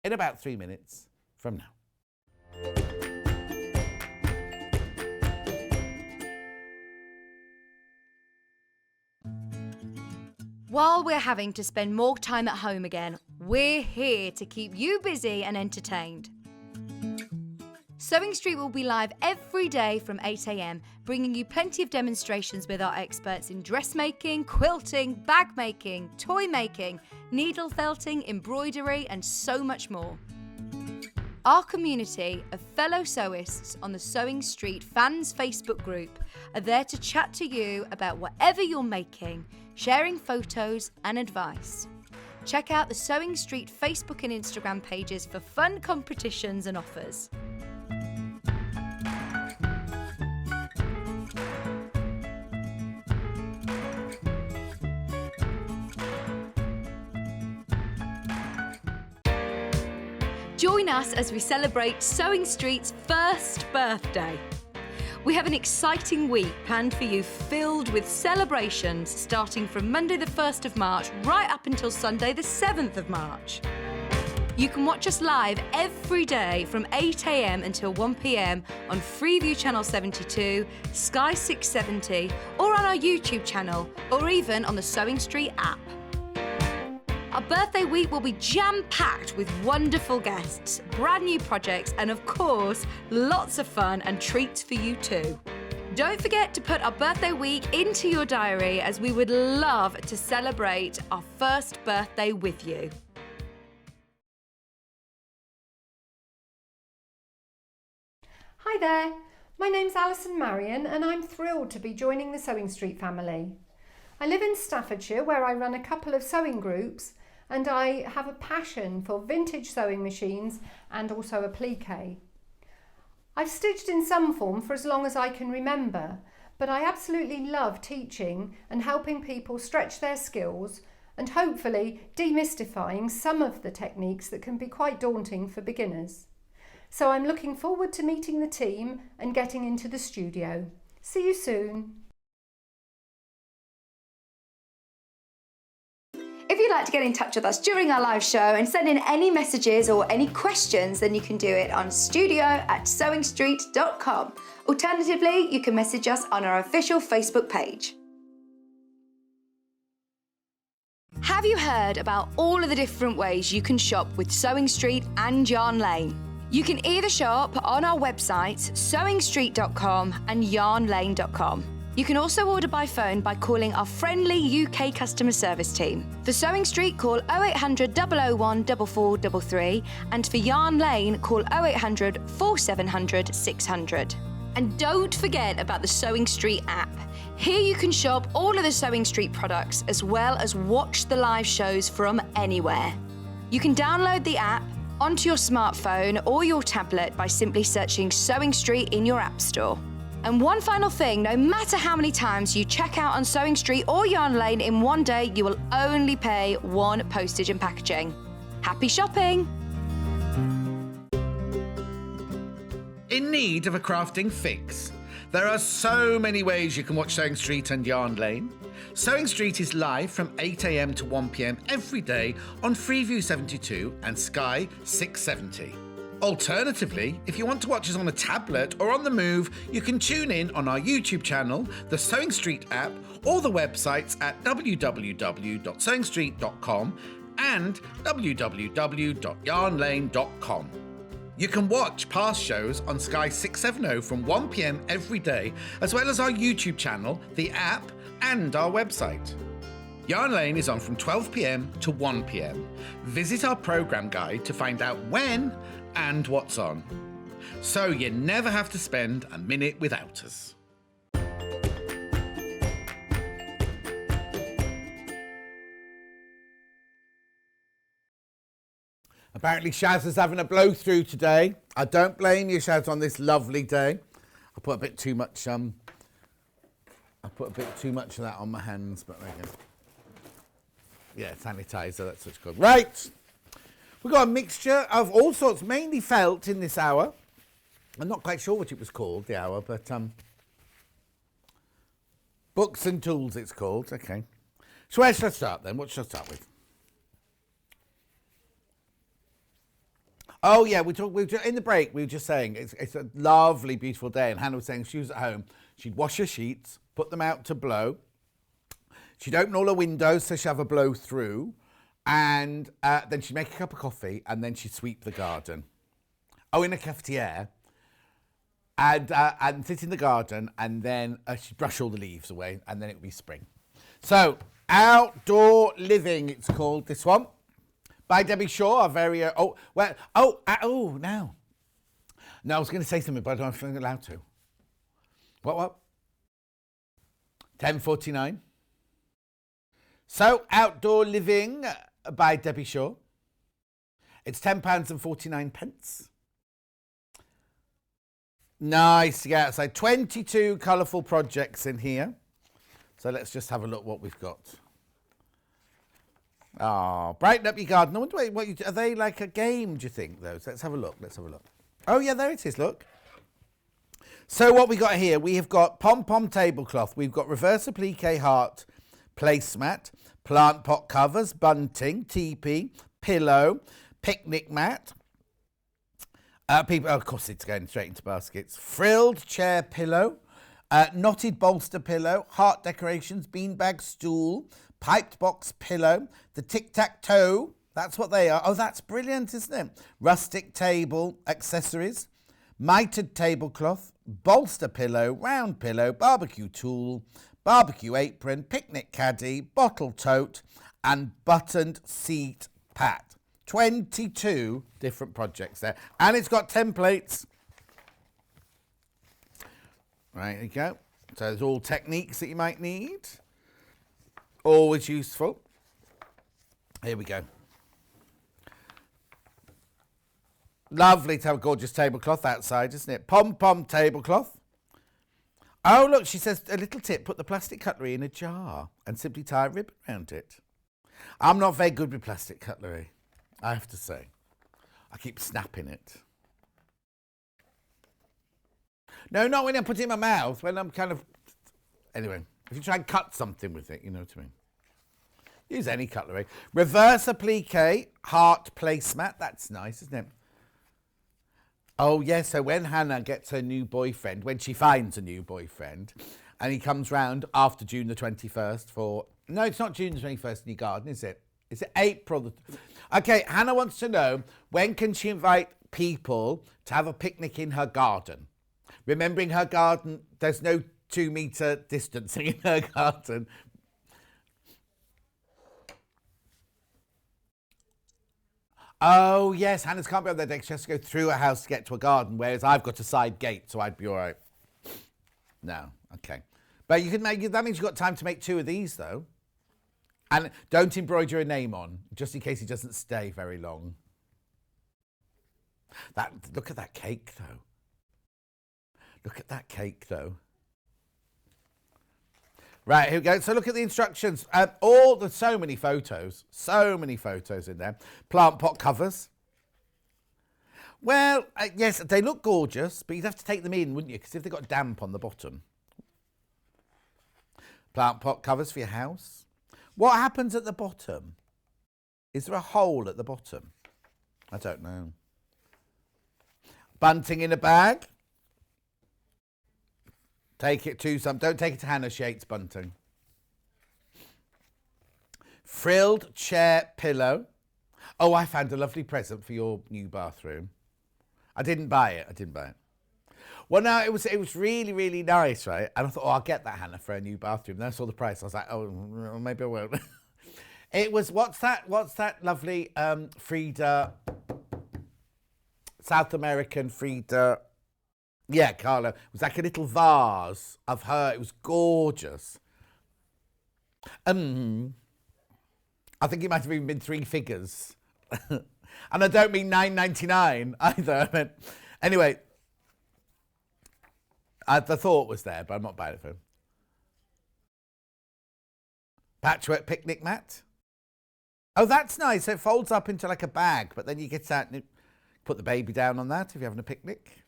in about 3 minutes from now. While we're having to spend more time at home again, we're here to keep you busy and entertained. Sewing Street will be live every day from 8 a.m, bringing you plenty of demonstrations with our experts in dressmaking, quilting, bag making, toy making, needle felting, embroidery, and so much more. Our community of fellow sewists on the Sewing Street fans Facebook group are there to chat to you about whatever you're making, sharing photos and advice. Check out the Sewing Street Facebook and Instagram pages for fun competitions and offers. Join us as we celebrate Sewing Street's first birthday. We have an exciting week planned for you filled with celebrations starting from Monday the 1st of March right up until Sunday the 7th of March. You can watch us live every day from 8 a.m. until 1 p.m. on Freeview Channel 72, Sky 670, or on our YouTube channel, or even on the Sewing Street app. Our birthday week will be jam-packed with wonderful guests, brand new projects, and of course, lots of fun and treats for you too. Don't forget to put our birthday week into your diary, as we would love to celebrate our first birthday with you. Hi there, my name's Alison Marion and I'm thrilled to be joining the Sewing Street family. I live in Staffordshire, where I run a couple of sewing groups, and I have a passion for vintage sewing machines and also applique. I've stitched in some form for as long as I can remember, but I absolutely love teaching and helping people stretch their skills and hopefully demystifying some of the techniques that can be quite daunting for beginners. So I'm looking forward to meeting the team and getting into the studio. See you soon. If you'd like to get in touch with us during our live show and send in any messages or any questions, then you can do it on studio@sewingstreet.com. Alternatively, you can message us on our official Facebook page. Have you heard about all of the different ways you can shop with Sewing Street and Yarn Lane? You can either shop on our websites, sewingstreet.com and yarnlane.com. You can also order by phone by calling our friendly UK customer service team. For Sewing Street, call 0800 001 4433, and for Yarn Lane, call 0800 4700 600. And don't forget about the Sewing Street app. Here you can shop all of the Sewing Street products as well as watch the live shows from anywhere. You can download the app onto your smartphone or your tablet by simply searching Sewing Street in your app store. And one final thing, no matter how many times you check out on Sewing Street or Yarn Lane in one day, you will only pay one postage and packaging. Happy shopping! In need of a crafting fix? There are so many ways you can watch Sewing Street and Yarn Lane. Sewing Street is live from 8 a.m. to 1 p.m. every day on Freeview 72 and Sky 670. Alternatively, if you want to watch us on a tablet or on the move, you can tune in on our YouTube channel, the Sewing Street app, or the websites at www.sewingstreet.com and www.yarnlane.com. You can watch past shows on Sky 670 from 1 p.m. every day, as well as our YouTube channel, the app, and our website. Yarn Lane is on from 12 p.m. to 1 p.m. Visit our programme guide to find out when and what's on, so you never have to spend a minute without us. Apparently Shaz is having a blow through today. I don't blame you, Shaz, on this lovely day. I put a bit too much of that on my hands, but there you go. Yeah, sanitizer, that's what's called. Right. We've got a mixture of all sorts, mainly felt in this hour. I'm not quite sure what it was called, the hour, but books and tools it's called. Okay. So where should I start then? What should I start with? Oh yeah, in the break we were just saying it's a lovely, beautiful day, and Hannah was saying she was at home. She'd wash her sheets, put them out to blow. She'd open all her windows so she'd have a blow through, and then she'd make a cup of coffee, and then she'd sweep the garden. Oh, in a cafetiere, and sit in the garden, and then she'd brush all the leaves away, and then it would be spring. So outdoor living, it's called, this one. By Debbie Shaw, our very... now. No, I was going to say something, but I don't think I'm allowed to. What? 10:49. So, Outdoor Living by Debbie Shaw. It's £10.49. Nice to get outside. 22 colourful projects in here. So let's just have a look what we've got. Oh, brighten up your garden. I wonder are they like a game, do you think, those? Let's have a look. Oh, yeah, there it is, look. So what we got here, we have got pom-pom tablecloth. We've got reverse applique heart placemat, plant pot covers, bunting, teepee, pillow, picnic mat. Of course, it's going straight into baskets. Frilled chair pillow, knotted bolster pillow, heart decorations, beanbag stool, piped box pillow, the tic-tac-toe, that's what they are. Oh, that's brilliant, isn't it? Rustic table accessories, mitered tablecloth, bolster pillow, round pillow, barbecue tool, barbecue apron, picnic caddy, bottle tote, and buttoned seat pat. 22 different projects there. And it's got templates. Right, there you go. So there's all techniques that you might need. Always useful. Here we go. Lovely to have a gorgeous tablecloth outside, isn't it? Pom-pom tablecloth. Oh, look, she says, a little tip, put the plastic cutlery in a jar and simply tie a ribbon around it. I'm not very good with plastic cutlery, I have to say. I keep snapping it. No, not when I put it in my mouth, when I'm kind of... Anyway, if you try and cut something with it, you know what I mean. Use any cutlery. Reverse applique heart placemat. That's nice, isn't it? Oh, yes. So when Hannah gets her new boyfriend, when she finds a new boyfriend, and he comes round after June the 21st for... No, it's not June the 21st in your garden, is it? Is it April? Okay, Hannah wants to know, when can she invite people to have a picnic in her garden? Remembering her garden, there's no 2-metre distancing in her garden. Oh, yes, Hannah's can't be on their deck. She has to go through a house to get to a garden, whereas I've got a side gate, so I'd be all right. No, okay. But you can make, that means you've got time to make 2 of these, though. And don't embroider a name on, just in case he doesn't stay very long. Look at that cake, though. Look at that cake, though. Right, here we go. So look at the instructions. There's so many photos in there. Plant pot covers. Well, yes, they look gorgeous, but you'd have to take them in, wouldn't you? Because if they've got damp on the bottom. Plant pot covers for your house. What happens at the bottom? Is there a hole at the bottom? I don't know. Bunting in a bag. Take it to don't take it to Hannah, she hates bunting. Frilled chair pillow. Oh, I found a lovely present for your new bathroom. I didn't buy it. Well, no, it was really, really nice, right? And I thought, I'll get that, Hannah, for a new bathroom. Then I saw the price. I was like, oh, maybe I won't. It was, what's that lovely Frida South American Frida. Yeah, Carlo. It was like a little vase of her. It was gorgeous. I think it might have even been 3 figures. And I don't mean $9.99 either. I meant, anyway, the thought was there, but I'm not buying it for him. Patchwork picnic mat. Oh, that's nice. So it folds up into like a bag, but then you get out and put the baby down on that if you're having a picnic.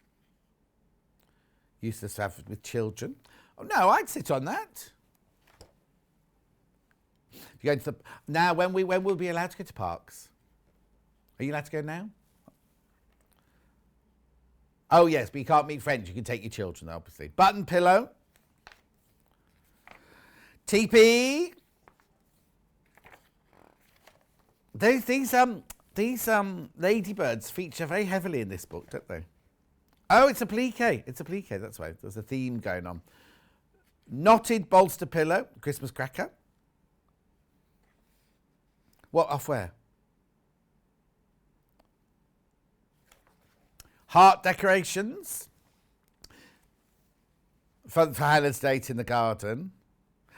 Used to have it with children. Oh, no, I'd sit on that. If you go to the, now, when we'll be allowed to go to parks? Are you allowed to go now? Oh, yes, but you can't meet friends. You can take your children, obviously. Button pillow. Teepee. These ladybirds feature very heavily in this book, don't they? Oh, it's applique. It's applique, that's why. There's a theme going on. Knotted bolster pillow, Christmas cracker. What, off where? Heart decorations. For Hannah's date in the garden.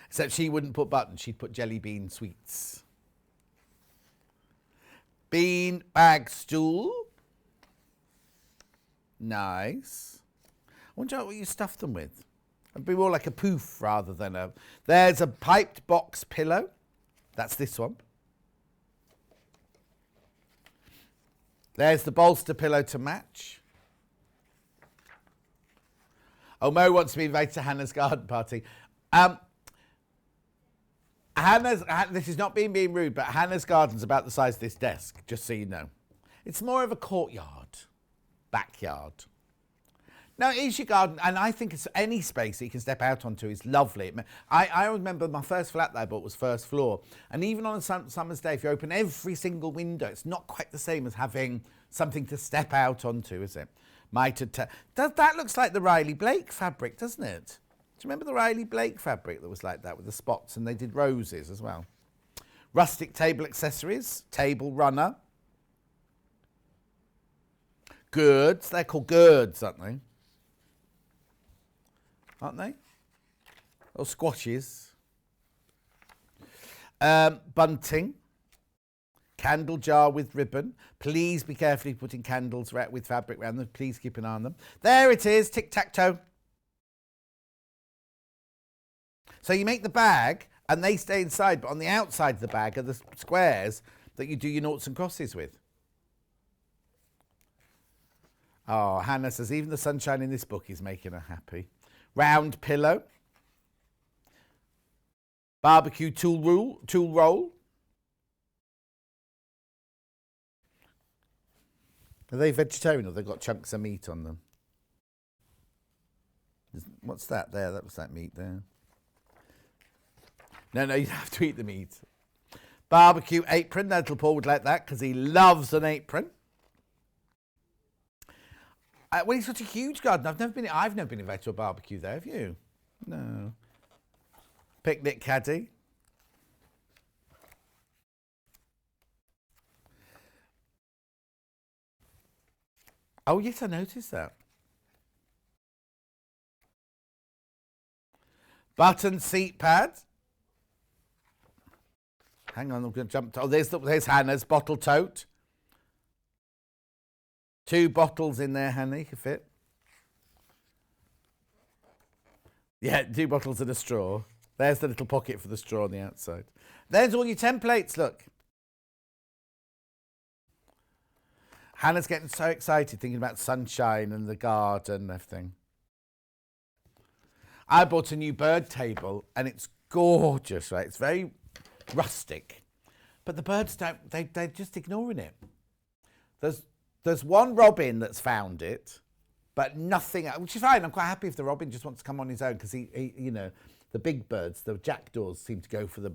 Except she wouldn't put buttons, she'd put jelly bean sweets. Bean bag stool. Nice. I wonder what you stuffed them with. It'd be more like a poof rather than a... There's a piped box pillow. That's this one. There's the bolster pillow to match. Oh, Mo wants to be invited to Hannah's garden party. This is not being rude, but Hannah's garden's about the size of this desk, just so you know. It's more of a courtyard, backyard. No, it is your garden, and I think it's any space that you can step out onto is lovely. I remember my first flat that I bought was first floor, and even on a summer's day, if you open every single window, it's not quite the same as having something to step out onto, is it? That looks like the Riley Blake fabric, doesn't it? Do you remember the Riley Blake fabric that was like that with the spots, and they did roses as well? Rustic table accessories, table runner. Gourds, they're called gourds, aren't they? Aren't they? Or squashes. Bunting. Candle jar with ribbon. Please be carefully putting candles with fabric around them. Please keep an eye on them. There it is, tic-tac-toe. So you make the bag and they stay inside, but on the outside of the bag are the squares that you do your noughts and crosses with. Oh, Hannah says, even the sunshine in this book is making her happy. Round pillow. Barbecue tool roll. Are they vegetarian or they've got chunks of meat on them? What's that there? That was that meat there. No, you have to eat the meat. Barbecue apron. Little Paul would like that because he loves an apron. Well, he's such a huge garden. I've never been invited to a barbecue there, have you? No. Picnic caddy. Oh, yes, I noticed that. Button seat pad. Hang on, I'm going to jump to... Oh, there's Hannah's bottle tote. 2 bottles in there, Hannah, you can fit. Yeah, 2 bottles and a straw. There's the little pocket for the straw on the outside. There's all your templates, look. Hannah's getting so excited thinking about sunshine and the garden and everything. I bought a new bird table and it's gorgeous, right? It's very rustic. But the birds they're just ignoring it. There's one robin that's found it, but nothing else, which is fine. I'm quite happy if the robin just wants to come on his own because he, you know, the big birds, the jackdaws seem to go for the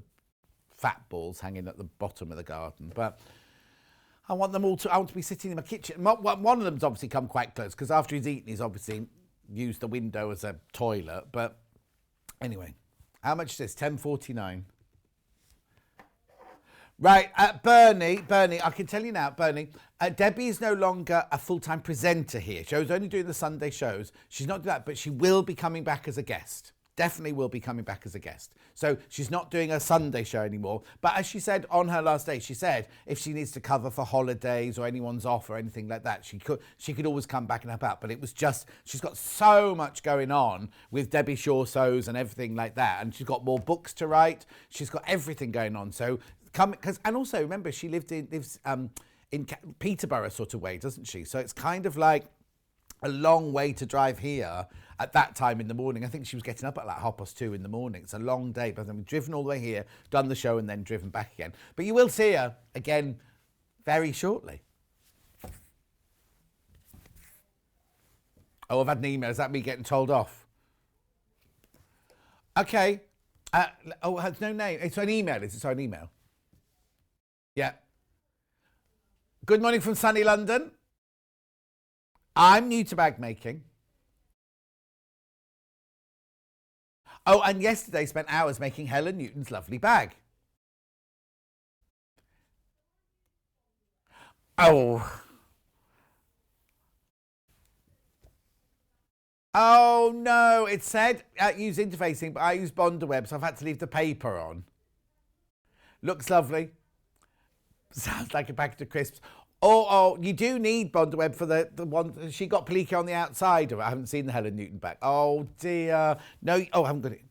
fat balls hanging at the bottom of the garden. But I want to be sitting in my kitchen. One of them's obviously come quite close because after he's eaten, he's obviously used the window as a toilet. But anyway, how much is this? $10.49. Right, Bernie, I can tell you now, Bernie, Debbie is no longer a full-time presenter here. She was only doing the Sunday shows. She's not doing that, but she will be coming back as a guest. Definitely will be coming back as a guest. So she's not doing a Sunday show anymore. But as she said on her last day, she said if she needs to cover for holidays or anyone's off or anything like that, she could always come back and help out. But it was just, she's got so much going on with Debbie Shaw Sews and everything like that. And she's got more books to write. She's got everything going on. So and also remember, she lives in Peterborough sort of way, doesn't she? So it's kind of like a long way to drive here at that time in the morning. I think she was getting up at like 2:30 in the morning. It's a long day, but we've driven all the way here, done the show and then driven back again. But you will see her again very shortly. Oh, I've had an email. Is that me getting told off? Okay. Oh, it has no name. It's an email. It's an email. Yeah. Good morning from sunny London. I'm new to bag making. Oh, and yesterday spent hours making Helen Newton's lovely bag. Oh. Oh, no. It said use interfacing, but I use Bondaweb, so I've had to leave the paper on. Looks lovely. Sounds like a packet of crisps. Oh, you do need Bondaweb for the one. She got Palika on the outside of it. I haven't seen the Helen Newton back. Oh, dear. No, I haven't got it.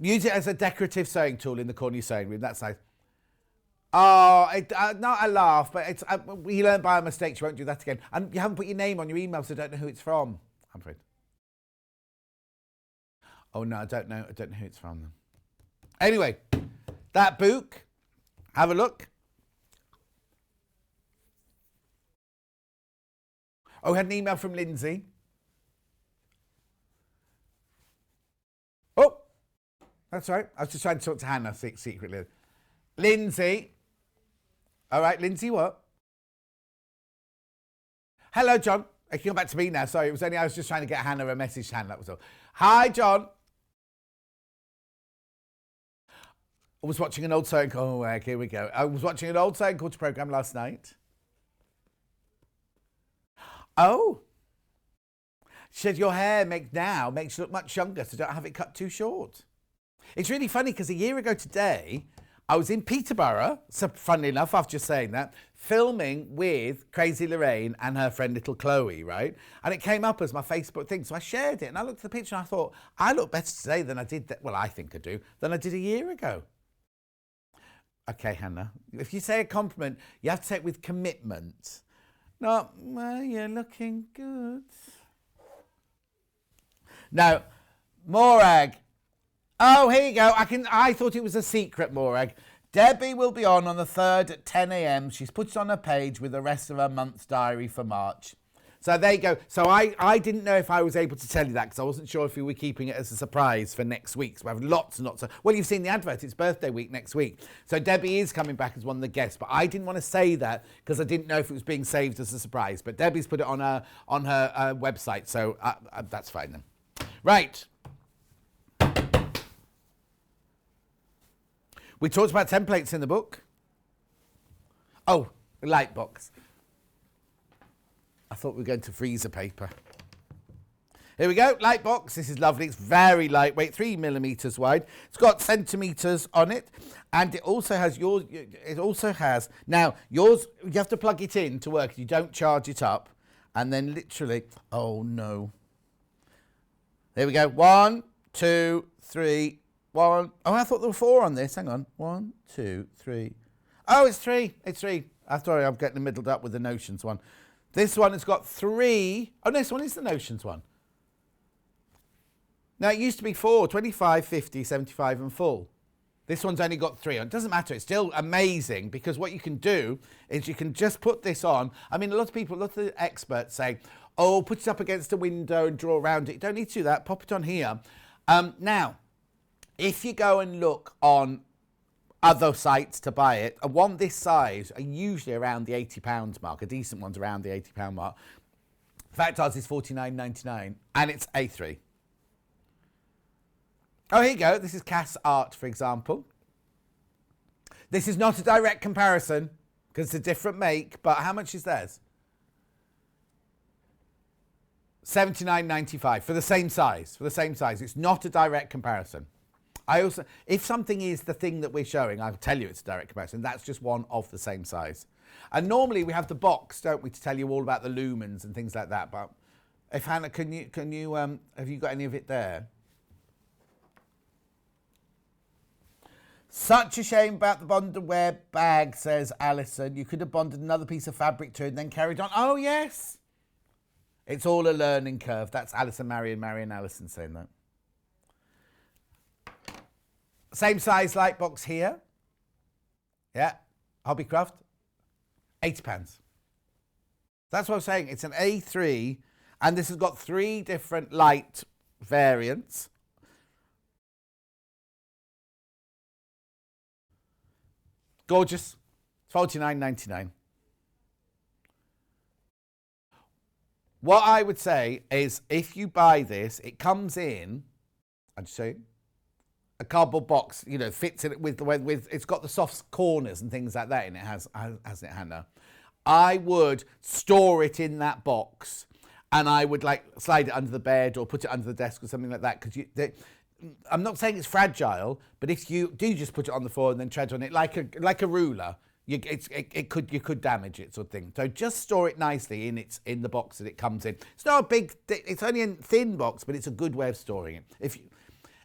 Use it as a decorative sewing tool in the corner of your sewing room. That's nice. Oh, not a laugh, but it's we learned by a mistake. She won't do that again. And you haven't put your name on your email, so I don't know who it's from. I'm afraid. Oh, no, I don't know. I don't know who it's from then. Anyway, that book, have a look. Oh, we had an email from Lindsay. Oh, that's right. I was just trying to talk to Hannah secretly. Lindsay. All right, Lindsay, what? Hello, John. You can come back to me now. Sorry, I was just trying to get Hannah a message to Hannah, that was all. Hi, John. I was watching an old sewing... Oh, here we go. I was watching an old sewing culture programme last night. Oh. She said your hair makes you look much younger, so don't have it cut too short. It's really funny because a year ago today, I was in Peterborough, so funnily enough, after just saying that, filming with Crazy Lorraine and her friend little Chloe, right? And it came up as my Facebook thing, so I shared it and I looked at the picture and I thought, I look better today than I did, I think I do, than I did a year ago. Okay, Hannah, if you say a compliment, you have to say it with commitment. Not, well, you're looking good. Now, Morag. Oh, here you go. I thought it was a secret, Morag. Debbie will be on the 3rd at 10 a.m. She's put it on her page with the rest of her month's diary for March. So there you go. So I didn't know if I was able to tell you that because I wasn't sure if we were keeping it as a surprise for next week. So we have lots and lots of... Well, you've seen the advert. It's birthday week next week. So Debbie is coming back as one of the guests. But I didn't want to say that because I didn't know if it was being saved as a surprise. But Debbie's put it on her website. So that's fine then. Right. We talked about templates in the book. Oh, the light box. I thought we were going to freezer paper. Here we go, light box. This is lovely. It's very lightweight, 3 millimeters wide. It's got centimeters on it, and it also has yours. It also has now yours. You have to plug it in to work. You don't charge it up, and then literally. Oh no. There we go. 1, 2, 3. 1. Oh, I thought there were 4 on this. Hang on. 1, 2, 3. Oh, it's 3. It's 3. I'm sorry, I'm getting middled up with the Notions one. This one has got 3. Oh, no, this one is the Notions one. Now, it used to be 4, 25, 50, 75 and full. This one's only got 3 on. It doesn't matter. It's still amazing because what you can do is you can just put this on. I mean, a lot of the experts say, oh, put it up against a window and draw around it. You don't need to do that. Pop it on here. Now, if you go and look on other sites to buy it, one this size are usually around the £80 mark. A decent one's around the £80 mark. In fact, ours is $49.99 and it's A3. Oh, here you go. This is Cass Art, for example. This is not a direct comparison because it's a different make, but how much is theirs? $79.95 for the same size. It's not a direct comparison. I also, if something is the thing that we're showing, I'll tell you it's a direct comparison. That's just one of the same size. And normally we have the box, don't we, to tell you all about the lumens and things like that. But if Hannah, can you have you got any of it there? Such a shame about the bonded wear bag, says Alison. You could have bonded another piece of fabric to it and then carried on. Oh, yes. It's all a learning curve. That's Alison, Marion, Alison saying that. Same size light box here. Yeah, Hobbycraft. £80. That's what I'm saying. It's an A3, and this has got 3 different light variants. Gorgeous. $49.99. What I would say is if you buy this, it comes in, I'd say, a cardboard box, you know, fits in it with it's got the soft corners and things like that in it, hasn't it, Hannah? I would store it in that box, and I would like slide it under the bed or put it under the desk or something like that, because I'm not saying it's fragile, but if you do just put it on the floor and then tread on it like a ruler, you could damage it, sort of thing. So just store it nicely in the box that it comes in. It's not a big, it's only a thin box, but it's a good way of storing it.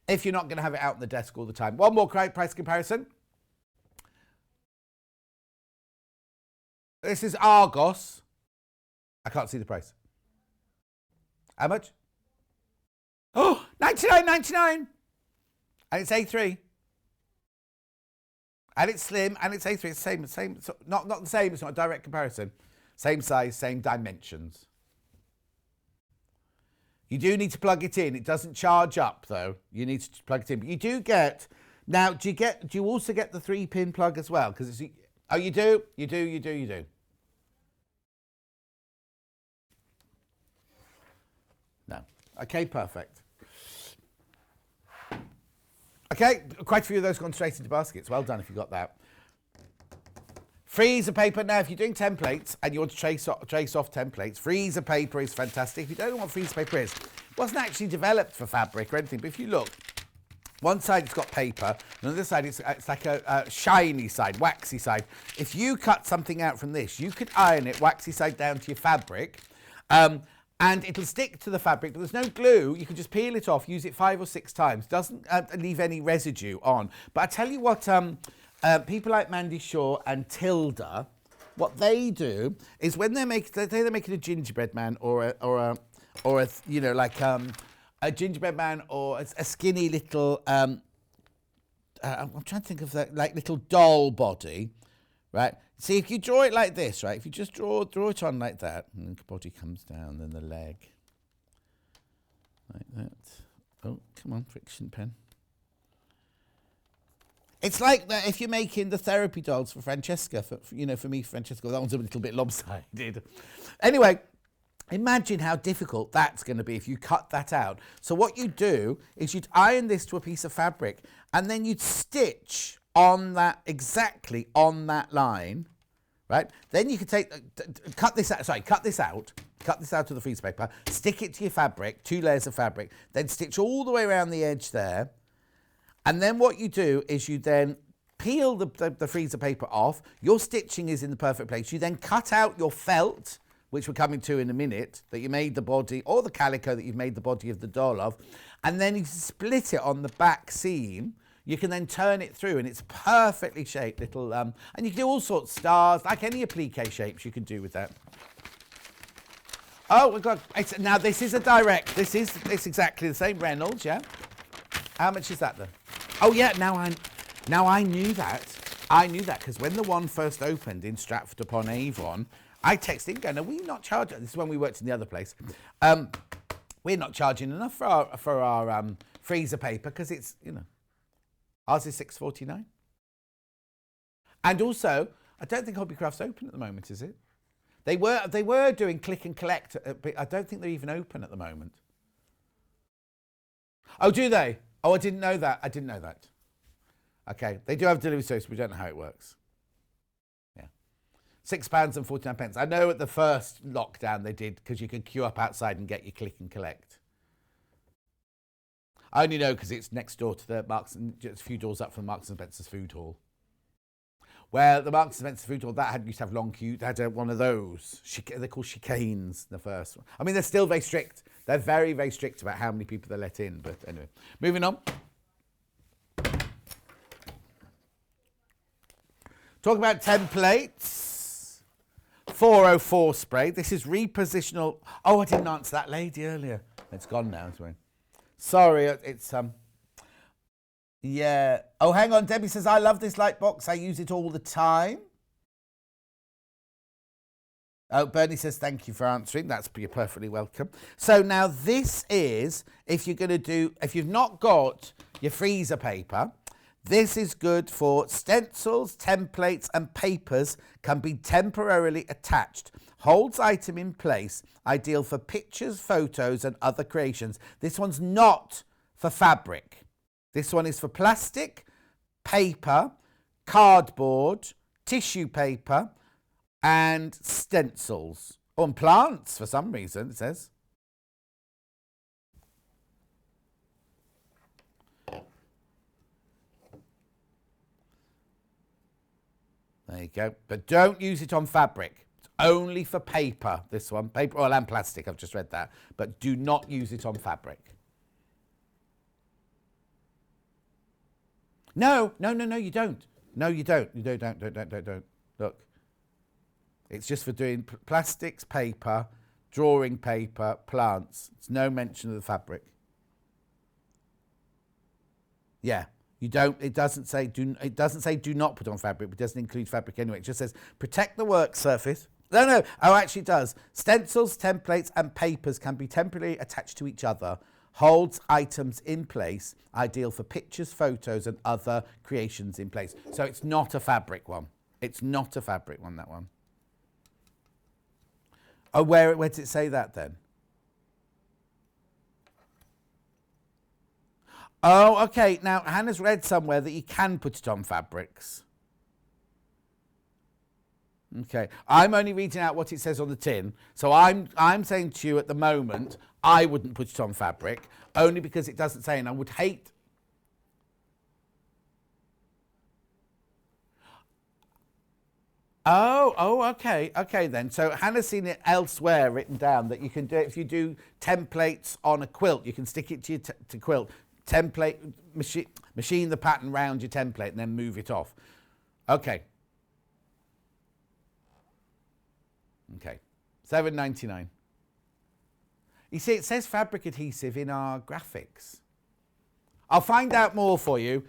If you're not going to have it out on the desk all the time. One more price comparison. This is Argos. I can't see the price. How much? Oh, $99.99. And it's A3. And it's slim, and it's A3. It's the same. Not the same. It's not a direct comparison. Same size, same dimensions. You do need to plug it in. It doesn't charge up, though. You need to plug it in. But you do get... Now, do you also get the 3-pin plug as well? Because it's... Oh, you do? You do. No. Okay, perfect. Okay, quite a few of those gone straight into baskets. Well done if you got that. Freezer paper. Now, if you're doing templates and you want to trace off templates, freezer paper is fantastic. If you don't know what freezer paper is, it wasn't actually developed for fabric or anything, but if you look, one side it's got paper, and on the other side it's like a shiny side, waxy side. If you cut something out from this, you could iron it waxy side down to your fabric, and it'll stick to the fabric, but there's no glue. You can just peel it off, use it 5 or 6 times. Doesn't leave any residue on. But I tell you what, people like Mandy Shaw and Tilda, what they do is when they're making a gingerbread man or a you know, like a gingerbread man or a skinny little I'm trying to think of that, like little doll body, right? See, if you draw it like this, right? If you just draw it on like that, and the body comes down, then the leg like that. Oh, come on, friction pen. It's like that if you're making the therapy dolls for Francesca, for me, Francesca, that one's a little bit lopsided. Anyway, imagine how difficult that's going to be if you cut that out. So what you'd do is you'd iron this to a piece of fabric, and then you'd stitch on that, exactly on that line, right? Then you could cut this out of the freezer paper, stick it to your fabric, 2 layers of fabric, then stitch all the way around the edge there. And then what you do is you then peel the freezer paper off. Your stitching is in the perfect place. You then cut out your felt, which we're coming to in a minute, that you made the body, or the calico that you've made the body of the doll of, and then you split it on the back seam. You can then turn it through, and it's perfectly shaped little, and you can do all sorts of stars, like any applique shapes you can do with that. Oh, we've got, now this is a direct, it's exactly the same Reynolds, yeah? How much is that then? Oh yeah, now I knew that. I knew that because when the one first opened in Stratford upon Avon, I texted him going, "Are we not charging?" This is when we worked in the other place. We're not charging enough for our freezer paper because it's, you know, ours is $6.49. And also, I don't think Hobbycraft's open at the moment, is it? They were doing click and collect, but I don't think they're even open at the moment. Oh, do they? Oh, I didn't know that. Okay, they do have delivery service, we don't know how it works. Yeah. £6.49. I know at the first lockdown they did, because you could queue up outside and get your click and collect. I only know because it's next door to the just a few doors up from Marks and Spencer's food hall. Well, the Marks and Spencer food hall, used to have long queues. They had one of those. They're called chicanes, the first one. I mean, they're still very strict. They're very, very strict about how many people they let in. But anyway, moving on. Talk about templates. 404 spray. This is repositional. Oh, I didn't answer that lady earlier. It's gone now. Sorry, it's yeah. Oh, hang on. Debbie says, I love this light box. I use it all the time. Oh, Bernie says, thank you for answering. You're perfectly welcome. So now this is, if you've not got your freezer paper, this is good for stencils, templates and papers can be temporarily attached. Holds item in place, ideal for pictures, photos and other creations. This one's not for fabric. This one is for plastic, paper, cardboard, tissue paper and stencils. Oh, and plants for some reason, it says. There you go. But don't use it on fabric. It's only for paper, this one. Paper, oil and plastic, I've just read that. But do not use it on fabric. No, you don't. No, you don't. You don't. Look. It's just for doing plastics, paper, drawing paper, plants. It's no mention of the fabric. Yeah. You don't. It doesn't say do not put on fabric, but it doesn't include fabric anyway. It just says protect the work surface. No. Oh, actually it does. Stencils, templates and papers can be temporarily attached to each other. Holds items in place, ideal for pictures, photos and other creations in place. So it's not a fabric one. It's not a fabric one, that one. Oh, where does it say that then? Oh, okay. Now, Hannah's read somewhere that you can put it on fabrics. Okay. I'm only reading out what it says on the tin. So I'm saying to you at the moment, I wouldn't put it on fabric, only because it doesn't say, and I would hate... Oh, okay. Okay, then. So Hannah's seen it elsewhere written down that you can do it if you do templates on a quilt. You can stick it to your to quilt. Template, machine the pattern round your template and then move it off. Okay. Okay. $7.99. You see, it says fabric adhesive in our graphics. I'll find out more for you.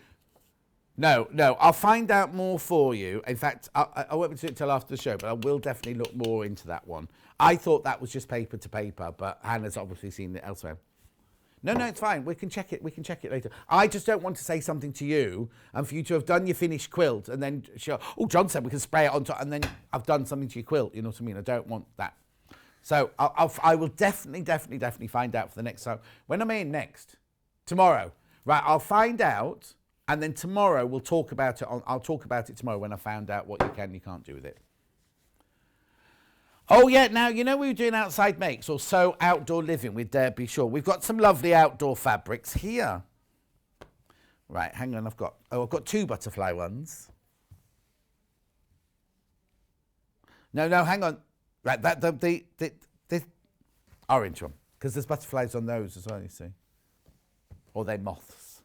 No, I'll find out more for you. In fact, I won't do it till after the show, but I will definitely look more into that one. I thought that was just paper to paper, but Hannah's obviously seen it elsewhere. No, it's fine. We can check it. We can check it later. I just don't want to say something to you and for you to have done your finished quilt and then show, oh, John said we can spray it on top and then I've done something to your quilt. You know what I mean? I don't want that. So I will definitely find out for the next time. When am I in next? Tomorrow. Right, I'll find out and then tomorrow we'll talk about it. I'll talk about it tomorrow when I found out what you can and you can't do with it. Oh, yeah, now, you know we were doing outside makes or so outdoor living with Debbie Shaw. We've got some lovely outdoor fabrics here. Right, hang on, I've got two butterfly ones. No, hang on. Right, the orange one, because there's butterflies on those as well, you see. Or they're moths.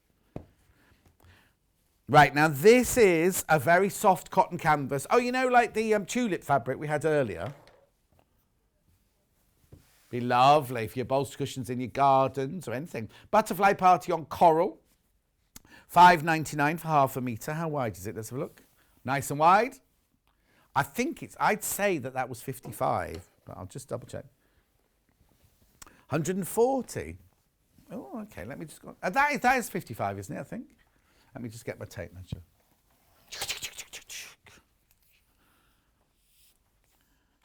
Right, now this is a very soft cotton canvas. Oh, you know, like the tulip fabric we had earlier. Be lovely for your bolster cushions in your gardens or anything. Butterfly party on coral. $5.99 for half a metre. How wide is it? Let's have a look. Nice and wide. I think I'd say that was 55, but I'll just double check. 140. Oh, okay, let me just go. That is 55, isn't it, I think? Let me just get my tape measure.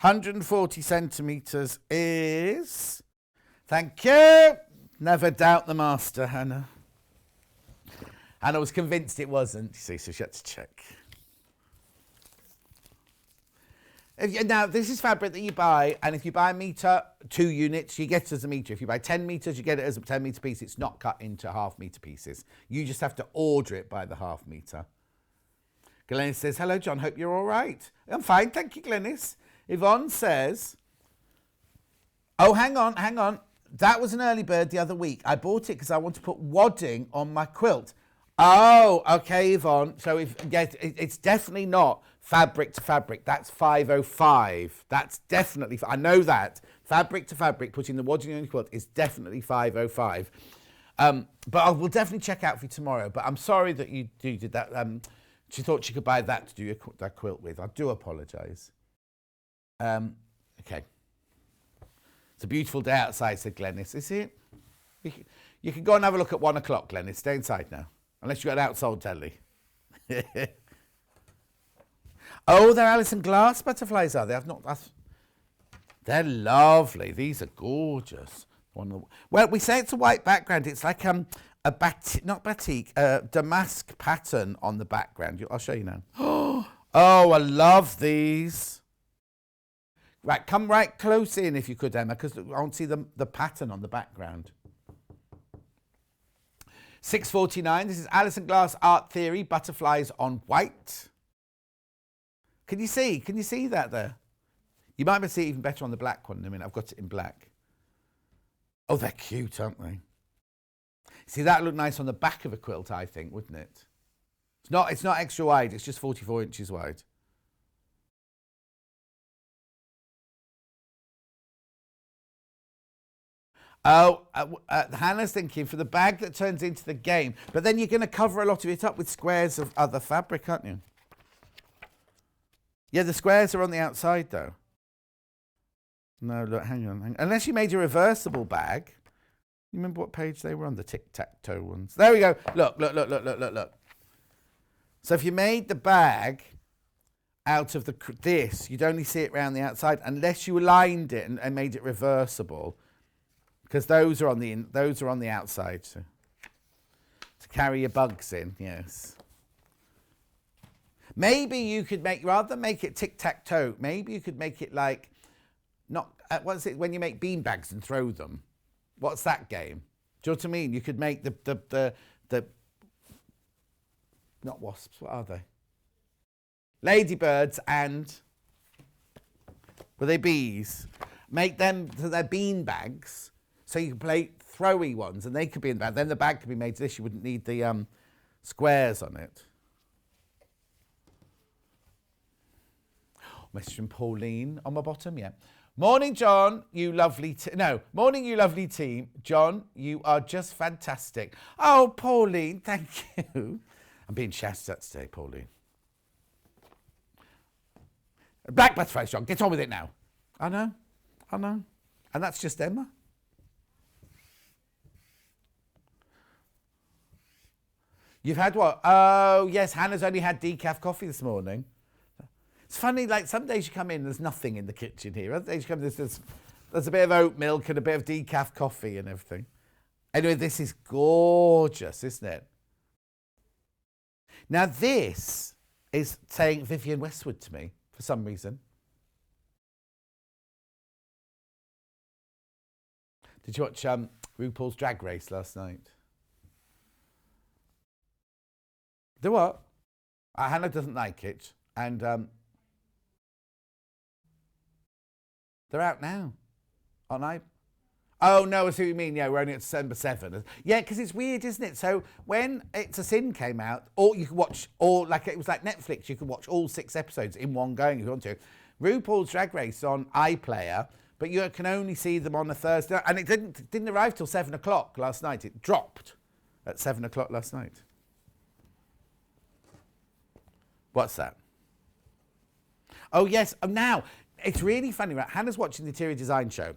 140 centimetres is... Thank you. Never doubt the master, Hannah. And I was convinced it wasn't. You see, so she had to check. Now, this is fabric that you buy, and if you buy a metre, 2 units, you get it as a metre. If you buy 10 metres, you get it as a 10 metre piece. It's not cut into half-metre pieces. You just have to order it by the half-metre. Glennis says, hello, John, hope you're all right. I'm fine, thank you, Glennis. Yvonne says, oh, hang on. That was an early bird the other week. I bought it because I want to put wadding on my quilt. Oh, okay, Yvonne. So it's definitely not fabric to fabric. That's 505. That's definitely, I know that. Fabric to fabric, putting the wadding on your quilt is definitely 505. But I will definitely check out for you tomorrow. But I'm sorry that you did that. She thought she could buy that to do that quilt with. I do apologise. Okay. It's a beautiful day outside, said Glennis. Is it? You can go and have a look at 1 o'clock, Glennis. Stay inside now. Unless you've got an outside telly. Oh, they're Alison Glass butterflies, are they? They're lovely. These are gorgeous. Well, we say it's a white background. It's like a damask pattern on the background. I'll show you now. Oh, I love these. Right, come right close in if you could, Emma, because I want to see the pattern on the background. 6:49. This is Alison Glass Art Theory, butterflies on white. Can you see? Can you see that there? You might be able to see it even better on the black one in a minute. I've got it in black. Oh, they're cute, aren't they? See, that look nice on the back of a quilt, I think, wouldn't it? It's not extra wide. It's just 44 inches wide. Oh, Hannah's thinking for the bag that turns into the game. But then you're going to cover a lot of it up with squares of other fabric, aren't you? Yeah, the squares are on the outside, though. No, look, hang on. Unless you made a reversible bag. You remember what page they were on? The tic-tac-toe ones. There we go. Look. So if you made the bag out of this, you'd only see it around the outside unless you aligned it and made it reversible. Because those are on the outside to carry your bugs in, yes. Maybe you could rather than make it tic-tac-toe, maybe you could make it like, what's it when you make bean bags and throw them? What's that game? Do you know what I mean? You could make the not wasps, what are they? Ladybirds and, were they bees? Make them so they're bean bags. So you can play throwy ones, and they could be in the bag. Then the bag could be made to this. You wouldn't need the squares on it. Message from Pauline on my bottom, yeah. Morning, John, you lovely... morning, you lovely team. John, you are just fantastic. Oh, Pauline, thank you. I'm being shouted at today, Pauline. Black butterflies, John. Get on with it now. I know. And that's just Emma. You've had what? Oh, yes, Hannah's only had decaf coffee this morning. It's funny, like some days you come in, there's nothing in the kitchen here. Other days you come in, there's a bit of oat milk and a bit of decaf coffee and everything. Anyway, this is gorgeous, isn't it? Now this is saying Vivienne Westwood to me for some reason. Did you watch RuPaul's Drag Race last night? Do what? Hannah doesn't like it, and they're out now. Aren't I? Oh no, I see what you mean. Yeah, we're only at December 7th. Yeah, because it's weird, isn't it? So when It's a Sin came out, or you could watch it was like Netflix. You could watch all 6 episodes in one going if you want to. RuPaul's Drag Race on iPlayer, but you can only see them on a Thursday, and it didn't arrive till 7 o'clock last night. It dropped at 7 o'clock last night. What's that? Oh, yes. Now, it's really funny, right? Hannah's watching the interior design show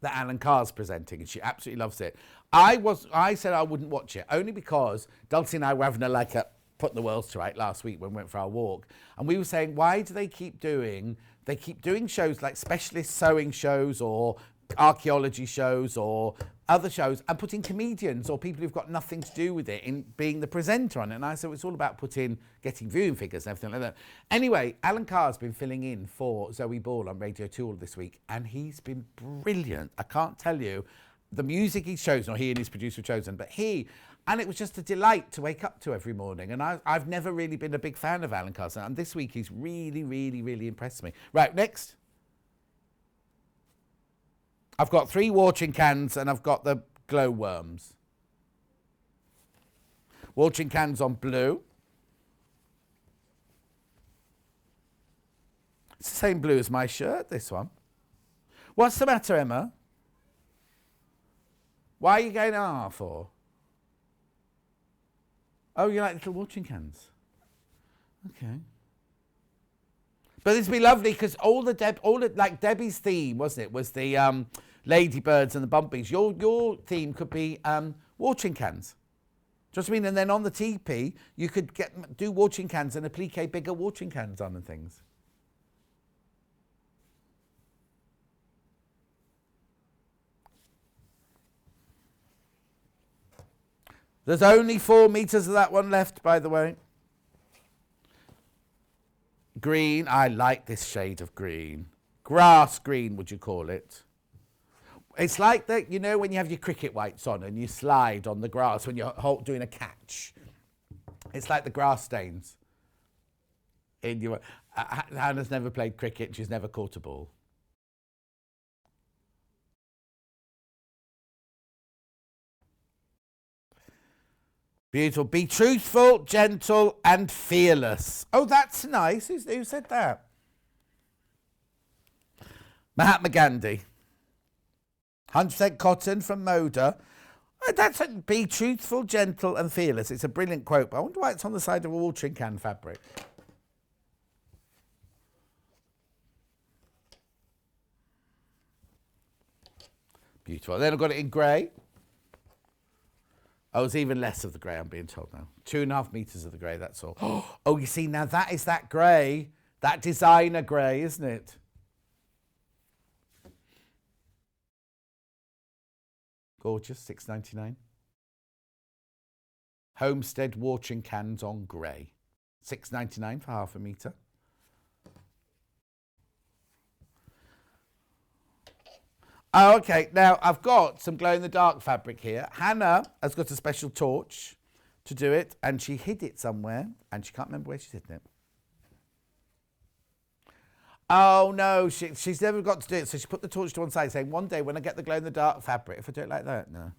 that Alan Carr's presenting, and she absolutely loves it. I said I wouldn't watch it, only because Dulcie and I were having a putting the world to right last week when we went for our walk. And we were saying, why do they keep doing shows like specialist sewing shows or archaeology shows or other shows and putting comedians or people who've got nothing to do with it in being the presenter on it. And I said, it's all about getting viewing figures and everything like that. Anyway, Alan Carr's been filling in for Zoe Ball on Radio 2 all this week, and he's been brilliant. I can't tell you the music he's chosen, or he and his producer have chosen, but and it was just a delight to wake up to every morning. And I've never really been a big fan of Alan Carr, and this week he's really, really, really impressed me. Right, next. I've got 3 watering cans and I've got the glowworms. Watering cans on blue. It's the same blue as my shirt, this one. What's the matter, Emma? Why are you going for? Oh, you like little watering cans? Okay. But this would be lovely because like Debbie's theme, wasn't it? Was the ladybirds and the bumblebees. Your theme could be watering cans. Do you know what I mean? And then on the teepee, you could do watering cans and applique bigger watering cans on and things. There's only 4 meters of that one left, by the way. Green, I like this shade of green. Grass green, would you call it? It's like that, you know, when you have your cricket whites on and you slide on the grass when you're doing a catch. It's like the grass stains. In your Hannah's never played cricket. She's never caught a ball. Beautiful. Be truthful, gentle, and fearless. Oh, that's nice. Who said that? Mahatma Gandhi. 100% cotton from Moda. That's it. Be truthful, gentle, and fearless. It's a brilliant quote, but I wonder why it's on the side of a watering can fabric. Beautiful. Then I've got it in grey. Oh, it's even less of the grey, I'm being told now. 2.5 meters of the grey, that's all. Oh, you see, now that is that grey, that designer grey, isn't it? Gorgeous, $6.99. Homestead watering cans on grey. $6.99 for 1/2 metre. Oh, okay. Now, I've got some glow-in-the-dark fabric here. Hannah has got a special torch to do it, and she hid it somewhere, and she can't remember where she's hidden it. Oh, no, she's never got to do it, so she put the torch to one side, saying, one day when I get the glow-in-the-dark fabric, if I do it like that, no.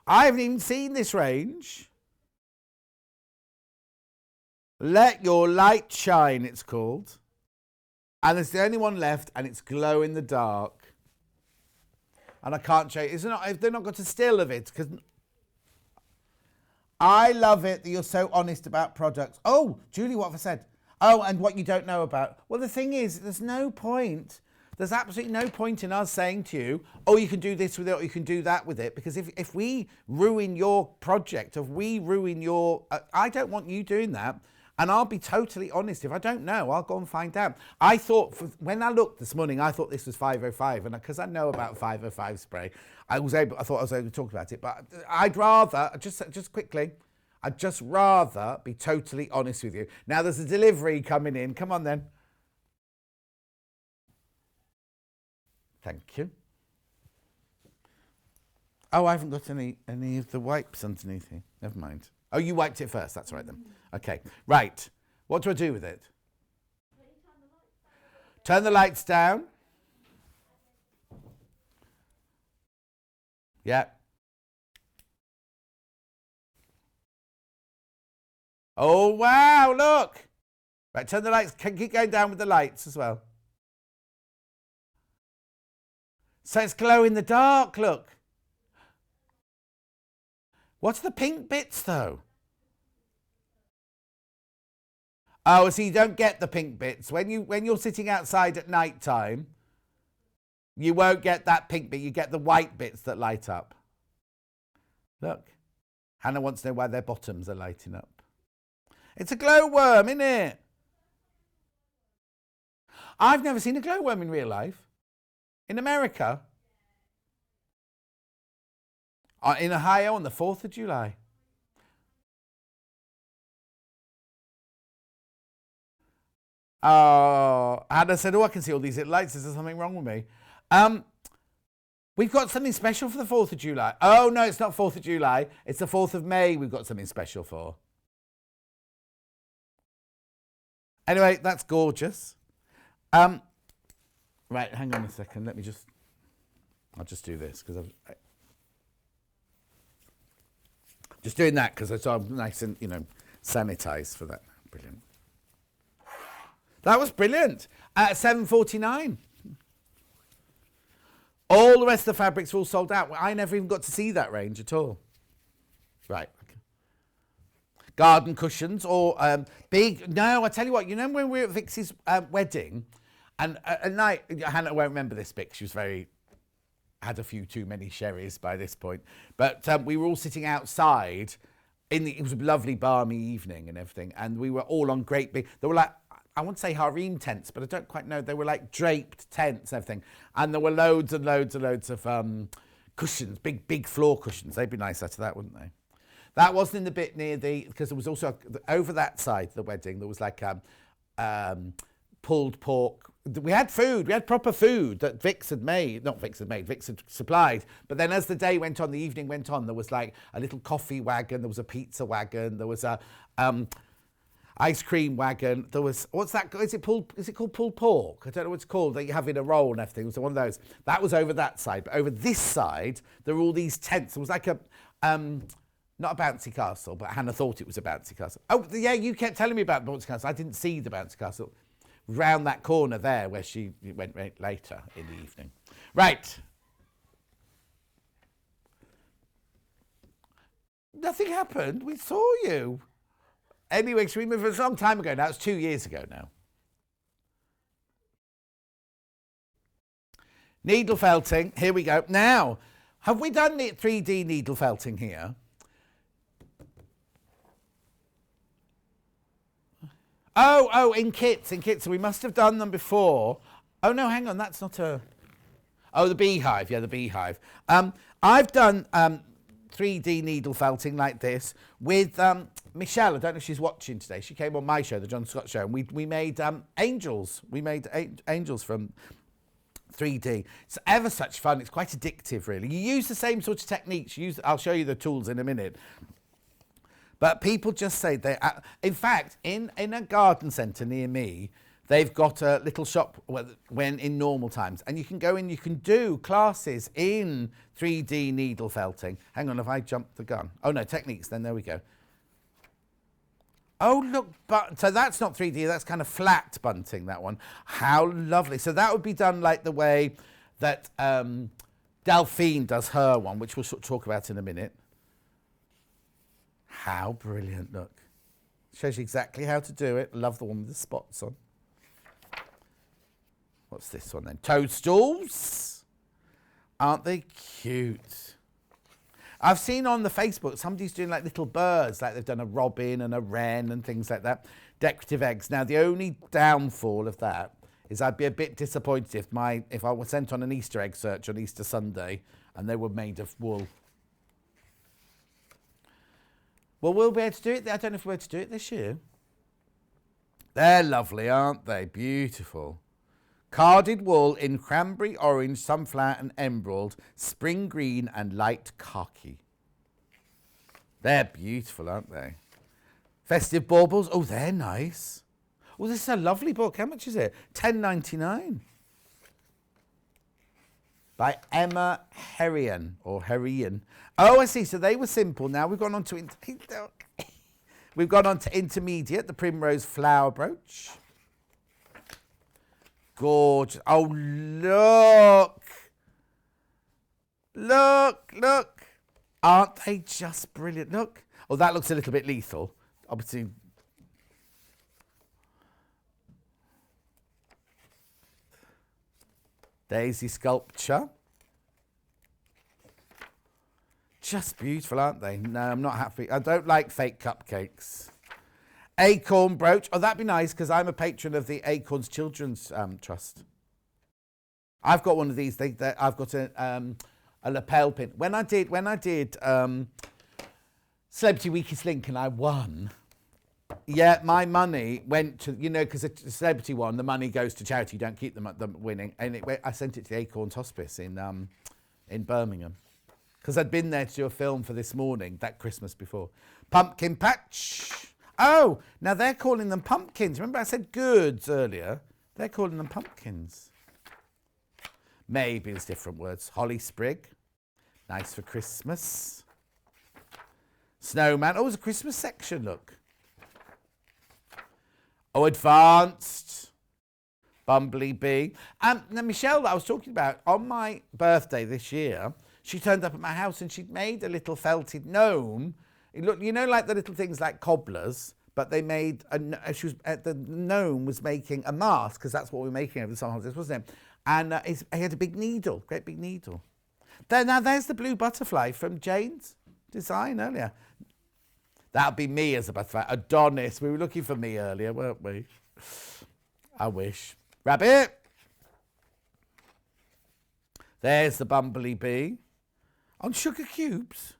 I haven't even seen this range. Let Your Light Shine, it's called. And it's the only one left, and it's glow in the dark. And I can't show you. They've not got a still of it, because I love it that you're so honest about products. Oh, Julie, what have I said? Oh, and what you don't know about. Well, the thing is, there's no point. There's absolutely no point in us saying to you, oh, you can do this with it, or you can do that with it. Because if we ruin your project, if we ruin your... I don't want you doing that. And I'll be totally honest, if I don't know, I'll go and find out. I thought, when I looked this morning, I thought this was 505, and because I know about 505 spray, I thought I was able to talk about it. But I'd rather, just quickly, I'd just rather be totally honest with you. Now there's a delivery coming in. Come on then. Thank you. Oh, I haven't got any of the wipes underneath here. Never mind. Oh, you wiped it first. That's all right then. Okay. Right. What do I do with it? Turn the lights down. Yeah. Oh, wow. Look. Right. Turn the lights. Keep going down with the lights as well. So it's glow in the dark. Look. What's the pink bits, though? Oh, so you don't get the pink bits. When you're sitting outside at night time, you won't get that pink bit. You get the white bits that light up. Look. Hannah wants to know why their bottoms are lighting up. It's a glowworm, isn't it? I've never seen a glowworm in real life. In America. In Ohio on the 4th of July. Oh, Hannah said, I can see all these little lights. Is there something wrong with me? We've got something special for the 4th of July. Oh, no, it's not 4th of July. It's the 4th of May we've got something special for. Anyway, that's gorgeous. Right, hang on a second. I'll just do this because just doing that because I'm nice and, sanitised for that. Brilliant. That was brilliant. At 7:49. All the rest of the fabrics were all sold out. I never even got to see that range at all. Right. Okay. Garden cushions or big... No, I tell you what, when we were at Vixie's wedding, and at night, Hannah won't remember this bit, she was had a few too many sherries by this point, but we were all sitting outside, it was a lovely balmy evening and everything, and we were all on great big... They were like... I won't say harem tents, but I don't quite know. They were like draped tents and everything. And there were loads and loads and loads of cushions, big floor cushions. They'd be nice out of that, wouldn't they? That wasn't in the bit near because there was also, over that side of the wedding, there was like pulled pork. We had food. We had proper food that Vix had made. Not Vix had made, Vix had supplied. But then as the day went on, the evening went on, there was like a little coffee wagon. There was a pizza wagon. There was a... ice cream wagon. There was, what's that? Is it called pulled pork? I don't know what it's called, that you have in a roll and everything. It was one of those. That was over that side. But over this side, there were all these tents. It was like a, not a bouncy castle, but Hannah thought it was a bouncy castle. Oh, yeah, you kept telling me about the bouncy castle. I didn't see the bouncy castle. Round that corner there where she went later in the evening. Right. Nothing happened. We saw you. Anyway, should we move? It's a long time ago now. It's 2 years ago now. Needle felting. Here we go. Now, have we done the 3D needle felting here? Oh, in kits. So we must have done them before. Oh, no, hang on. That's not a... Oh, the beehive. Yeah, the beehive. I've done 3D needle felting like this with... Michelle, I don't know if she's watching today. She came on my show, the John Scott Show, and we made angels. We made angels from 3D. It's ever such fun. It's quite addictive, really. You use the same sort of techniques. I'll show you the tools in a minute. But people just say they... in fact, in a garden centre near me, they've got a little shop when in normal times. And you can go in, you can do classes in 3D needle felting. Hang on, have I jumped the gun? Oh, no, techniques then. There we go. Oh, look, so that's not 3D, that's kind of flat bunting, that one. How lovely. So that would be done like the way that Delphine does her one, which we'll talk about in a minute. How brilliant, look. Shows you exactly how to do it. Love the one with the spots on. What's this one then? Toadstools. Aren't they cute? I've seen on the Facebook, somebody's doing like little birds, like they've done a robin and a wren and things like that. Decorative eggs. Now, the only downfall of that is I'd be a bit disappointed if I was sent on an Easter egg search on Easter Sunday and they were made of wool. Well, we'll be able to do it. I don't know if we'll be able to do it this year. They're lovely, aren't they? Beautiful. Carded wool in cranberry, orange, sunflower and emerald, spring green and light khaki. They're beautiful, aren't they? Festive baubles. Oh, they're nice. Oh, this is a lovely book. How much is it? $10.99. By Emma Herrian, or Herrian. Oh, I see. So they were simple. Now we've gone on to intermediate, the primrose flower brooch. Gorgeous. Oh, look. Look. Aren't they just brilliant? Look. Oh, that looks a little bit lethal. Obviously. Daisy sculpture. Just beautiful, aren't they? No, I'm not happy. I don't like fake cupcakes. Acorn brooch. Oh, that'd be nice because I'm a patron of the Acorns Children's Trust. I've got one of these. I've got a lapel pin. When I did Celebrity Weakest Link and I won. Yeah, my money went to, because a celebrity one, the money goes to charity. You don't keep them winning. And I sent it to the Acorns Hospice in Birmingham because I'd been there to do a film for This Morning that Christmas before. Pumpkin patch. Oh, now they're calling them pumpkins. Remember I said goods earlier? They're calling them pumpkins. Maybe it's different words. Holly sprig. Nice for Christmas. Snowman. Oh, there's a Christmas section, look. Oh, advanced. Bumblebee. Now, Michelle, that I was talking about, on my birthday this year, she turned up at my house and she'd made a little felted gnome. It looked, like the little things like cobblers, but they made, the gnome was making a mask, because that's what we were making over the summer holidays, wasn't it? And he had a big needle, great big needle. Now, there's the blue butterfly from Jane's design earlier. That'll be me as a butterfly. Adonis. We were looking for me earlier, weren't we? I wish. Rabbit. There's the bumblebee. On sugar cubes.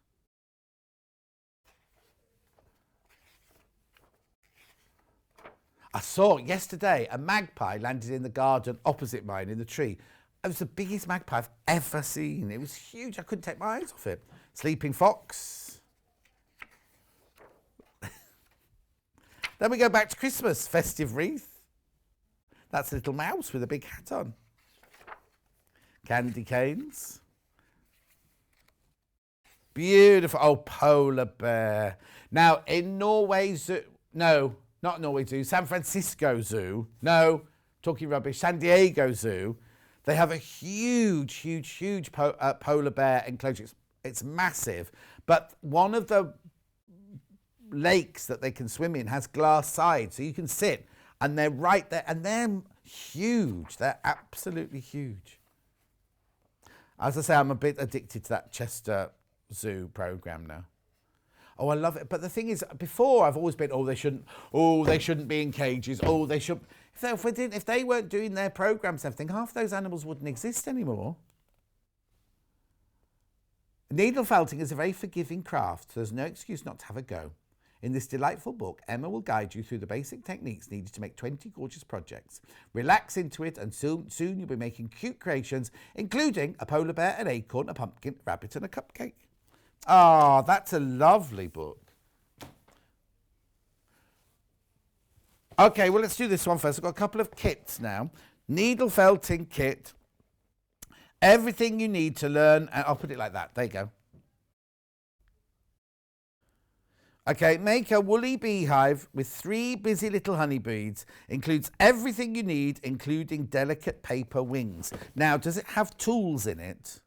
I saw yesterday a magpie landed in the garden opposite mine in the tree. It was the biggest magpie I've ever seen. It was huge. I couldn't take my eyes off it. Sleeping fox. Then we go back to Christmas. Festive wreath. That's a little mouse with a big hat on. Candy canes. Beautiful. Oh, polar bear. Now, in Norway Zoo... No, not Norway Zoo. San Francisco Zoo. No, talking rubbish. San Diego Zoo. They have a huge polar bear enclosure. It's massive. But one of the lakes that they can swim in has glass sides, so you can sit, and they're right there, and they're huge. They're absolutely huge. As I say, I'm a bit addicted to that Chester Zoo program now. Oh, I love it. But the thing is, before I've always been, they shouldn't be in cages. Oh, they should. If they weren't doing their programs and everything, half those animals wouldn't exist anymore. Needle felting is a very forgiving craft, so there's no excuse not to have a go. In this delightful book, Emma will guide you through the basic techniques needed to make 20 gorgeous projects. Relax into it, and soon you'll be making cute creations, including a polar bear, an acorn, a pumpkin, a rabbit, and a cupcake. Ah, that's a lovely book. Okay, well, let's do this one first. I've got a couple of kits now. Needle felting kit. Everything you need to learn. I'll put it like that. There you go. Okay, make a woolly beehive with 3 busy little honeybees. Includes everything you need, including delicate paper wings. Now, does it have tools in it?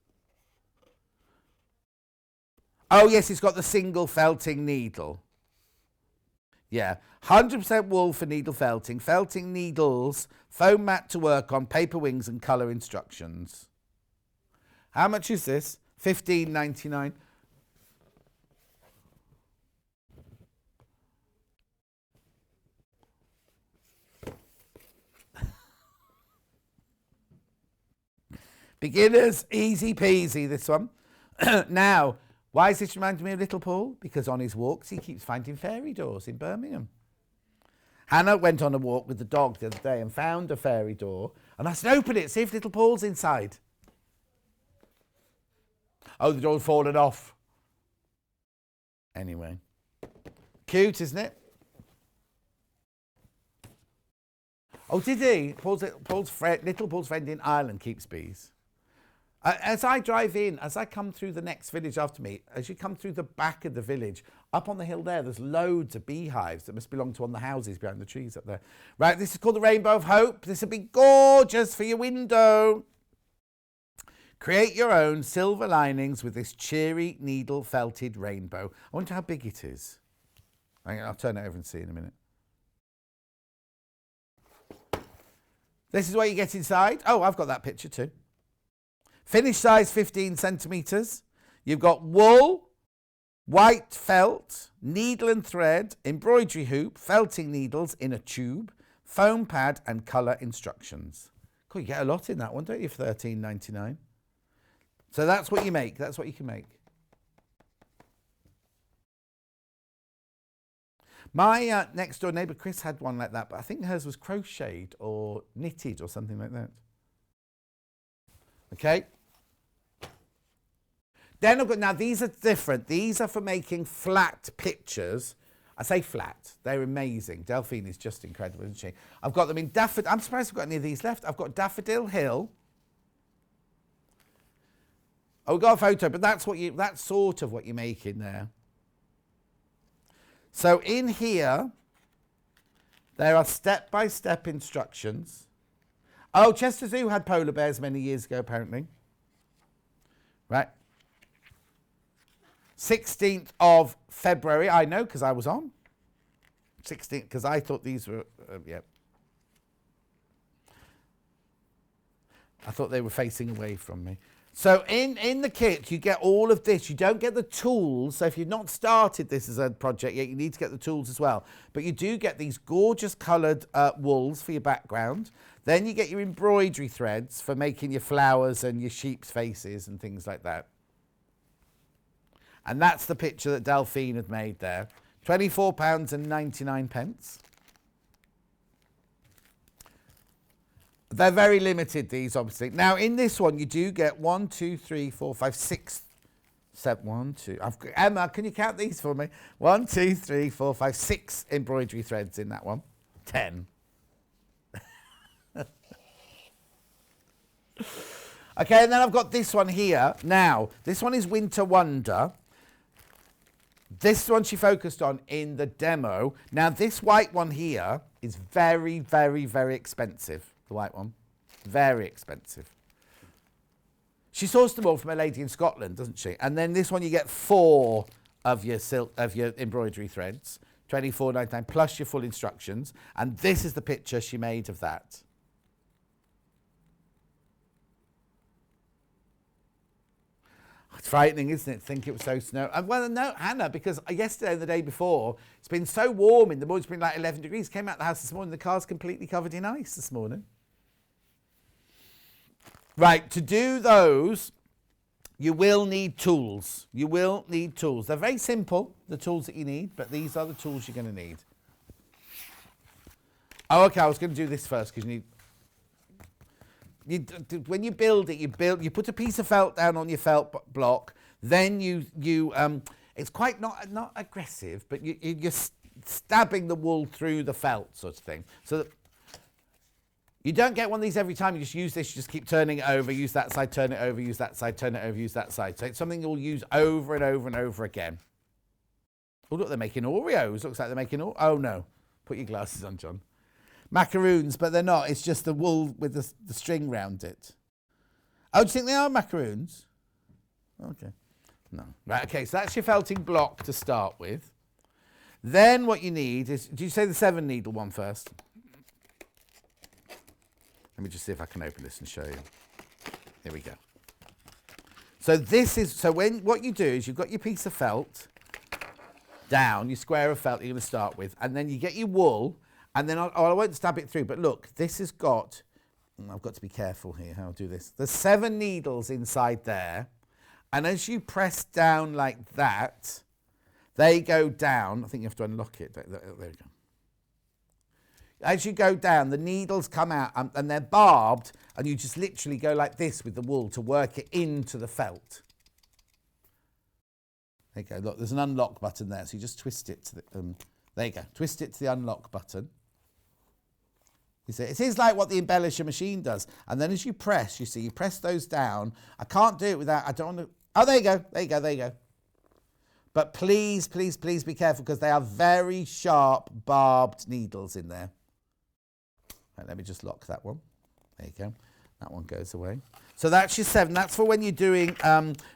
Oh, yes, it's got the single felting needle. Yeah, 100% wool for needle felting. Felting needles, foam mat to work on, paper wings and colour instructions. How much is this? $15.99. Beginners, easy peasy, this one. Now, why is this reminding me of Little Paul? Because on his walks, he keeps finding fairy doors in Birmingham. Hannah went on a walk with the dog the other day and found a fairy door. And I said, open it, see if Little Paul's inside. Oh, the door's fallen off. Anyway. Cute, isn't it? Oh, did he? Little Paul's friend in Ireland keeps bees. As I drive in, as I come through the next village after me, as you come through the back of the village, up on the hill there's loads of beehives that must belong to one of the houses behind the trees up there. Right, this is called the Rainbow of Hope. This will be gorgeous for your window. Create your own silver linings with this cheery needle felted rainbow. I wonder how big it is. I'll turn it over and see in a minute. This is what you get inside. Oh, I've got that picture too. Finish size 15 centimetres. You've got wool, white felt, needle and thread, embroidery hoop, felting needles in a tube, foam pad and colour instructions. God, you get a lot in that one, don't you, for $13.99? So that's what you make. That's what you can make. My next door neighbour Chris had one like that, but I think hers was crocheted or knitted or something like that. Okay. Then I've got, now these are different. These are for making flat pictures. I say flat. They're amazing. Delphine is just incredible, isn't she? I've got them in daffodil. I'm surprised I've got any of these left. I've got Daffodil Hill. Oh, we've got a photo, but that's sort of what you make in there. So in here, there are step-by-step instructions. Oh, Chester Zoo had polar bears many years ago, apparently. Right. 16th of February, I know because I was on. 16th, because I thought these were, yeah. I thought they were facing away from me. So in the kit, you get all of this. You don't get the tools. So if you've not started this as a project yet, you need to get the tools as well. But you do get these gorgeous coloured wools for your background. Then you get your embroidery threads for making your flowers and your sheep's faces and things like that. And that's the picture that Delphine had made there. £24.99. They're very limited, these, obviously. Now, in this one, you do get 1, 2, 3, 4, 5, 6, 7, 1, 2. Emma, can you count these for me? 1, 2, 3, 4, 5, 6 embroidery threads in that one. 10. Okay, and then I've got this one here. Now, this one is Winter Wonder. This one she focused on in the demo. Now, this white one here is very, very, very expensive. The white one. Very expensive. She sourced them all from a lady in Scotland, doesn't she? And then this one you get 4 of your embroidery threads. £24.99 plus your full instructions. And this is the picture she made of that. It's frightening, isn't it, to think it was so snow. And well, no, Hannah, because yesterday and the day before, it's been so warm in the morning, it's been like 11 degrees. Came out of the house this morning, the car's completely covered in ice this morning. Right, to do those, you will need tools. You will need tools. They're very simple, the tools that you need, but these are the tools you're going to need. Oh, okay, I was going to do this first because you need... when you build it, you put a piece of felt down on your felt block. Then it's quite not aggressive, but you're stabbing the wool through the felt sort of thing. So that you don't get one of these every time. You just use this. You just keep turning it over. Use that side, turn it over. Use that side, turn it over. Use that side. So it's something you'll use over and over and over again. Oh, look, they're making Oreos. Looks like they're making Oh no, put your glasses on, John. Macaroons, but they're not. It's just the wool with the string round it. Oh, do you think they are macaroons? Okay. No. Right, okay, so that's your felting block to start with. Then what you need is, do you say the 7 needle one first? Let me just see if I can open this and show you. Here we go. So what you do is you've got your piece of felt down, your square of felt you're going to start with, and then you get your wool. And then I won't stab it through, but look, this has got, I've got to be careful here how I'll do this. There's 7 needles inside there. And as you press down like that, they go down. I think you have to unlock it. There we go. As you go down, the needles come out and they're barbed, and you just literally go like this with the wool to work it into the felt. There you go. Look, there's an unlock button there, so you just twist it to the, there you go. Twist it to the unlock button. You see, it is like what the embellisher machine does. And then as you press, you see, you press those down. I can't do it without, I don't want to, oh, there you go, there you go, there you go. But please, please, please be careful because they are very sharp, barbed needles in there. Right, let me just lock that one. There you go. That one goes away. So that's your 7. That's for when you're doing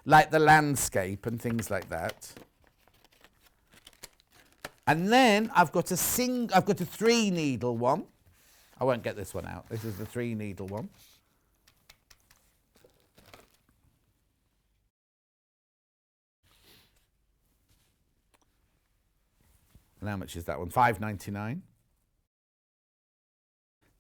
like the landscape and things like that. And then I've got a 3 needle one. I won't get this one out. This is the 3 needle one. how much is that one? £5.99.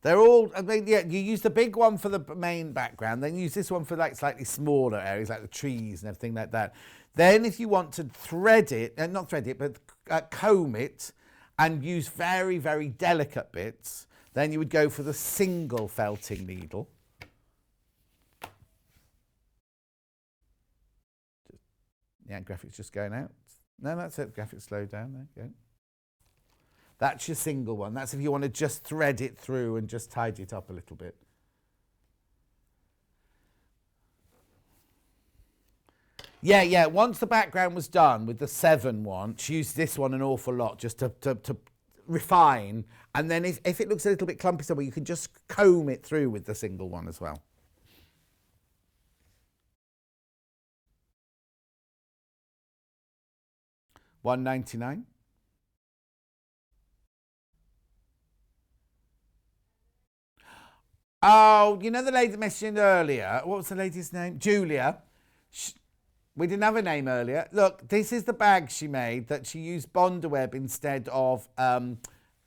They're all, I mean, yeah, you use the big one for the main background, then use this one for like slightly smaller areas like the trees and everything like that. Then if you want to thread it, not thread it, but comb it and use very, very delicate bits, then you would go for the single felting needle. Yeah, graphics just going out. No, that's it, graphics slow down, there you go. That's your single one. That's if you want to just thread it through and just tidy it up a little bit. Yeah, once the background was done with the 7 one, she used this one an awful lot just to refine. And then if it looks a little bit clumpy somewhere, you can just comb it through with the single one as well. £1.99. Oh, you know the lady that mentioned earlier? What was the lady's name? Julia. We didn't have a name earlier. Look, this is the bag she made that she used Bondaweb instead of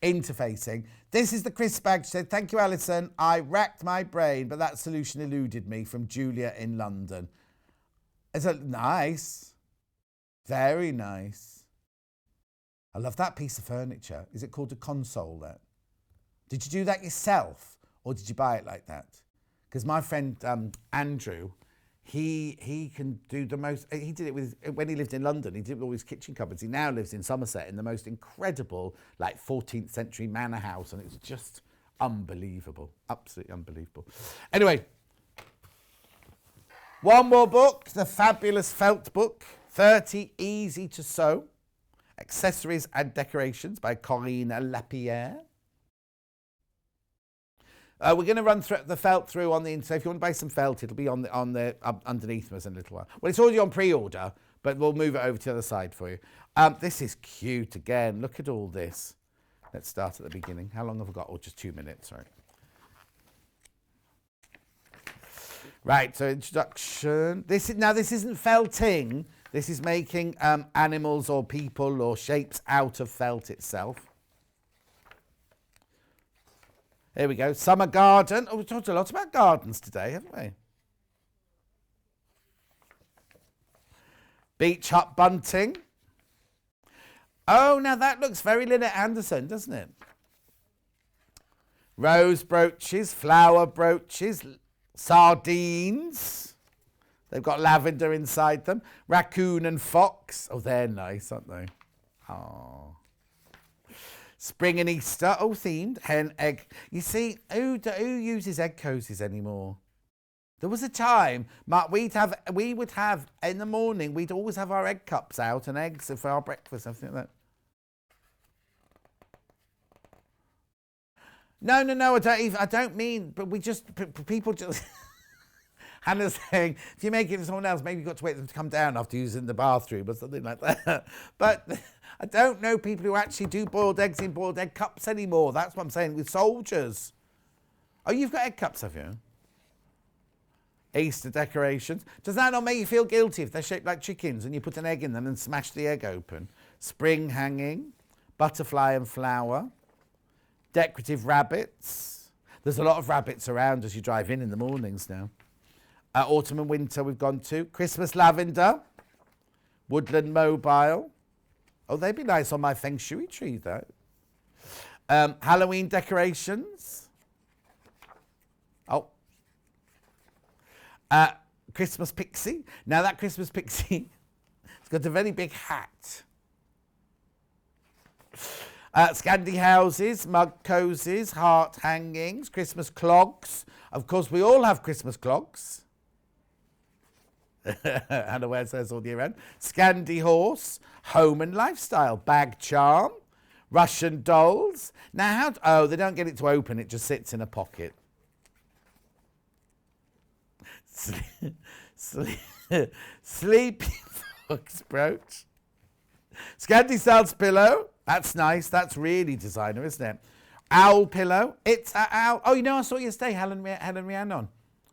interfacing. This is the crisp bag. She said, thank you, Alison. I racked my brain, but that solution eluded me, from Julia in London. It's nice. Very nice. I love that piece of furniture. Is it called a console, that? Did you do that yourself? Or did you buy it like that? Because my friend Andrew, he can do the most. He did it with, when he lived in London, he did it with all his kitchen cupboards. He now lives in Somerset in the most incredible, like 14th century manor house, and it's just unbelievable, absolutely unbelievable. Anyway, one more book, the fabulous felt book, 30 Easy to Sew Accessories and Decorations by Corinne Lapierre. We're going to run the felt through on the inside. So if you want to buy some felt, it'll be on the underneath us in a little while. Well, it's already on pre-order, but we'll move it over to the other side for you. This is cute again. Look at all this. Let's start at the beginning. How long have I got? Oh, just 2 minutes. Sorry. Right. So introduction. This isn't felting. This is making animals or people or shapes out of felt itself. Here we go. Summer garden. Oh, we've talked a lot about gardens today, haven't we? Beach hut bunting. Oh, now that looks very Lynette Anderson, doesn't it? Rose brooches, flower brooches, sardines. They've got lavender inside them. Raccoon and fox. Oh, they're nice, aren't they? Oh. Spring and Easter, themed. Hen, egg. You see, who uses egg cozies anymore? There was a time, Mark, we would have, in the morning, we'd always have our egg cups out and eggs for our breakfast, everything like that. No, I don't mean, but we just, people just... Hannah's saying, if you make it for someone else, maybe you've got to wait for them to come down after using the bathroom or something like that. But I don't know people who actually do boiled eggs in boiled egg cups anymore. That's what I'm saying, with soldiers. Oh, you've got egg cups, have you? Easter decorations. Does that not make you feel guilty if they're shaped like chickens and you put an egg in them and smash the egg open? Spring hanging, butterfly and flower, decorative rabbits. There's a lot of rabbits around as you drive in the mornings now. Autumn and winter we've gone to. Christmas lavender. Woodland mobile. Oh, they'd be nice on my feng shui tree, though. Halloween decorations. Oh. Christmas pixie. Now that Christmas pixie, it's got a very big hat. Scandi houses, mug cozies, heart hangings, Christmas clogs. Of course, we all have Christmas clogs. Hannah wears those all year round. Scandi horse, home and lifestyle, bag charm, Russian dolls. Now, they don't get it to open, it just sits in a pocket. Sleepy fox brooch. Scandi styles pillow. That's nice. That's really designer, isn't it? Owl pillow. It's an owl. Oh, I saw you yesterday, Helen Rhiannon.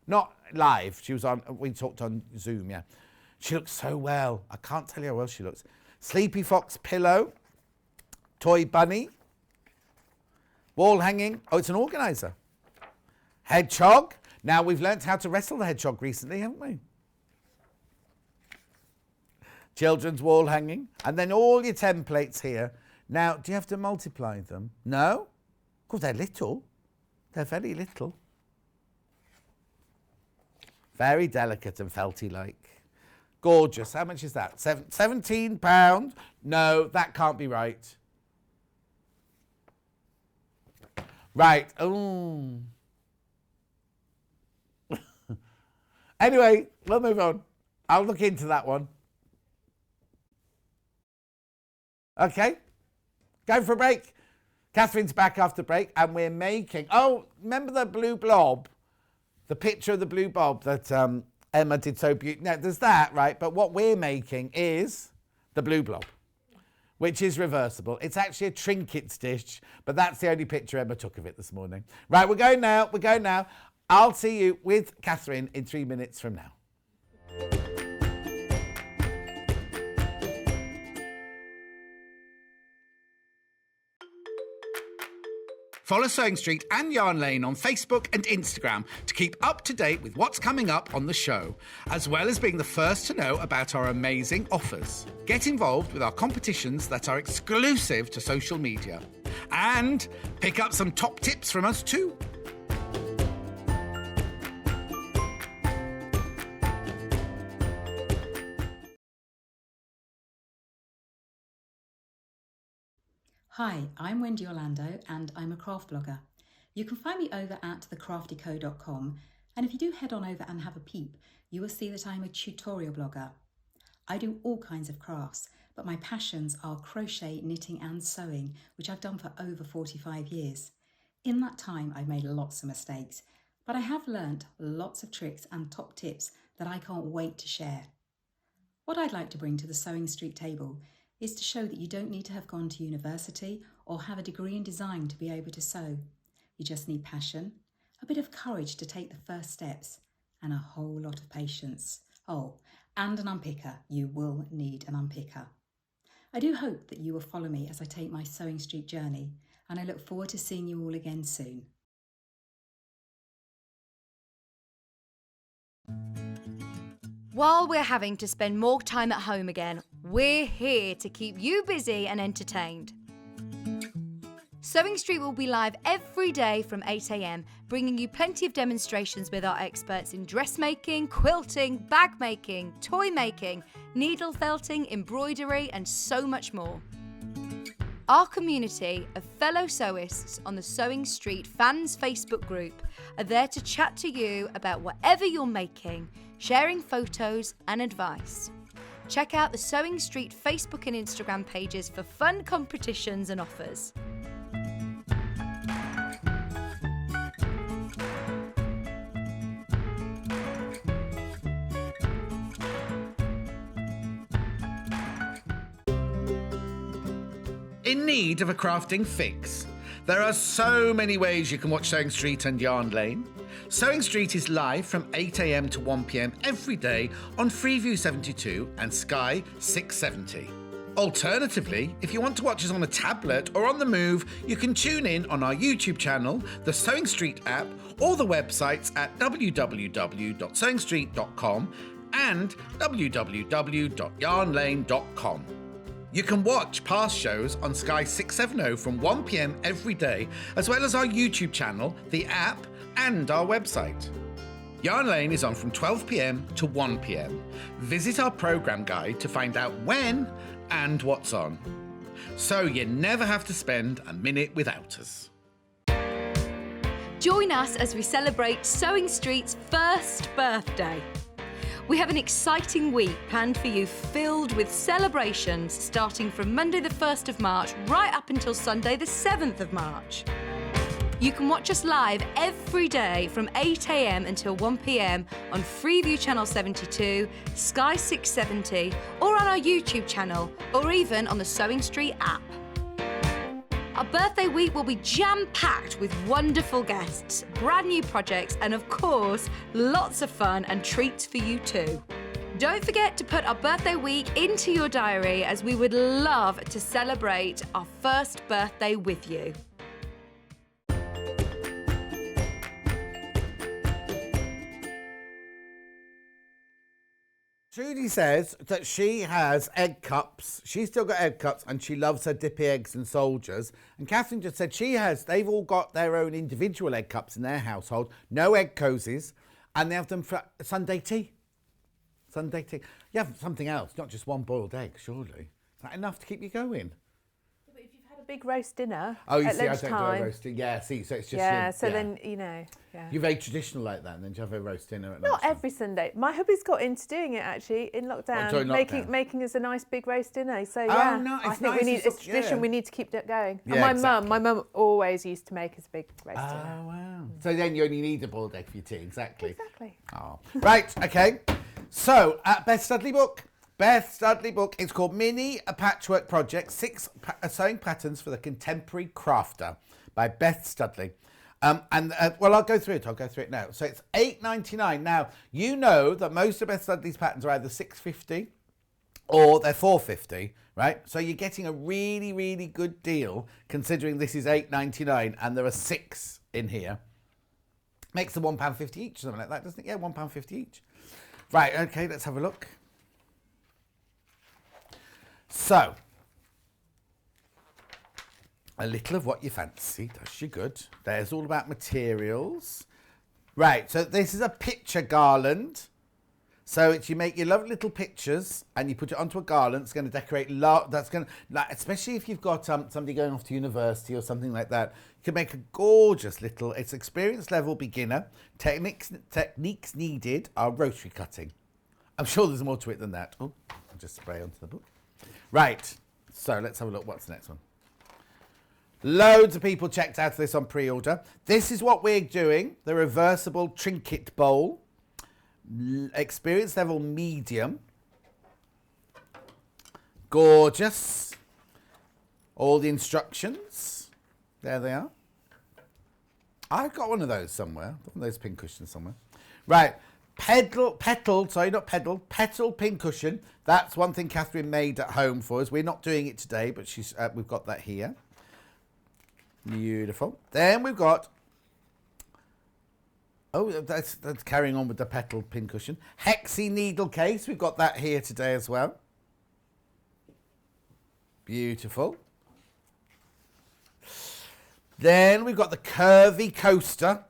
Not live. She was on. We talked on Zoom. Yeah, she looks so well. I can't tell you how well she looks. Sleepy fox pillow. Toy bunny. Wall hanging. Oh, it's an organiser. Hedgehog. Now, we've learnt how to wrestle the hedgehog recently, haven't we? Children's wall hanging. And then all your templates here. Now, do you have to multiply them? No? Of course, they're little. They're very little. Very delicate and felty-like. Gorgeous. How much is that? £17? No, that can't be right. Right. Oh. Anyway, we'll move on. I'll look into that one. Okay. Go for a break. Katharine's back after break and we're making... Oh, remember the blue blob? The picture of the blue blob that Emma did so beautifully. Now, there's that, right? But what we're making is the blue blob, which is reversible. It's actually a trinket stitch, but that's the only picture Emma took of it this morning. Right, we're going now. We're going now. I'll see you with Katharine in 3 minutes from now. Follow Sewing Street and Yarn Lane on Facebook and Instagram to keep up to date with what's coming up on the show, as well as being the first to know about our amazing offers. Get involved with our competitions that are exclusive to social media. And pick up some top tips from us too. Hi, I'm Wendy Orlando and I'm a craft blogger. You can find me over at thecraftyco.com, and if you do head on over and have a peep, you will see that I'm a tutorial blogger. I do all kinds of crafts, but my passions are crochet, knitting and sewing, which I've done for over 45 years. In that time, I've made lots of mistakes, but I have learnt lots of tricks and top tips that I can't wait to share. What I'd like to bring to the Sewing Street table is to show that you don't need to have gone to university or have a degree in design to be able to sew. You just need passion, a bit of courage to take the first steps, and a whole lot of patience. Oh, and an unpicker. You will need an unpicker. I do hope that you will follow me as I take my Sewing Street journey, and I look forward to seeing you all again soon. While we're having to spend more time at home again, we're here to keep you busy and entertained. Sewing Street will be live every day from 8 a.m, bringing you plenty of demonstrations with our experts in dressmaking, quilting, bag making, toy making, needle felting, embroidery and so much more. Our community of fellow sewists on the Sewing Street fans Facebook group are there to chat to you about whatever you're making, sharing photos and advice. Check out the Sewing Street Facebook and Instagram pages for fun competitions and offers. In need of a crafting fix? There are so many ways you can watch Sewing Street and Yarn Lane. Sewing Street is live from 8 a.m. to 1 p.m. every day on Freeview 72 and Sky 670. Alternatively, if you want to watch us on a tablet or on the move, you can tune in on our YouTube channel, the Sewing Street app, or the websites at www.sewingstreet.com and www.yarnlane.com. You can watch past shows on Sky 670 from 1 p.m. every day, as well as our YouTube channel, the app, and our website. Yarn Lane is on from 12 p.m. to 1 p.m. Visit our programme guide to find out when and what's on. So you never have to spend a minute without us. Join us as we celebrate Sewing Street's first birthday. We have an exciting week planned for you, filled with celebrations starting from Monday the 1st of March right up until Sunday the 7th of March. You can watch us live every day from 8 a.m. until 1 p.m. on Freeview Channel 72, Sky 670, or on our YouTube channel, or even on the Sewing Street app. Our birthday week will be jam-packed with wonderful guests, brand new projects, and of course, lots of fun and treats for you too. Don't forget to put our birthday week into your diary, as we would love to celebrate our first birthday with you. Judy says that she has egg cups. She's still got egg cups and she loves her dippy eggs and soldiers. And Katharine just said they've all got their own individual egg cups in their household. No egg cosies. And they have them for Sunday tea. Sunday tea. You have something else, not just one boiled egg, surely. Is that enough to keep you going? But if you've had a big roast dinner Oh, you at see, lunchtime, I don't do a roast dinner. Yeah, see, so it's just... yeah, so then, you know, yeah. You're very traditional like that, and then you have a roast dinner at Not lunchtime. every Sunday. My hubby's got into doing it actually in lockdown, during lockdown. making us a nice big roast dinner. So yeah, no, I it's think nice, we need it's a tradition. yeah. We need to keep that going. Yeah, And exactly. my mum always used to make us a big roast dinner. Oh, wow. So then you only need a boiled egg for your tea, exactly. Exactly. Oh. Right, okay. So, at Beth Studley book. Beth Studley book. It's called Mini A Patchwork Project, 6 Sewing Patterns for the Contemporary Crafter by Beth Studley. Well, I'll go through it. I'll go through it now. So it's $8.99. Now, you know that most of Beth Studley's patterns are either $6.50 or they're $4.50, right? So you're getting a really, really good deal considering this is $8.99 and there are 6 in here. Makes them £1.50 each, something like that, doesn't it? Yeah, £1.50 each. Right, okay, let's have a look. So, a little of what you fancy, does you good. There's all about materials. Right, so this is a picture garland. So you make your lovely little pictures and you put it onto a garland. It's going to decorate, that's going to, especially if you've got somebody going off to university or something like that, you can make a gorgeous little, it's experience level beginner. Techniques needed are rotary cutting. I'm sure there's more to it than that. Oh, I'll just spray onto the book. Right, so let's have a look. What's the next one? Loads of people checked out of this on pre-order. This is what we're doing. The reversible trinket bowl. Experience level medium. Gorgeous. All the instructions. There they are. I've got one of those somewhere. One of those pin cushions somewhere. Right. Petal pin cushion. That's one thing Katharine made at home for us. We're not doing it today, but we've got that here. Beautiful. Then we've got, that's carrying on with the petal pin cushion. Hexie needle case. We've got that here today as well. Beautiful. Then we've got the curvy coaster.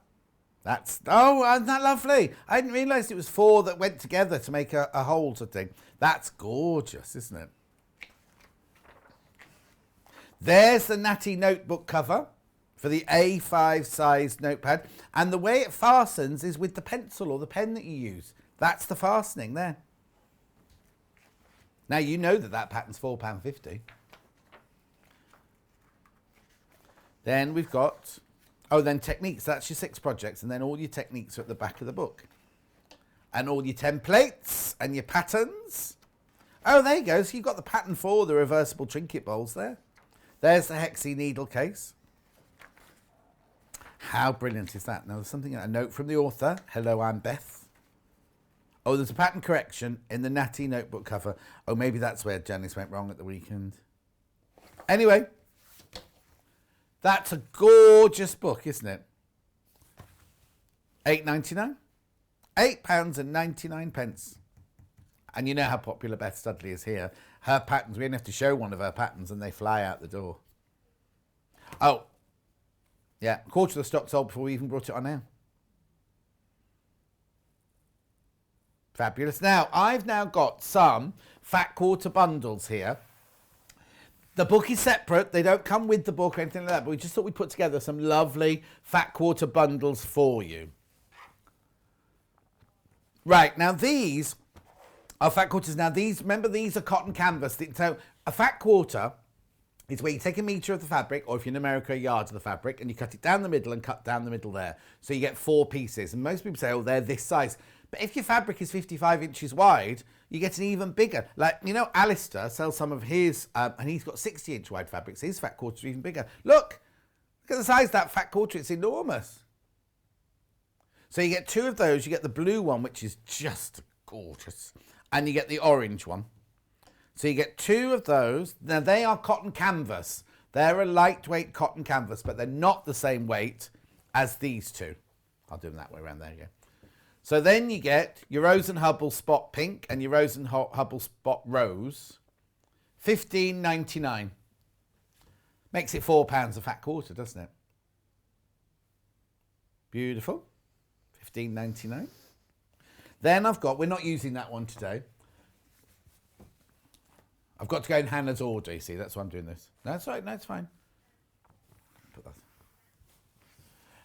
Isn't that lovely? I didn't realise it was 4 that went together to make a whole sort of thing. That's gorgeous, isn't it? There's the Natty notebook cover for the A5 size notepad. And the way it fastens is with the pencil or the pen that you use. That's the fastening there. Now, you know that pattern's £4.50. Then we've got... then techniques, that's your 6 projects, and then all your techniques are at the back of the book. And all your templates and your patterns. Oh, there you go. So you've got the pattern for the reversible trinket bowls there. There's the Hexie needle case. How brilliant is that? Now, there's a note from the author. Hello, I'm Beth. Oh, there's a pattern correction in the Natty notebook cover. Oh, maybe that's where Janice went wrong at the weekend. Anyway. That's a gorgeous book, isn't it? £8.99. £8.99. And you know how popular Beth Studley is here. Her patterns, we only have to show one of her patterns and they fly out the door. Oh, yeah, a quarter of the stock sold before we even brought it on air. Fabulous. Now, I've now got some fat quarter bundles here. The book is separate. They don't come with the book or anything like that, but we just thought we'd put together some lovely fat quarter bundles for you. Right, now these are fat quarters. Now remember these are cotton canvas. So a fat quarter is where you take a metre of the fabric, or if you're in America, a yard of the fabric, and you cut it down the middle and cut down the middle there. So you get 4 pieces. And most people say, oh, they're this size. But if your fabric is 55 inches wide, you get an even bigger. Like, you know, Alistair sells some of his, and he's got 60-inch wide fabrics. His fat quarters are even bigger. Look at the size of that fat quarter. It's enormous. So you get 2 of those. You get the blue one, which is just gorgeous. And you get the orange one. So you get 2 of those. Now they are cotton canvas. They're a lightweight cotton canvas, but they're not the same weight as these 2. I'll do them that way around. There you go. So then you get your Rose and Hubble Spot Pink and your Rose and Hubble Spot Rose. $15.99. Makes it £4 a fat quarter, doesn't it? Beautiful. $15.99. Then I've got, we're not using that one today. I've got to go in Hannah's order, you see. That's why I'm doing this. No, that's all right. No, it's fine. Put that.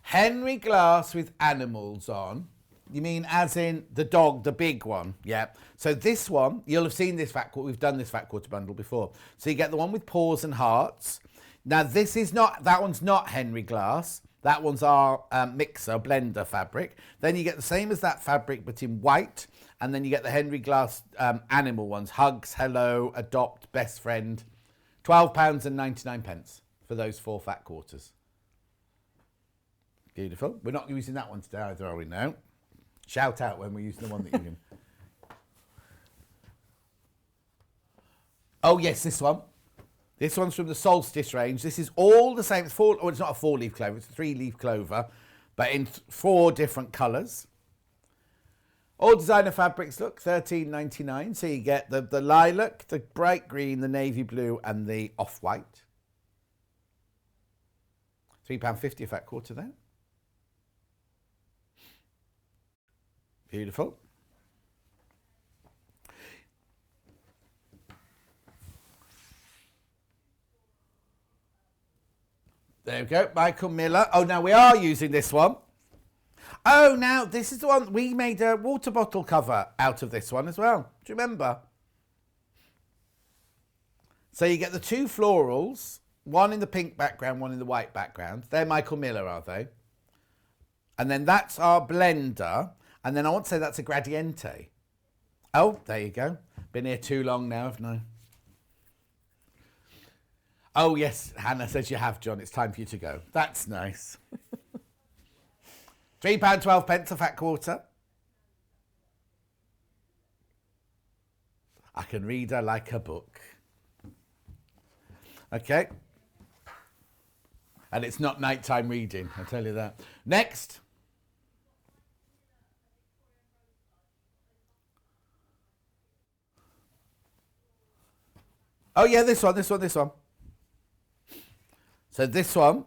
Henry Glass with animals on. You mean as in the dog, the big one? Yeah. So this one, you'll have seen this fat quarter. We've done this fat quarter bundle before. So you get the one with paws and hearts. Now this is not, that one's not Henry Glass. That one's our mixer, blender fabric. Then you get the same as that fabric, but in white. And then you get the Henry Glass animal ones. Hugs, Hello, Adopt, Best Friend. £12.99 for those 4 fat quarters. Beautiful. We're not using that one today either, are we? No. Shout out when we're using the one that you can. Oh, yes, this one. This one's from the Solstice range. This is all the same. It's it's not a 4-leaf clover. It's a 3-leaf clover, but in 4 different colours. All designer fabrics, look, $13.99. So you get the lilac, the bright green, the navy blue, and the off-white. £3.50 a fat quarter there. Beautiful. There we go, Michael Miller. Oh, now we are using this one. Oh, now this is the one, we made a water bottle cover out of this one as well. Do you remember? So you get the 2 florals, one in the pink background, one in the white background. They're Michael Miller, are they? And then that's our blender. And then I want to say that's a gradiente. Oh, there you go. Been here too long now, haven't I? Oh, yes, Hannah says you have, John. It's time for you to go. That's nice. £3.12 a fat quarter. I can read her like a book. Okay. And it's not nighttime reading, I'll tell you that. Next. Oh, yeah, this one. So this one,